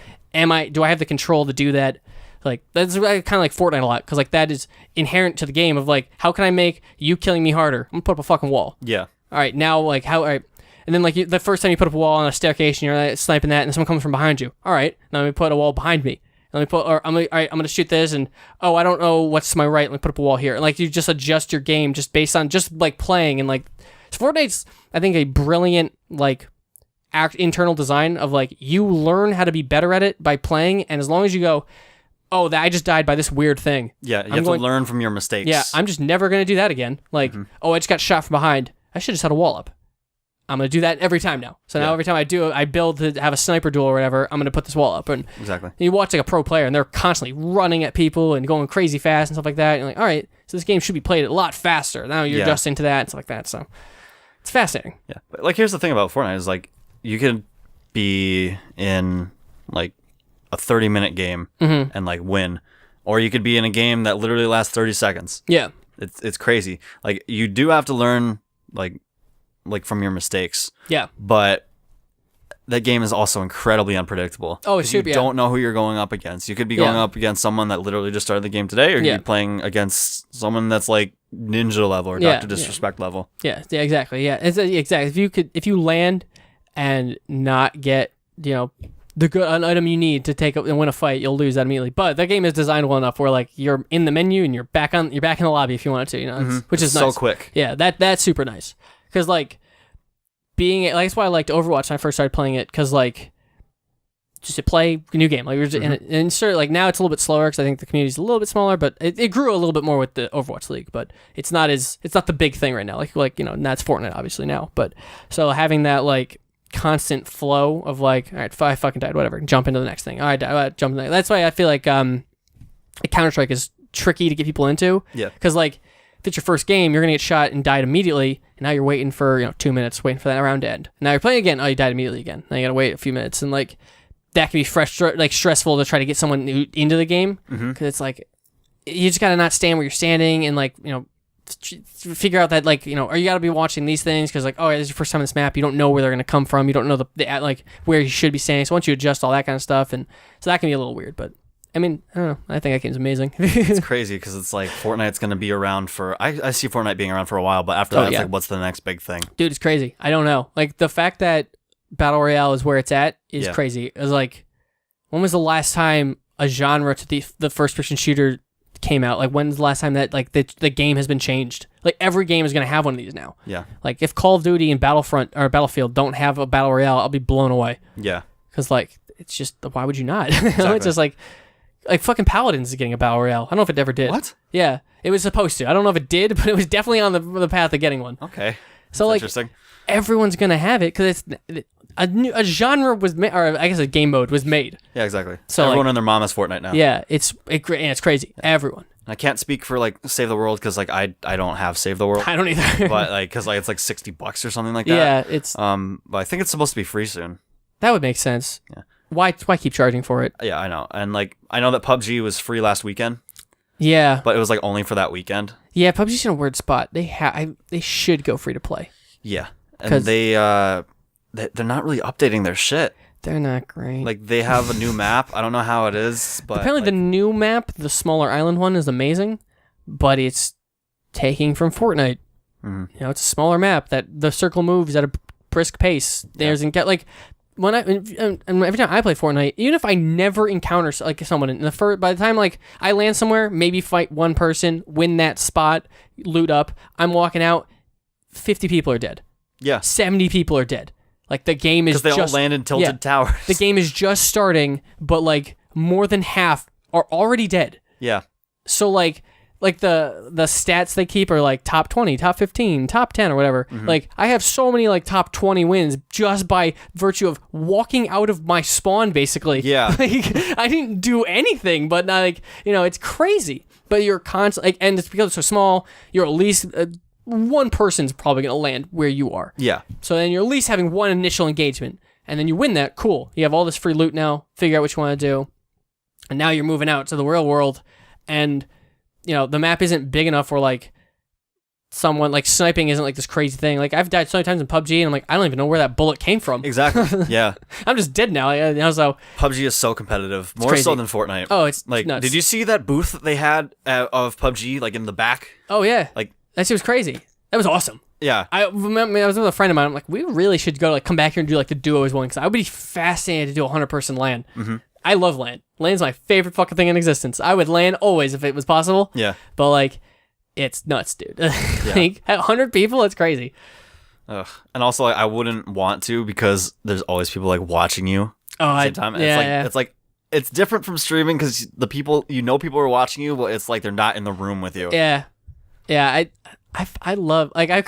do I have the control to do that? Like that's kind of like Fortnite a lot because like that is inherent to the game of like how can I make you killing me harder? I'm gonna put up a fucking wall. Yeah. All right, now like all right, And then like the first time you put up a wall on a staircase and you're like, sniping that, and someone comes from behind you. All right, now let me put a wall behind me. Let me put, or all right, I'm gonna shoot this, and I don't know what's to my right. Let me put up a wall here. And like you just adjust your game just based on just like playing, and like Fortnite's I think a brilliant like internal design of like you learn how to be better at it by playing, and as long as you go, I just died by this weird thing. Yeah, you have to learn from your mistakes. Yeah, I'm just never gonna do that again. Like, I just got shot from behind. I should have just had a wall up. I'm gonna do that every time now. So now every time I build to have a sniper duel or whatever, I'm gonna put this wall up. And exactly. You watch like a pro player, and they're constantly running at people and going crazy fast and stuff like that. And you're like, all right, so this game should be played a lot faster. Now you're adjusting to that and stuff like that. So it's fascinating. Yeah, but like here's the thing about Fortnite is like you could be in like a 30-minute game and like win, or you could be in a game that literally lasts 30 seconds. Yeah, it's crazy. Like you do have to learn like from your mistakes. Yeah. But that game is also incredibly unpredictable. Oh, it's super. You don't know who you're going up against. You could be going up against someone that literally just started the game today, or you could be playing against someone that's like ninja level or Dr. Disrespect level. Yeah, exactly. Yeah, exactly. If you land and not get the good an item you need to take up and win a fight, you'll lose that immediately. But that game is designed well enough where like you're in the menu and you're back in the lobby if you wanted to, which is nice. So quick. Yeah, that's super nice. Because, like, that's why I liked Overwatch when I first started playing it, because, like, just to play a new game. Like, and sure, like, now it's a little bit slower, because I think the community's a little bit smaller, but it grew a little bit more with the Overwatch League, but it's not the big thing right now. Like and that's Fortnite, obviously, now. But, so having that, like, constant flow of, like, all right, I fucking died, whatever, jump into the next thing. All right, jump into the next. That's why I feel like Counter-Strike is tricky to get people into. Yeah. Because, like, if it's your first game, you're going to get shot and died immediately, and now you're waiting for 2 minutes, waiting for that round to end. Now you're playing again, you died immediately again. Now you got to wait a few minutes, and like that can be stressful to try to get someone into the game, because it's like you just got to not stand where you're standing, and like figure out that like or you got to be watching these things, because like this is your first time on this map, you don't know where they're going to come from, you don't know the like where you should be standing. So once you adjust all that kind of stuff, and so that can be a little weird, but. I mean, I don't know. I think that game's amazing. It's crazy because it's like Fortnite's going to be around for... I see Fortnite being around for a while, but after that, it's like, what's the next big thing? Dude, it's crazy. I don't know. Like, the fact that Battle Royale is where it's at is crazy. It was like, when was the last time a genre to the first-person shooter came out? Like, when's the last time that like the game has been changed? Like, every game is going to have one of these now. Yeah. Like, if Call of Duty and Battlefront or Battlefield don't have a Battle Royale, I'll be blown away. Yeah. Because, like, it's just... Why would you not? Exactly. It's just like... Like, fucking Paladins is getting a Battle Royale. I don't know if it ever did. What? Yeah, it was supposed to. I don't know if it did, but it was definitely on the path of getting one. Okay. So, like, interesting. Everyone's going to have it, because it's a genre was made, or I guess a game mode was made. Yeah, exactly. So everyone and their mom has Fortnite now. Yeah, it's crazy. Yeah. Everyone. I can't speak for, like, Save the World, because, like, I don't have Save the World. I don't either. But, like, because, like, it's, like, $60 or something like that. Yeah, it's... But I think it's supposed to be free soon. That would make sense. Yeah. Why keep charging for it? Yeah, I know. And like I know that PUBG was free last weekend. Yeah. But it was like only for that weekend. Yeah, PUBG's in a weird spot. They should go free to play. Yeah. And they're not really updating their shit. They're not great. Like they have a new map. I don't know how it is, but apparently the new map, the smaller island one, is amazing, but it's taking from Fortnite. Mm-hmm. It's a smaller map that the circle moves at a brisk pace. There's and get like every time I play Fortnite, even if I never encounter like someone by the time like I land somewhere, maybe fight one person, win that spot, loot up, I'm walking out, 50 people are dead. Yeah. 70 people are dead. Like the game is because they all land in tilted towers. The game is just starting, but like more than half are already dead. Yeah. So like the stats they keep are like top 20, top 15, top 10 or whatever. Mm-hmm. Like I have so many like top 20 wins just by virtue of walking out of my spawn basically. Yeah. Like I didn't do anything, but like, it's crazy. But you're constantly, and it's because it's so small, you're at least one person's probably going to land where you are. Yeah. So then you're at least having one initial engagement, and then you win that. Cool. You have all this free loot now, figure out what you want to do. And now you're moving out to the real world, and the map isn't big enough where like someone like sniping isn't like this crazy thing. Like I've died so many times in PUBG and I'm like, I don't even know where that bullet came from. Exactly. Yeah. I'm just dead now. So PUBG is so competitive, more so than Fortnite. Oh, it's like nuts. Did you see that booth that they had of PUBG like in the back? Oh yeah. Like that shit was crazy. That was awesome. Yeah. I remember I was with a friend of mine. I'm like, we really should go come back here and do like the duos one because I would be fascinated to do a 100-person LAN. Mm-hmm. I love LAN. LAN's my favorite fucking thing in existence. I would LAN always if it was possible. Yeah. But like, it's nuts, dude. Like 100 people, it's crazy. Ugh. And also, like, I wouldn't want to because there's always people like watching you. At the same time. And it's like it's different from streaming because the people people are watching you, but it's like they're not in the room with you. Yeah. I love like I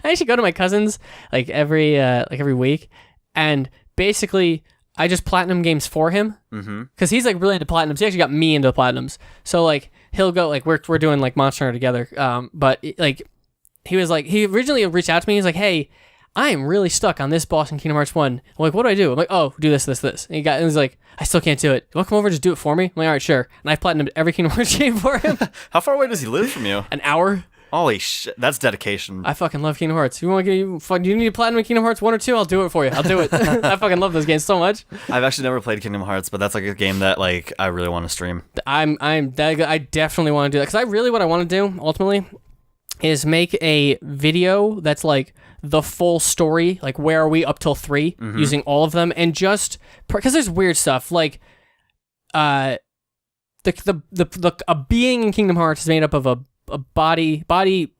actually go to my cousin's like every week, and basically I just platinum games for him because he's like really into platinums. He actually got me into platinums, so like he'll go like we're doing like Monster Hunter together. But like he originally reached out to me. He's like, hey, I am really stuck on this boss in Kingdom Hearts 1. I'm like, what do I do? I'm like, oh, do this. And he was like, I still can't do it. You want to come over and just do it for me? I'm like, all right, sure. And I've platinumed every Kingdom Hearts game for him. How far away does he live from you? An hour. Holy shit, that's dedication. I fucking love Kingdom Hearts. Do you need a platinum in Kingdom Hearts 1 or 2? I'll do it for you. I'll do it. I fucking love those games so much. I've actually never played Kingdom Hearts, but that's like a game that like I really want to stream. I definitely want to do that because what I want to do ultimately is make a video that's like the full story, like where are we up till 3, using all of them, and just because there's weird stuff like a being in Kingdom Hearts is made up of a body,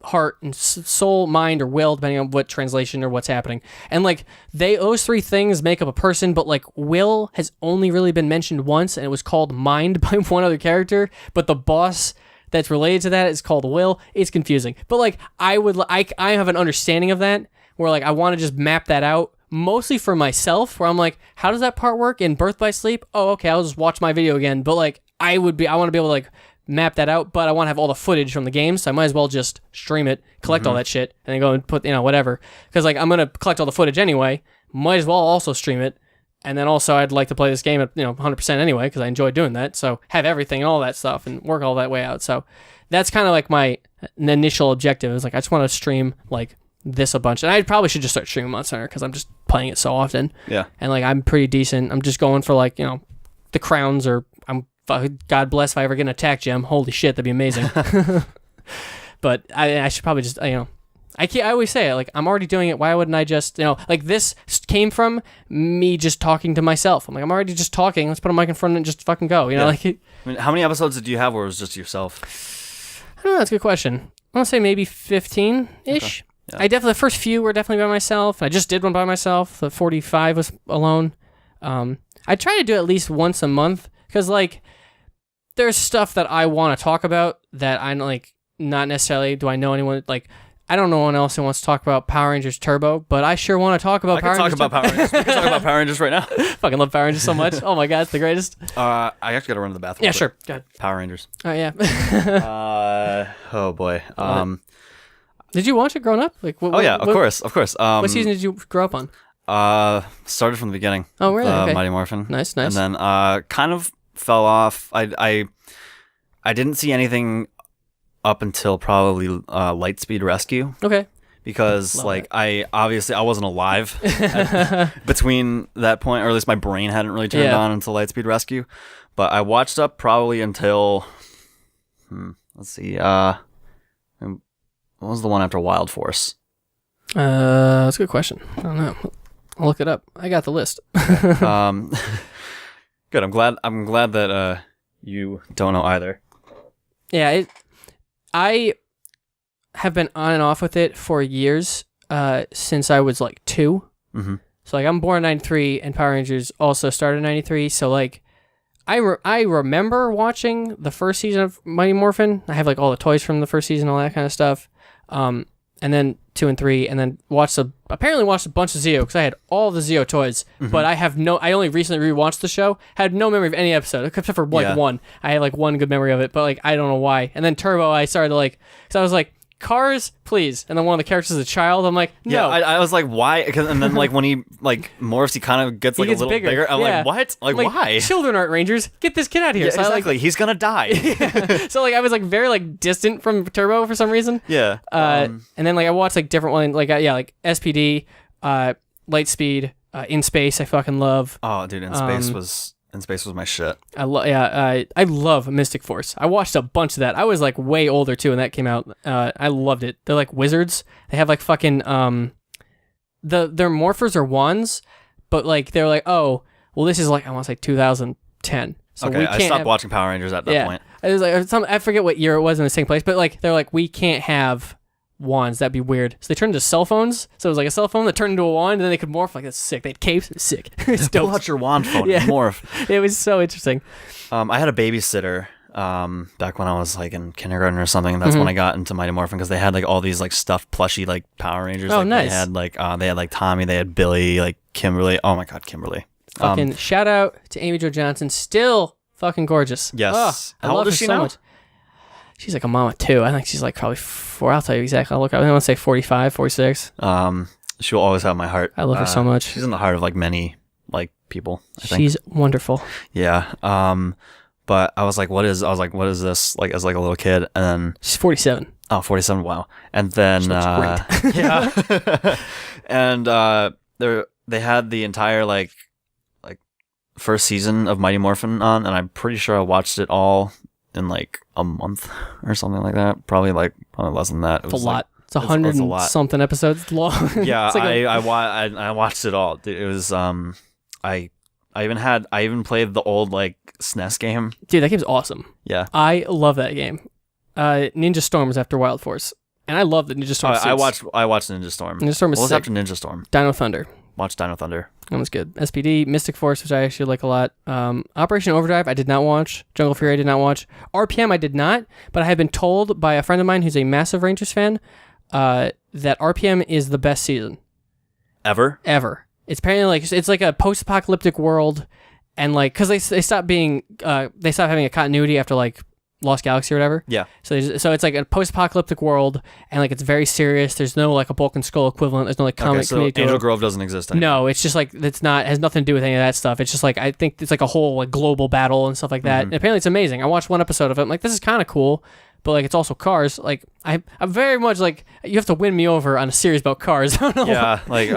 heart, and soul, mind, or will, depending on what translation or what's happening. And like those 3 things make up a person, but like will has only really been mentioned once, and it was called mind by one other character. But the boss that's related to that is called will. It's confusing, but like I have an understanding of that where like I want to just map that out mostly for myself. Where I'm like, how does that part work in Birth by Sleep? Oh, okay, I'll just watch my video again. But like I want to be able to like map that out, but I want to have all the footage from the game, so I might as well just stream it, collect all that shit, and then go and put, whatever. Because, like, I'm going to collect all the footage anyway, might as well also stream it, and then also I'd like to play this game at, 100% anyway, because I enjoy doing that, so have everything and all that stuff, and work all that way out. So that's kind of like my initial objective, is like, I just want to stream, like, this a bunch, and I probably should just start streaming Monster Hunter, because I'm just playing it so often. Yeah. And, like, I'm pretty decent. I'm just going for, like, the crowns, or God bless if I ever get an attack gem. Holy shit, that'd be amazing. But I should probably just, I always say it, like, I'm already doing it. Why wouldn't I just, like, this came from me just talking to myself. I'm like, I'm already just talking. Let's put a mic in front and just fucking go. Like, I mean, how many episodes did you have where it was just yourself? I don't know. That's a good question. I want to say maybe 15-ish. Okay. Yeah. The first few were definitely by myself. I just did one by myself. The 45 was alone. I try to do at least once a month because, like, there's stuff that I want to talk about that I'm like, not necessarily do I know anyone, like, I don't know anyone else who wants to talk about Power Rangers Turbo, but I sure want to talk about Power Rangers. We can talk about Power Rangers right now. Fucking love Power Rangers so much. Oh my god, it's the greatest. I actually gotta run to the bathroom. Yeah, sure. Go ahead. Power Rangers. Oh yeah. Oh boy. Did you watch it growing up? Like, of course. What season did you grow up on? Started from the beginning. Oh really? Okay. Mighty Morphin. Nice. And then kind of fell off. I didn't see anything up until probably Lightspeed Rescue. Okay. Because I wasn't alive between that point, or at least my brain hadn't really turned on until Lightspeed Rescue. But I watched up probably until let's see, what was the one after Wild Force? That's a good question. I don't know. I'll look it up. I got the list. Good. I'm glad that you don't know either. Yeah, I have been on and off with it for years, since I was like 2. Mm-hmm. So like I'm born in 93, and Power Rangers also started in 93. So like I remember watching the first season of Mighty Morphin. I have like all the toys from the first season, all that kind of stuff. And then 2 and 3, and then apparently watched a bunch of Zeo, because I had all the Zeo toys, but I only recently rewatched the show, had no memory of any episode, except for like one. I had like one good memory of it, but like I don't know why. And then Turbo, I started to like, because I was like, Cars, please. And then one of the characters is a child. I'm like, no. Yeah, I was like, why? And then like when he like morphs, he kind of gets like a little bigger. I'm like, what? Like why? Children aren't Rangers. Get this kid out of here. Yeah, so exactly. He's gonna die. So like I was like very like distant from Turbo for some reason. Yeah. And then like I watched like different ones, like like SPD, Lightspeed, In Space. I fucking love. Oh, dude, In in space was my shit. I love Mystic Force. I watched a bunch of that. I was like way older too when that came out. I loved it. They're like wizards. They have like fucking their morphers are wands, but like they're like, oh, well, this is like I want to say 2010. So okay, we can't I stopped watching Power Rangers at that point. It was like I forget what year it was in the same place, but like they're like we can't have wands. That'd be weird. So they turned into cell phones. So it was like a cell phone that turned into a wand, and then they could morph. Like that's sick. They had capes. It's sick. It's dope. Pull out your wand phone and morph. It was so interesting. I had a babysitter back when I was like in kindergarten or something. And that's when I got into Mighty Morphin because they had like all these like stuffed plushy like Power Rangers. Oh, like, nice. They had like Tommy. They had Billy. Like Kimberly. Oh my God, Kimberly. Fucking shout out to Amy Jo Johnson. Still fucking gorgeous. Yes. I How love old her is she so now? much. She's like a mama too. I think she's like probably 4. I'll tell you exactly. I'll look up. I want to say 45, 46. She'll always have my heart. I love her so much. She's in the heart of like many like people. I think. She's wonderful. Yeah. But I was like, what is this? Like as like a little kid, and then She's 47. oh, 47. Wow. And then She looks great. yeah. And they had the entire like first season of Mighty Morphin on, and I'm pretty sure I watched it all in like a month or something like that. Probably less than that. It's a lot. It's it's 100 a and lot. something episodes long. Yeah, It's like I watched it all. It was I even played the old like SNES game. dude, that game's awesome. Yeah. I love that game. Ninja Storm was after Wild Force, and I love the Ninja Storm. I suits. watched Ninja Storm. Ninja Storm was What was sick. after Ninja Storm? Dino Thunder. Watched Dino Thunder. That was good. SPD, Mystic Force, which I actually like a lot. Operation Overdrive, I did not watch. Jungle Fury, I did not watch. RPM, I did not, but I have been told by a friend of mine who's a massive Rangers fan that RPM is the best season Ever? It's apparently like it's like a post-apocalyptic world, and like because they stopped having a continuity after like Lost Galaxy or whatever. Yeah. So it's like a post-apocalyptic world, and like it's very serious. There's no like a Bulk and Skull equivalent. There's no like comic Okay, so community to Angel it. Grove doesn't exist anymore. No, it's just like has nothing to do with any of that stuff. It's just like I think it's like a whole like global battle and stuff like that. And apparently it's amazing. I watched one episode of it. I'm like, this is kind of cool, but like it's also cars. Like I'm very much like you have to win me over on a series about cars. I don't know. Yeah, like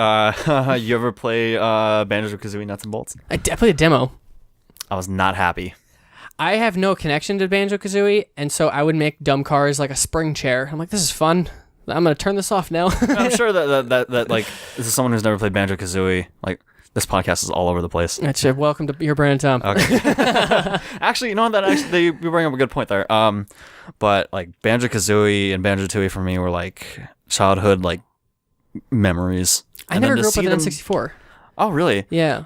you ever play Banjo Kazooie Nuts and Bolts? I played a demo. I was not happy. I have no connection to Banjo Kazooie, and so I would make dumb cars like a spring chair. I'm like, this is fun. I'm gonna turn this off now. I'm sure that like this is someone who's never played Banjo Kazooie. Like this podcast is all over the place. That's it. Welcome to Your Brain and Tom. Okay. Actually, you know what? You bring up a good point there. But like Banjo Kazooie and Banjo Tooie for me were like childhood like memories. I never grew up with an N64. Oh, really? Yeah.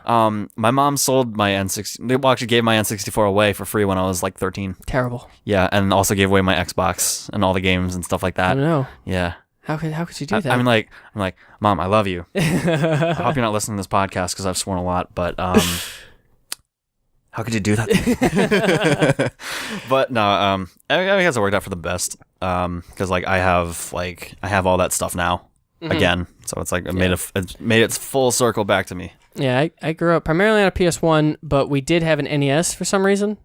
My mom sold my N64. They actually gave my N64 away for free when I was like 13. Terrible. Yeah, and also gave away my Xbox and all the games and stuff like I that. don't know. Yeah. How could you do that? I'm like, Mom, I love you. I hope you're not listening to this podcast because I've sworn a lot, but how could you do that? But no, I guess it worked out for the best. Because like I have all that stuff now again, so it's like it's made its full circle back to me. Yeah, I grew up primarily on a PS1, but we did have an NES for some reason.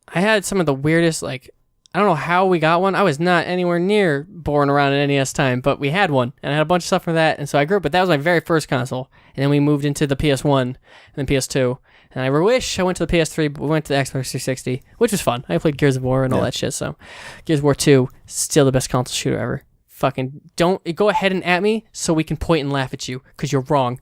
I had some of the weirdest, like, I don't know how we got one. I was not anywhere near born around an NES time, but we had one, and I had a bunch of stuff from that, and so I grew up, but that was my very first console, and then we moved into the PS1, and then PS2, and I wish I went to the PS3, but we went to the Xbox 360, which was fun. I played Gears of War and all that shit, so Gears of War 2, still the best console shooter ever. Fucking don't go ahead and at me so we can point and laugh at you because you're wrong.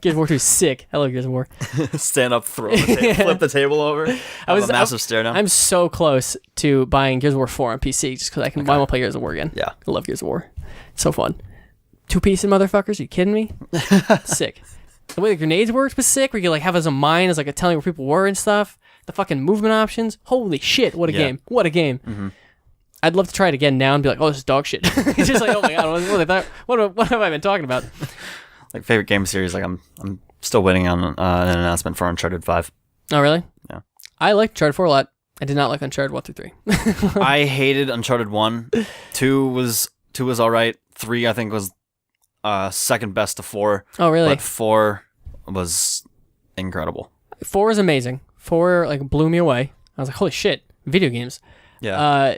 Gears of War 2 is sick. I love Gears of War. Stand up, flip the table over. I was a massive stare down. I'm so close to buying Gears of War 4 on PC just because I can want to play Gears of War again. Yeah. I love Gears of War. It's so fun. Two-piecing motherfuckers? Are you kidding me? Sick. The way the grenades worked was sick. Where you could like have as a mine as like a telling where people were and stuff. The fucking movement options. Holy shit! What a game! What a game! Mm-hmm. I'd love to try it again now and be like, oh, this is dog shit. It's just like, oh my god, what have I been talking about? Like favorite game series, like I'm still waiting on an announcement for Uncharted 5. Oh really? Yeah. I liked Uncharted 4 a lot. I did not like Uncharted 1 through 3. I hated Uncharted 1. 2 was alright. 3 I think was second best to 4. Oh really? But 4 was incredible. 4 is amazing. 4 like blew me away. I was like, holy shit, video games. Yeah.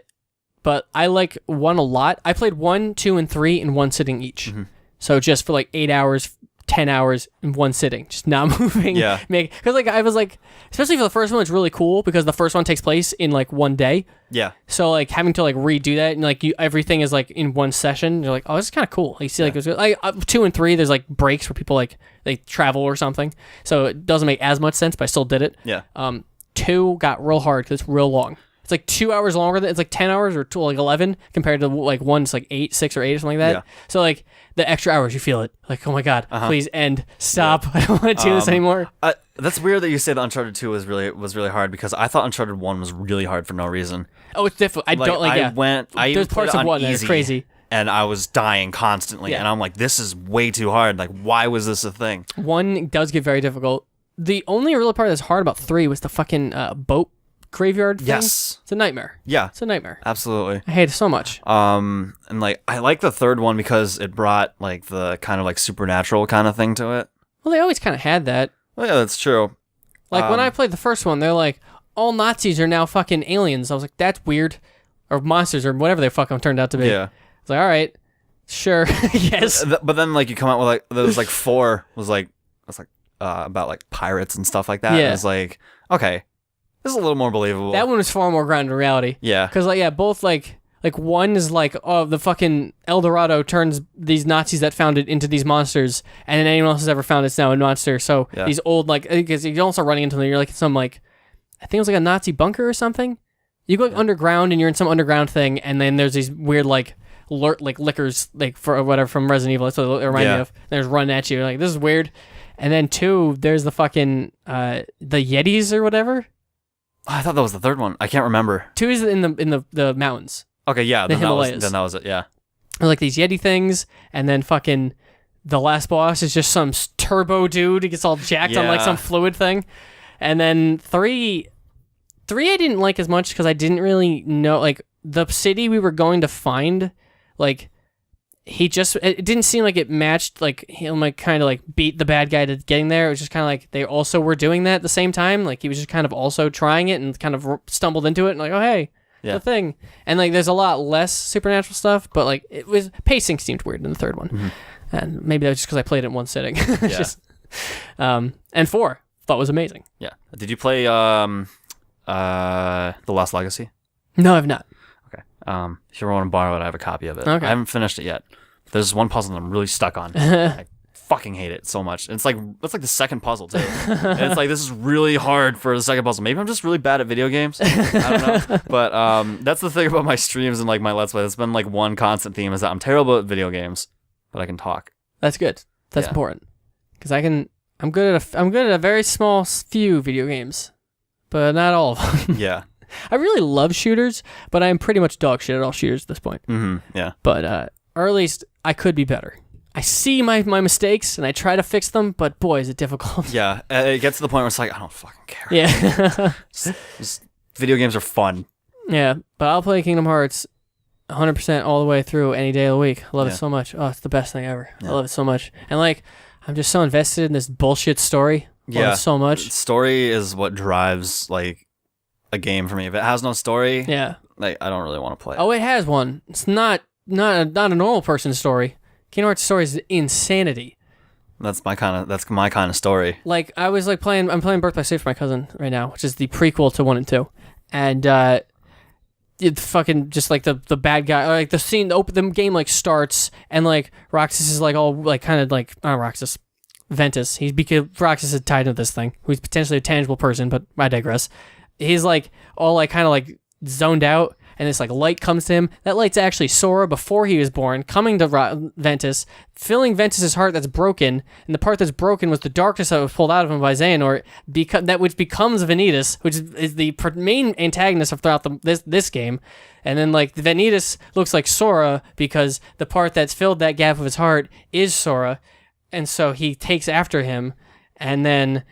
But I like 1 a lot. I played 1, 2, and 3 in one sitting each. Mm-hmm. So just for like 8 hours, 10 hours in one sitting, just not moving. Yeah. Because like I was like, especially for the first one, it's really cool because the first one takes place in like one day. Yeah. So like having to like redo that and like everything is like in one session. You're like, oh, this is kind of cool. You see, like, it was, like 2 and 3, there's like breaks where people like they travel or something. So it doesn't make as much sense, but I still did it. Yeah. 2 got real hard because it's real long. It's like 2 hours longer than it's like 10 hours or like 11 compared to like one's like 6 or 8 or something like that. Yeah. So like the extra hours, you feel it. Like, oh my god, please end, stop. I don't want to do this anymore. That's weird that you say that Uncharted 2 was really hard because I thought Uncharted 1 was really hard for no reason. Oh, it's difficult. I don't like. I There's parts of 1 that easy, are crazy. and I was dying constantly, and I'm like, this is way too hard. Like, why was this a thing? 1 does get very difficult. The only real part that's hard about 3 was the fucking boat graveyard thing. Yes. It's a nightmare. Yeah. It's a nightmare. Absolutely. I hate it so much. And like I like the third one because it brought like the kind of like supernatural kind of thing to it. Well, they always kind of had that. Well, yeah, that's true. Like when I played the first one, they're like, all Nazis are now fucking aliens. I was like, that's weird. Or monsters or whatever they fucking turned out to be. Yeah. It's like, all right, sure, yes. But then like you come out with like there was like 4 was like about like pirates and stuff like that. Yeah. And it's like, okay, this is a little more believable. That one was far more grounded in reality. Yeah. Because like, yeah, both like 1 is like, oh, the fucking El Dorado turns these Nazis that found it into these monsters, and then anyone else has ever found it's now a monster. So these old like, because you also running into them, you're like in some like, I think it was like a Nazi bunker or something. You go like underground and you're in some underground thing, and then there's these weird like liquors like for whatever from Resident Evil. That's what it reminded me of. There's running at you. You're like, this is weird. And then 2, there's the fucking the Yetis or whatever. Oh, I thought that was the third one. I can't remember. 2 is in the mountains. Okay, yeah, The then Himalayas. that was it. Yeah. They're like these Yeti things, and then fucking the last boss is just some turbo dude who gets all jacked on like some fluid thing. And then 3 I didn't like as much because I didn't really know, like, the city we were going to find, like, it didn't seem like it matched, like, him, like, kind of, like, beat the bad guy to getting there. It was just kind of like they also were doing that at the same time. Like, he was just kind of also trying it and kind of stumbled into it and, like, oh, hey, the thing. And, like, there's a lot less supernatural stuff, but, like, pacing seemed weird in the third one. Mm-hmm. And maybe that was just because I played it in one sitting. And 4, thought was amazing. Yeah. Did you play The Lost Legacy? No, I've not. Okay. If you ever want to borrow it, I have a copy of it. Okay. I haven't finished it yet. There's one puzzle that I'm really stuck on. I fucking hate it so much. And it's like the second puzzle too. And it's like, this is really hard for the second puzzle. Maybe I'm just really bad at video games. I don't know. But that's the thing about my streams and like my Let's Play. It's been like one constant theme is that I'm terrible at video games, but I can talk. That's good. That's important. Because I'm good at a very small few video games, but not all of them. Yeah. I really love shooters, but I'm pretty much dog shit at all shooters at this point. Mm-hmm. Yeah. But or at least I could be better. I see my mistakes and I try to fix them, but boy, is it difficult. Yeah. It gets to the point where it's like, I don't fucking care. Yeah. just video games are fun. Yeah, but I'll play Kingdom Hearts 100% all the way through any day of the week. I love it so much. Oh, it's the best thing ever. Yeah. I love it so much. And like, I'm just so invested in this bullshit story. I love it so much. Story is what drives like a game for me. If it has no story, like I don't really want to play it. Oh, it has one. It's not a normal person's story. Kingdom Hearts story is insanity. That's my kind of story. Like I was like I'm playing Birth by Sleep for my cousin right now, which is the prequel to 1 and 2. And it fucking just like the bad guy, like the scene, the game like starts and like Roxas is like all like kind of like Ventus. Roxas is tied into this thing, who's potentially a tangible person, but I digress. He's like all like kind of like zoned out, and this like light comes to him. That light's actually Sora before he was born, coming to Ventus, filling Ventus's heart that's broken, and the part that's broken was the darkness that was pulled out of him by Xehanort, which becomes Vanitas, which is the main antagonist of throughout this game. And then like Vanitas looks like Sora because the part that's filled that gap of his heart is Sora, and so he takes after him, and then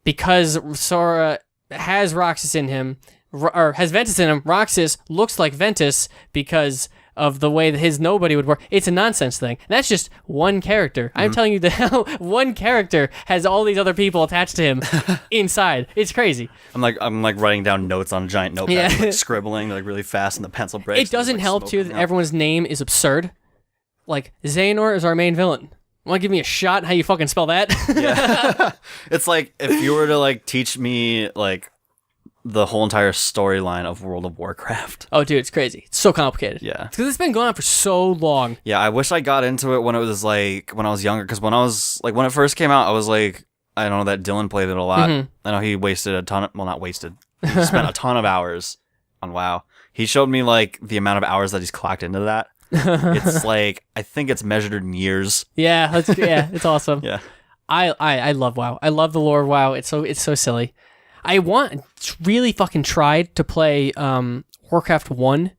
because Sora has Roxas in him, or has Ventus in him, Roxas looks like Ventus because of the way that his nobody would work. It's a nonsense thing. And that's just one character. Mm-hmm. I'm telling you that one character has all these other people attached to him inside. It's crazy. I'm like writing down notes on a giant notepad, like scribbling like really fast, and the pencil breaks. It doesn't help too that everyone's name is absurd. Like Xehanort is our main villain. Want to give me a shot? How you fucking spell that? Yeah. It's like if you were to like teach me like the whole entire storyline of World of Warcraft. Oh, dude, it's crazy. It's so complicated. Yeah. Because it's been going on for so long. Yeah, I wish I got into it when it was like when I was younger. Because when I was like when it first came out, I was like, I know that Dylan played it a lot. Mhm. I know he wasted a ton of, well, not wasted. He spent a ton of hours on WoW. He showed me like the amount of hours that he's clocked into that. It's like I think it's measured in years. Yeah, it's awesome. Yeah. I love WoW. I love the lore of WoW. It's so silly. I really fucking tried to play Warcraft 1,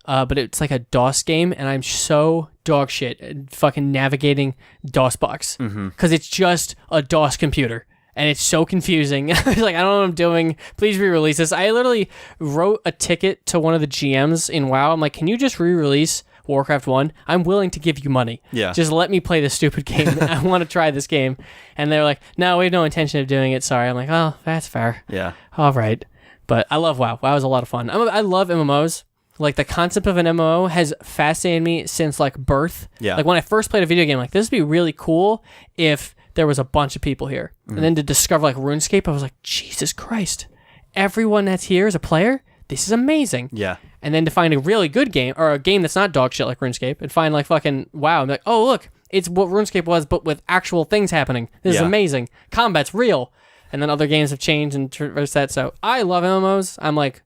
but it's like a DOS game, and I'm so dog shit at fucking navigating DOSBox because it's just a DOS computer. And it's so confusing. Like, I don't know what I'm doing. Please re-release this. I literally wrote a ticket to one of the GMs in WoW. I'm like, can you just re-release Warcraft 1? I'm willing to give you money. Yeah. Just let me play this stupid game. I want to try this game. And they're like, no, we have no intention of doing it. Sorry. I'm like, oh, that's fair. Yeah. All right. But I love WoW. WoW is a lot of fun. I love MMOs. Like, the concept of an MMO has fascinated me since, like, birth. Yeah. Like, when I first played a video game, like, this would be really cool if there was a bunch of people here. And then to discover, like, RuneScape, I was like, Jesus Christ. Everyone that's here is a player? This is amazing. Yeah. And then to find a really good game, or a game that's not dog shit like RuneScape, and find, like, fucking WoW. I'm like, oh, look, it's what RuneScape was, but with actual things happening. This is amazing. Combat's real. And then other games have changed and traversed that. So I love MMOs. I'm, like,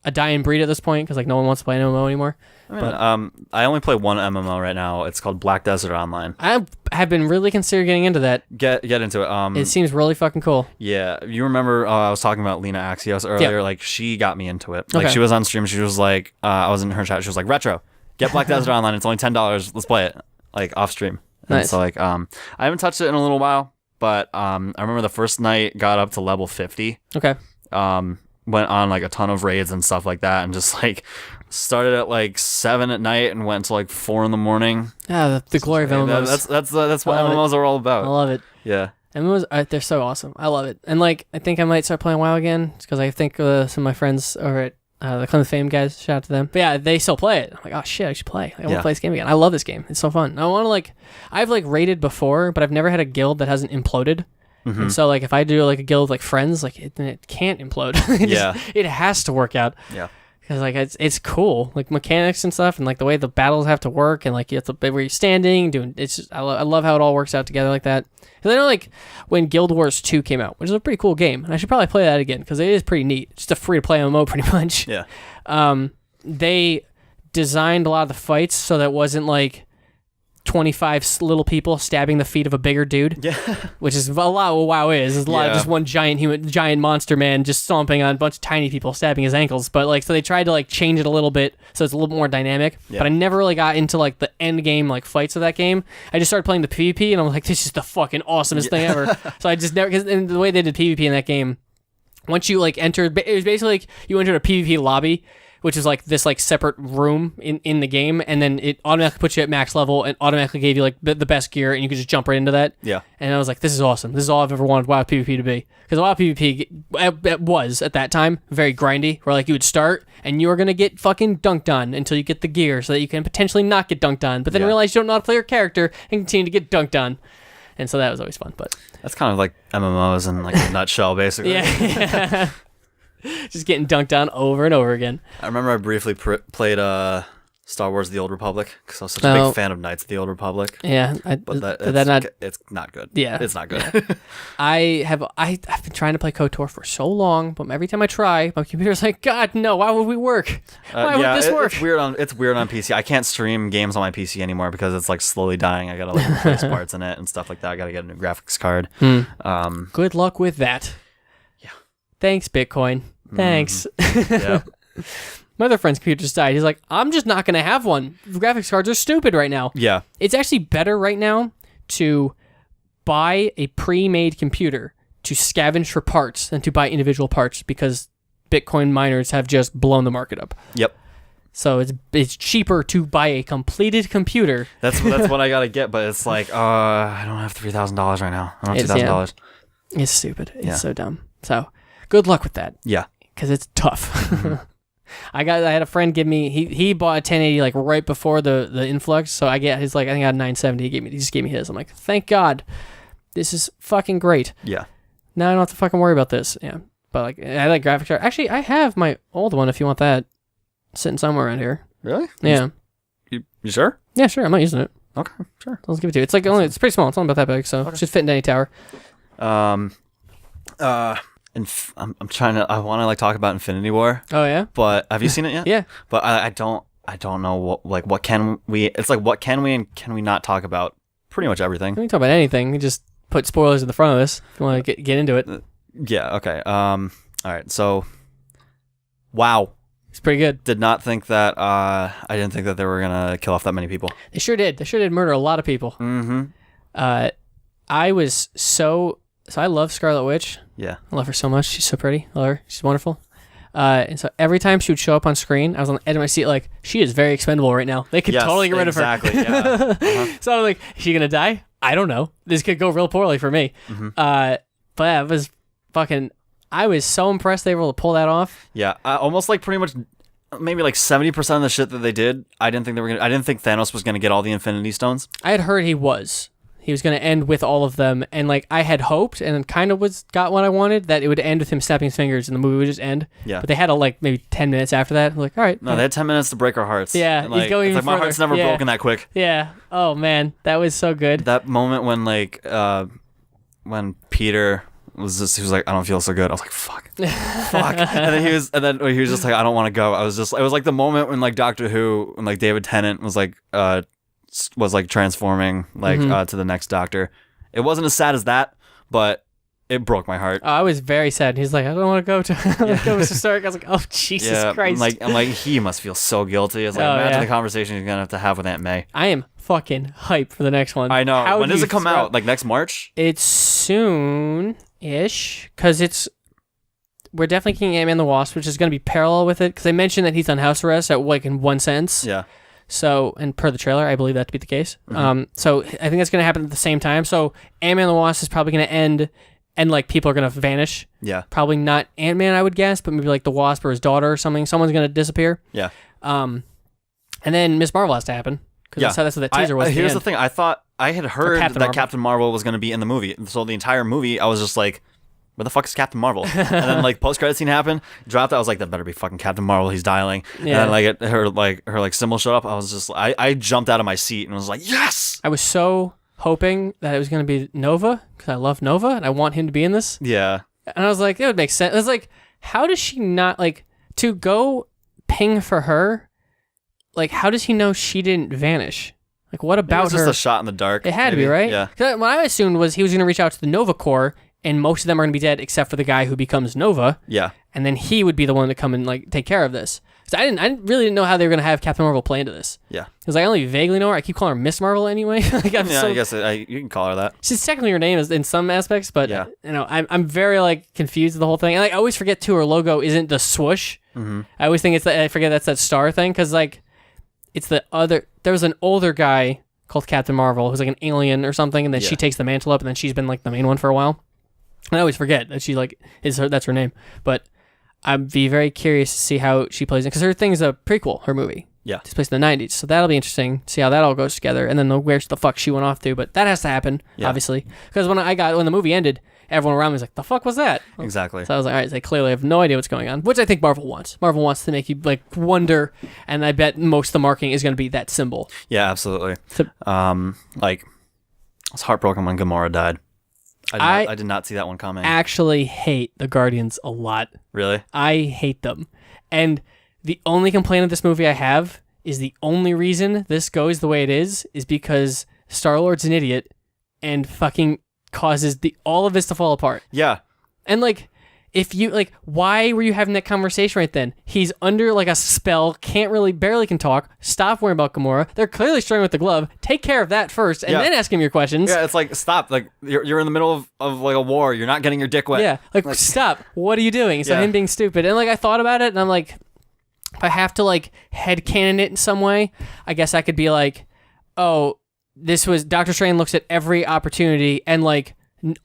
a dying breed at this point, because, like, no one wants to play an MMO anymore. I only play one MMO right now. It's called Black Desert Online. I have been really considering getting into that. Get into it. It seems really fucking cool. Yeah, you remember I was talking about Lena Axios earlier. Yep. Like she got me into it. Like Okay. she was on stream. She was like, I was in her chat. She was like, "Retro, get Black Desert Online. It's only $10. Let's play it." Like off stream. And Nice. so like, I haven't touched it in a little while, but I remember the first night got up to level 50. Okay. Went on like a ton of raids and stuff like that, and just like started at like 7 at night and went to like 4 in the morning. Yeah, the glory of MMOs. That's what I love MMOs are all about. I love it. Yeah. MMOs, they're so awesome. I love it. And like, I think I might start playing WoW again, because I think some of my friends over at the Clan of Fame guys, shout out to them. But yeah, they still play it. I'm like, oh shit, I should play. I want to play this game again. I love this game. It's so fun. I want to like, I've like raided before, but I've never had a guild that hasn't imploded. Mm-hmm. And so like, if I do like a guild with like friends, like it can't implode. It has to work out. Yeah. Because like it's cool, like mechanics and stuff, and like the way the battles have to work, and like you have to where you're standing, doing. It's just, I love how it all works out together like that. Because I know like when Guild Wars 2 came out, which is a pretty cool game, and I should probably play that again because it is pretty neat. It's just a free to play MMO pretty much. Yeah. They designed a lot of the fights so that it wasn't like 25 little people stabbing the feet of a bigger dude. Yeah. Which is a lot of what WoW is. It's a lot of just one giant monster man just stomping on a bunch of tiny people stabbing his ankles. But like, so they tried to like change it a little bit so it's a little more dynamic. Yeah. But I never really got into like the end game like fights of that game. I just started playing the PvP and I'm like, this is the fucking awesomest thing ever. So I just never, because the way they did PvP in that game, once you like entered, it was basically like you entered a PvP lobby, which is like this like separate room in the game, and then it automatically puts you at max level and automatically gave you like the best gear, and you could just jump right into that. Yeah. And I was like, this is awesome. This is all I've ever wanted WoW PvP to be. Because WoW PvP it was, at that time, very grindy, where like you would start, and you were going to get fucking dunked on until you get the gear, so that you can potentially not get dunked on, but then realize you don't know how to play your character, and continue to get dunked on. And so that was always fun. But that's kind of like MMOs in like a nutshell, basically. Yeah. Just getting dunked on over and over again. I remember I briefly played Star Wars: The Old Republic because I was such a big fan of Knights of the Old Republic. Yeah, it's not good. Yeah, it's not good. Yeah. I've been trying to play KOTOR for so long, but every time I try, my computer's like, God, no! Why would we work? Why would this work? It's weird on PC. I can't stream games on my PC anymore because it's like slowly dying. I gotta like replace parts in it and stuff like that. I gotta get a new graphics card. Good luck with that. Yeah. Thanks, Bitcoin. Thanks. Yeah. My other friend's computer just died. He's like, I'm just not going to have one. Graphics cards are stupid right now. Yeah. It's actually better right now to buy a pre-made computer to scavenge for parts than to buy individual parts because Bitcoin miners have just blown the market up. Yep. So it's cheaper to buy a completed computer. That's what I got to get, but it's like, I don't have $3,000 right now. I don't have $2,000. It's stupid. It's so dumb. So good luck with that. Yeah. Because it's tough. I had a friend give me he bought a 1080 like right before the influx, so I get his like I think I had 970. He just gave me his. I'm like, thank God, this is fucking great. Yeah. Now I don't have to fucking worry about this. Yeah, but like I like graphics card. Actually, I have my old one if you want that, sitting somewhere around here. Really? Yeah. You sure? Yeah, sure. I'm not using it. Okay, sure. I'll give it to you. It's like it's pretty small. It's only about that big, so it should fit into any tower. I'm trying to. I want to like talk about Infinity War. Oh yeah. But have you seen it yet? Yeah. But I don't know what can we. It's like what can we and can we not talk about? Pretty much everything. We can talk about anything. We just put spoilers in the front of this if you want to get into it. Yeah. Okay. All right. So, wow. It's pretty good. Did not think that. I didn't think that they were gonna kill off that many people. They sure did. They sure did murder a lot of people. Mm-hmm. I was so I love Scarlet Witch. Yeah. I love her so much. She's so pretty. I love her. She's wonderful. And so every time she would show up on screen, I was on the edge of my seat like, she is very expendable right now. They could totally get rid of her. Exactly. Yeah. So I was like, is she gonna die? I don't know. This could go real poorly for me. Mm-hmm. But yeah, it was fucking. I was so impressed they were able to pull that off. Yeah. Almost like pretty much, maybe like 70% of the shit that they did. I didn't think Thanos was gonna get all the Infinity Stones. I had heard he was going to end with all of them, and like I had hoped, and kind of got what I wanted, that it would end with him snapping his fingers, and the movie would just end. Yeah. But they had maybe 10 minutes after that. I'm like, all right. No, they had 10 minutes to break our hearts. Yeah, and, like, he's going it's even like my further. heart's never broken that quick. Yeah. Oh man, that was so good. That moment when like when Peter he was like, I don't feel so good. I was like, fuck. And then he was just like, I don't want to go. It was like the moment when like Doctor Who, when like David Tennant was like transforming like to the next Doctor. It wasn't as sad as that, but it broke my heart. Oh, I was very sad. He's like, I don't want to go to Mr. Stark. I was like, oh Jesus Christ. I'm like he must feel so guilty. It's like imagine the conversation he's gonna have with Aunt May. I am fucking hyped for the next one. I know. When does it come out? Like next March? It's soon-ish, because we're definitely getting Ant-Man and the Wasp, which is going to be parallel with it, because they mentioned that he's on house arrest in one sense. Yeah. So, and per the trailer, I believe that to be the case. Mm-hmm. So I think that's going to happen at the same time. So Ant-Man and the Wasp is probably going to end, and like people are going to vanish. Yeah. Probably not Ant-Man, I would guess, but maybe like the Wasp or his daughter or something. Someone's going to disappear. Yeah. And then Miss Marvel has to happen, because that's what that teaser was. Here's the thing. I had heard that Captain Marvel was going to be in the movie. So the entire movie, I was just like, where the fuck is Captain Marvel? And then like post-credit scene happened, dropped. I was like, that better be fucking Captain Marvel. He's dialing. Yeah. And then her symbol showed up. I was just I jumped out of my seat and was like, yes. I was so hoping that it was going to be Nova, because I love Nova and I want him to be in this. Yeah. And I was like, it would make sense. I was like, how does she not like to go ping for her? Like, how does he know she didn't vanish? Like, what about her? It was just a shot in the dark. It had to be, right? Yeah. 'Cause what I assumed was he was going to reach out to the Nova Corps, and most of them are going to be dead except for the guy who becomes Nova. Yeah. And then he would be the one to come and like take care of this. So I really didn't know how they were going to have Captain Marvel play into this. Yeah. Because I only vaguely know her. I keep calling her Miss Marvel anyway. Like, I guess you can call her that. She's technically her name is in some aspects, but yeah. I'm very like confused with the whole thing. And like, I always forget too, her logo isn't the swoosh. Mm-hmm. I always think I forget that's that star thing, because like it's the other. There was an older guy called Captain Marvel who's like an alien or something, and then she takes the mantle up, and then she's been like the main one for a while. And I always forget that she like that's her name. But I'd be very curious to see how she plays it, because her thing is a prequel, her movie. Yeah. It's placed in the 90s. So that'll be interesting to see how that all goes together, and then where the fuck she went off to. But that has to happen, obviously. Because when the movie ended, everyone around me was like, the fuck was that? Exactly. So I was like, all right, they clearly have no idea what's going on, which I think Marvel wants. Marvel wants to make you like wonder, and I bet most of the marketing is going to be that symbol. Yeah, absolutely. So, like, I was heartbroken when Gamora died. I did not see that one coming. Actually hate the Guardians a lot. Really? I hate them. And the only complaint of this movie I have is the only reason this goes the way it is because Star-Lord's an idiot and fucking causes all of this to fall apart. Yeah. And like, if you like, why were you having that conversation right then? He's under like a spell, barely can talk. Stop worrying about Gamora. They're clearly struggling with the glove. Take care of that first, and then ask him your questions. Yeah, it's like, stop. Like, you're in the middle of like a war. You're not getting your dick wet. Yeah, like stop. What are you doing? So him being stupid, and like I thought about it, and I'm like, if I have to like headcanon it in some way, I guess I could be like, oh, this was Doctor Strange looks at every opportunity and like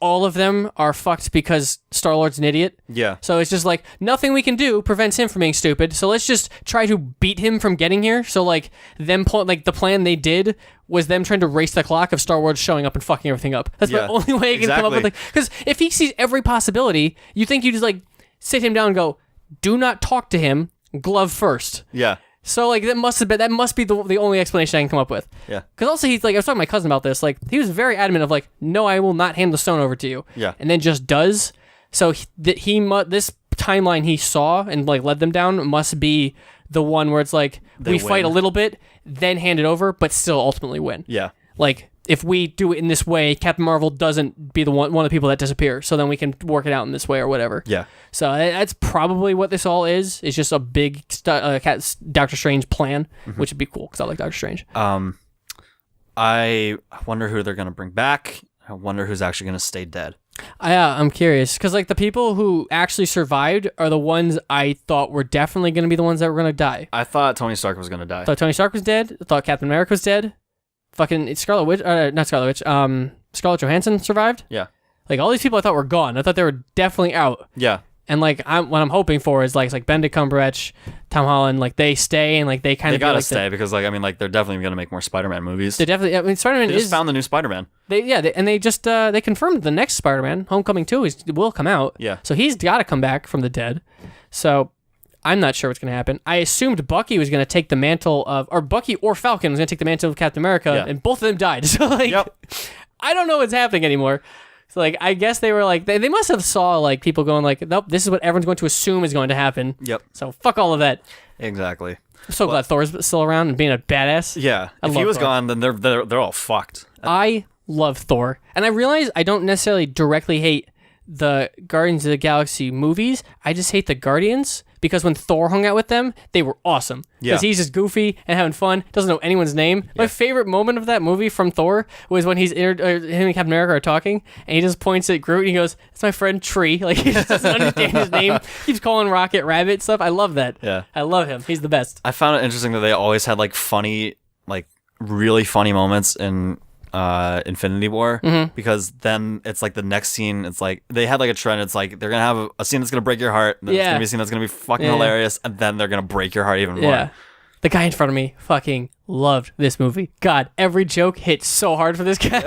all of them are fucked because Star-Lord's an idiot. Yeah. So it's just like, nothing we can do prevents him from being stupid. So let's just try to beat him from getting here. So like the plan they did was them trying to race the clock of Star Wars showing up and fucking everything up. That's the only way I can come up with because if he sees every possibility, you think you just like sit him down and go, do not talk to him, glove first. Yeah. So like that must be the only explanation I can come up with. Yeah. Because also he's like, I was talking to my cousin about this. Like he was very adamant of like, no, I will not hand the stone over to you. Yeah. And then just does. So this timeline he saw and like led them down must be the one where it's like we fight a little bit, then hand it over, but still ultimately win. Yeah. Like if we do it in this way, Captain Marvel doesn't be the one of the people that disappear. So then we can work it out in this way or whatever. Yeah. So that's probably what this all is. It's just a big Doctor Strange plan, which would be cool because I like Doctor Strange. I wonder who they're gonna bring back. I wonder who's actually gonna stay dead. I'm curious because like the people who actually survived are the ones I thought were definitely going to be the ones that were going to die. I thought Tony Stark was gonna die. I thought Tony Stark was dead. I thought Captain America was dead. Fucking Scarlet Witch, not Scarlet Witch. Scarlett Johansson survived. Yeah. Like all these people I thought were gone. I thought they were definitely out. Yeah. And like what I'm hoping for is like Benedict Cumberbatch, Tom Holland, like they stay and like they kind of gotta like stay because like I mean like they're definitely gonna make more Spider-Man movies. They definitely. I mean, Spider-Man They just found the new Spider-Man. They just they confirmed the next Spider-Man, Homecoming 2, will come out. Yeah. So he's got to come back from the dead. So I'm not sure what's going to happen. I assumed Bucky was going to take the mantle of, or Bucky or Falcon was going to take the mantle of Captain America, and both of them died. So like, I don't know what's happening anymore. So like, I guess they were like, they must have saw like people going like, nope, this is what everyone's going to assume is going to happen. Yep. So fuck all of that. Exactly. I'm so glad Thor's still around and being a badass. Yeah. If he was Thor. gone, then they're all fucked. I love Thor. And I realize I don't necessarily directly hate the Guardians of the Galaxy movies. I just hate the Guardians because when Thor hung out with them, they were awesome. Because he's just goofy and having fun, doesn't know anyone's name. Yeah. My favorite moment of that movie from Thor was when him and Captain America are talking, and he just points at Groot and he goes, "It's my friend Tree." Like he just doesn't understand his name. Keeps calling Rocket Rabbit and stuff. I love that. Yeah. I love him. He's the best. I found it interesting that they always had like funny, like really funny moments in Infinity War, because then it's like the next scene, it's like they had like a trend. It's like they're gonna have a scene that's gonna break your heart, then it's gonna be a scene that's gonna be fucking hilarious, and then they're gonna break your heart even more. Yeah. The guy in front of me fucking loved this movie. God, every joke hit so hard for this guy.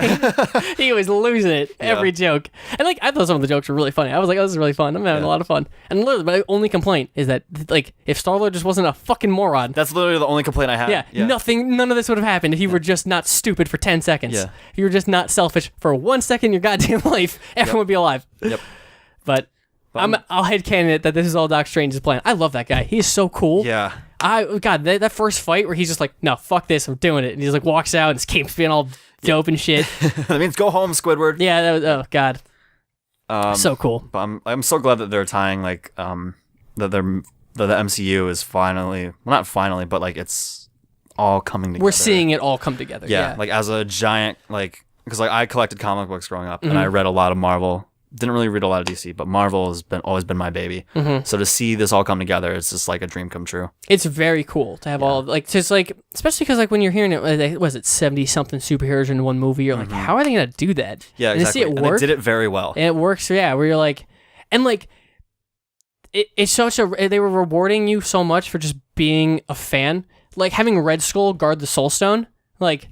He was losing it. Every joke. And like, I thought some of the jokes were really funny. I was like, oh, this is really fun. I'm having a lot of fun. And literally, my only complaint is that, like, if Star-Lord just wasn't a fucking moron. That's literally the only complaint I have. Yeah. None of this would have happened if you were just not stupid for 10 seconds. Yeah. If you were just not selfish for 1 second in your goddamn life, everyone would be alive. Yep. But I'll headcanon it that this is all Doc Strange's plan. I love that guy. He is so cool. Yeah. God, that first fight where he's just like, no, fuck this, I'm doing it. And he just like walks out and his cape's being all dope and shit. That means go home, Squidward. Yeah, that was, oh God. So cool. But I'm so glad that they're tying like that the MCU is finally, well, not finally, but like it's all coming together. We're seeing it all come together. Yeah. Like as a giant, like, because like I collected comic books growing up and I read a lot of Marvel. Didn't really read a lot of DC, but Marvel has always been my baby. So to see this all come together, it's just like a dream come true. It's very cool to have all of, like, just like, especially because like when you're hearing it, was it 70 something superheroes in one movie? You're like, how are they gonna do that? Yeah, and exactly. To see it work, and they did it very well. And it works. Yeah, where you're like, and like, it's such a, they were rewarding you so much for just being a fan, like having Red Skull guard the Soul Stone, like.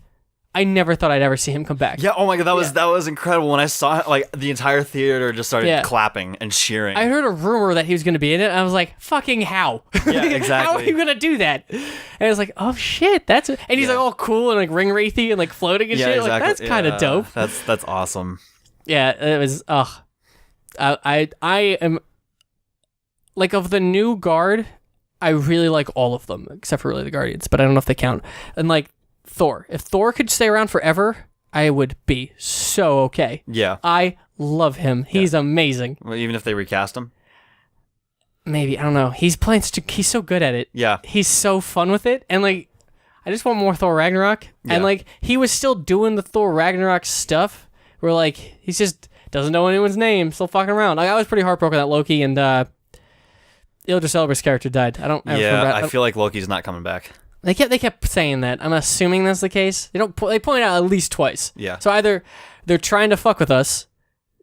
I never thought I'd ever see him come back. Yeah, oh my God, that was incredible. When I saw it, like the entire theater just started clapping and cheering. I heard a rumor that he was going to be in it, and I was like, fucking how? Yeah, exactly. How are you going to do that? And I was like, oh shit, that's it. And he's like all cool and like ring wraithy and like floating and shit. Exactly. Like, that's kind of dope. That's awesome. Yeah, it was, I am, like, of the new guard, I really like all of them, except for really the Guardians, but I don't know if they count. And like, Thor. If Thor could stay around forever, I would be so okay. Yeah. I love him. He's amazing. Well, even if they recast him? Maybe. I don't know. He's so good at it. Yeah. He's so fun with it. And like, I just want more Thor Ragnarok. Yeah. And like, he was still doing the Thor Ragnarok stuff where like, he's just doesn't know anyone's name, still fucking around. Like, I was pretty heartbroken that Loki and Idris Elba's character died. I feel like Loki's not coming back. They kept saying that. I'm assuming that's the case. They point out at least twice. Yeah. So either they're trying to fuck with us,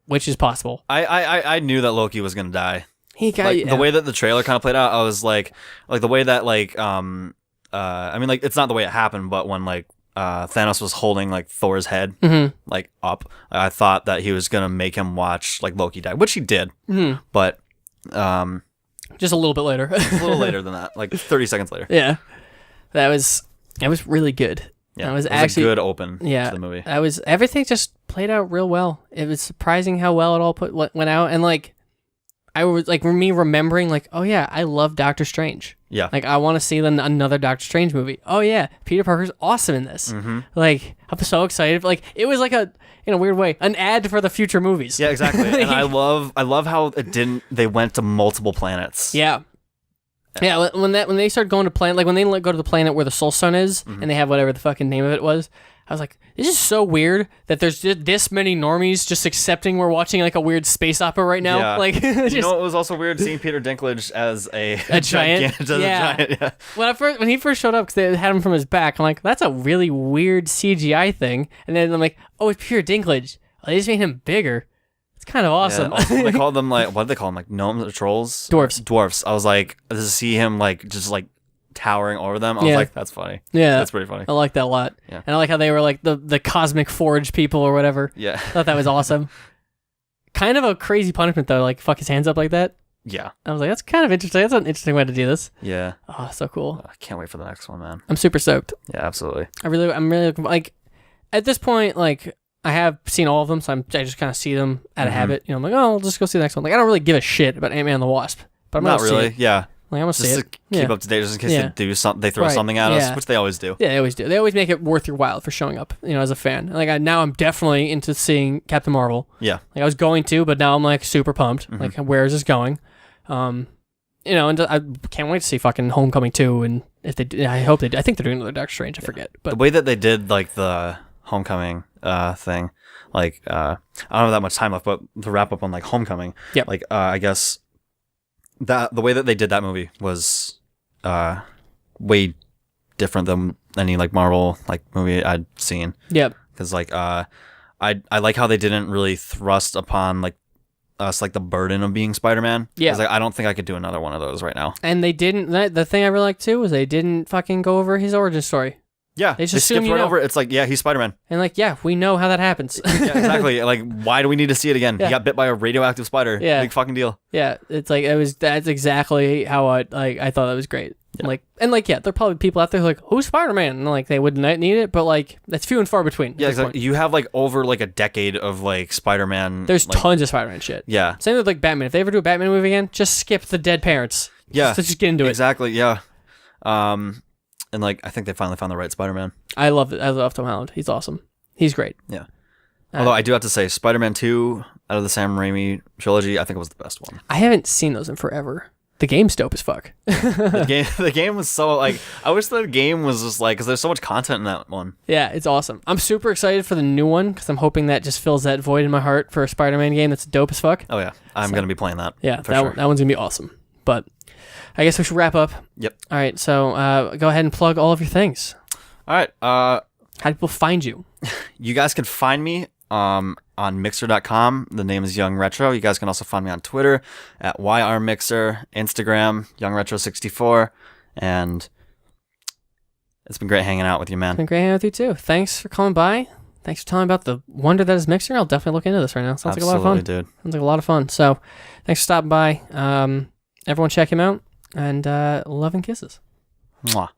which is possible. I knew that Loki was gonna die. He got Like, the way that the trailer kind of played out, I was like the way that I mean, like, it's not the way it happened, but when like Thanos was holding like Thor's head like up, I thought that he was gonna make him watch like Loki die, which he did, but just a little bit later. a little later than that, like 30 seconds later. Yeah, that was really good. Yeah, it was actually a good open to the movie. Everything just played out real well. It was surprising how well it all went out, and like I was like me remembering like, oh yeah, I love Doctor Strange. Yeah, like I want to see another Doctor Strange movie. Oh yeah, Peter Parker's awesome in this. Like I'm so excited. Like it was like in a weird way, an ad for the future movies. Yeah, exactly. And I love how they went to multiple planets. Yeah. Yeah, when they start going to planet, like when they go to the planet where the Soul Stone is, and they have whatever the fucking name of it was, I was like, this is so weird that there's just this many normies just accepting we're watching like a weird space opera right now. Yeah. Like, you know, it was also weird seeing Peter Dinklage as a giant. Yeah. When he first showed up, because they had him from his back, I'm like, that's a really weird CGI thing. And then I'm like, oh, it's Peter Dinklage. Oh, they just made him bigger. It's kind of awesome. Yeah, also, they called them like, what did they call them? Like gnomes or trolls? Dwarfs. I was like, to see him like just like towering over them, I was like, that's funny. Yeah, that's pretty funny. I like that a lot. Yeah. And I like how they were like the cosmic forge people or whatever. Yeah, I thought that was awesome. Kind of a crazy punishment though, like fuck his hands up like that. Yeah, I was like, that's kind of interesting. That's an interesting way to do this. Yeah. Oh, so cool. I can't wait for the next one, man. I'm super stoked. Yeah, absolutely. I'm really like at this point, like I have seen all of them, so I just kind of see them out of habit. You know, I'm like, oh, I'll just go see the next one. Like I don't really give a shit about Ant-Man and the Wasp, but I'm not gonna really. See it. Yeah. Like I'm gonna see Just it. to keep up to date, just in case they do something, they throw something at us, which they always do. Yeah, they always do. They always make it worth your while for showing up. You know, as a fan. Like now, I'm definitely into seeing Captain Marvel. Yeah. Like I was going to, but now I'm like super pumped. Like where is this going? You know, and I can't wait to see fucking Homecoming 2. And if they, do, I hope they do. I think they're doing another Doctor Strange. I forget. But the way that they did like the Homecoming thing, like I don't have that much time left, but to wrap up on like Homecoming, like I guess that the way that they did that movie was way different than any like Marvel like movie I'd seen. Yep. Because like I like how they didn't really thrust upon like us like the burden of being Spider-Man. Yeah. Like, I don't think I could do another one of those right now. And they didn't. The thing I really liked too was they didn't fucking go over his origin story. Yeah, they just assume skipped right over it. It's like, yeah, he's Spider-Man. And like, yeah, we know how that happens. Yeah, exactly. Like, why do we need to see it again? Yeah. He got bit by a radioactive spider. Yeah. Big fucking deal. Yeah, it's like that's exactly how I thought that was great. Yeah. Like there are probably people out there who are like, who's Spider-Man? And like they wouldn't need it, but like that's few and far between. Yeah, exactly. You have like over like a decade of like Spider-Man. There's like, tons of Spider-Man shit. Yeah. Same with like Batman. If they ever do a Batman movie again, just skip the dead parents. Yeah. Just get into it. Exactly. Yeah. And like I think they finally found the right Spider-Man. I love it. I love Tom Holland. He's awesome. He's great. Yeah. Although I do have to say, Spider-Man 2 out of the Sam Raimi trilogy, I think it was the best one. I haven't seen those in forever. The game's dope as fuck. the game was so like I wish the game was just like because there's so much content in that one. Yeah, it's awesome. I'm super excited for the new one because I'm hoping that just fills that void in my heart for a Spider-Man game that's dope as fuck. Oh yeah, I'm gonna be playing that. Yeah, for sure. that one's gonna be awesome. But I guess we should wrap up. Yep. All right, so go ahead and plug all of your things. All right. How do people find you? You guys can find me on Mixer.com. The name is YoungRetro. You guys can also find me on Twitter at YRMixer, Instagram, YoungRetro64. And it's been great hanging out with you, man. It's been great hanging out with you, too. Thanks for coming by. Thanks for telling me about the wonder that is Mixer. I'll definitely look into this right now. Sounds like a lot of fun. Dude. Sounds like a lot of fun. So thanks for stopping by. Everyone check him out. And love and kisses. Mwah.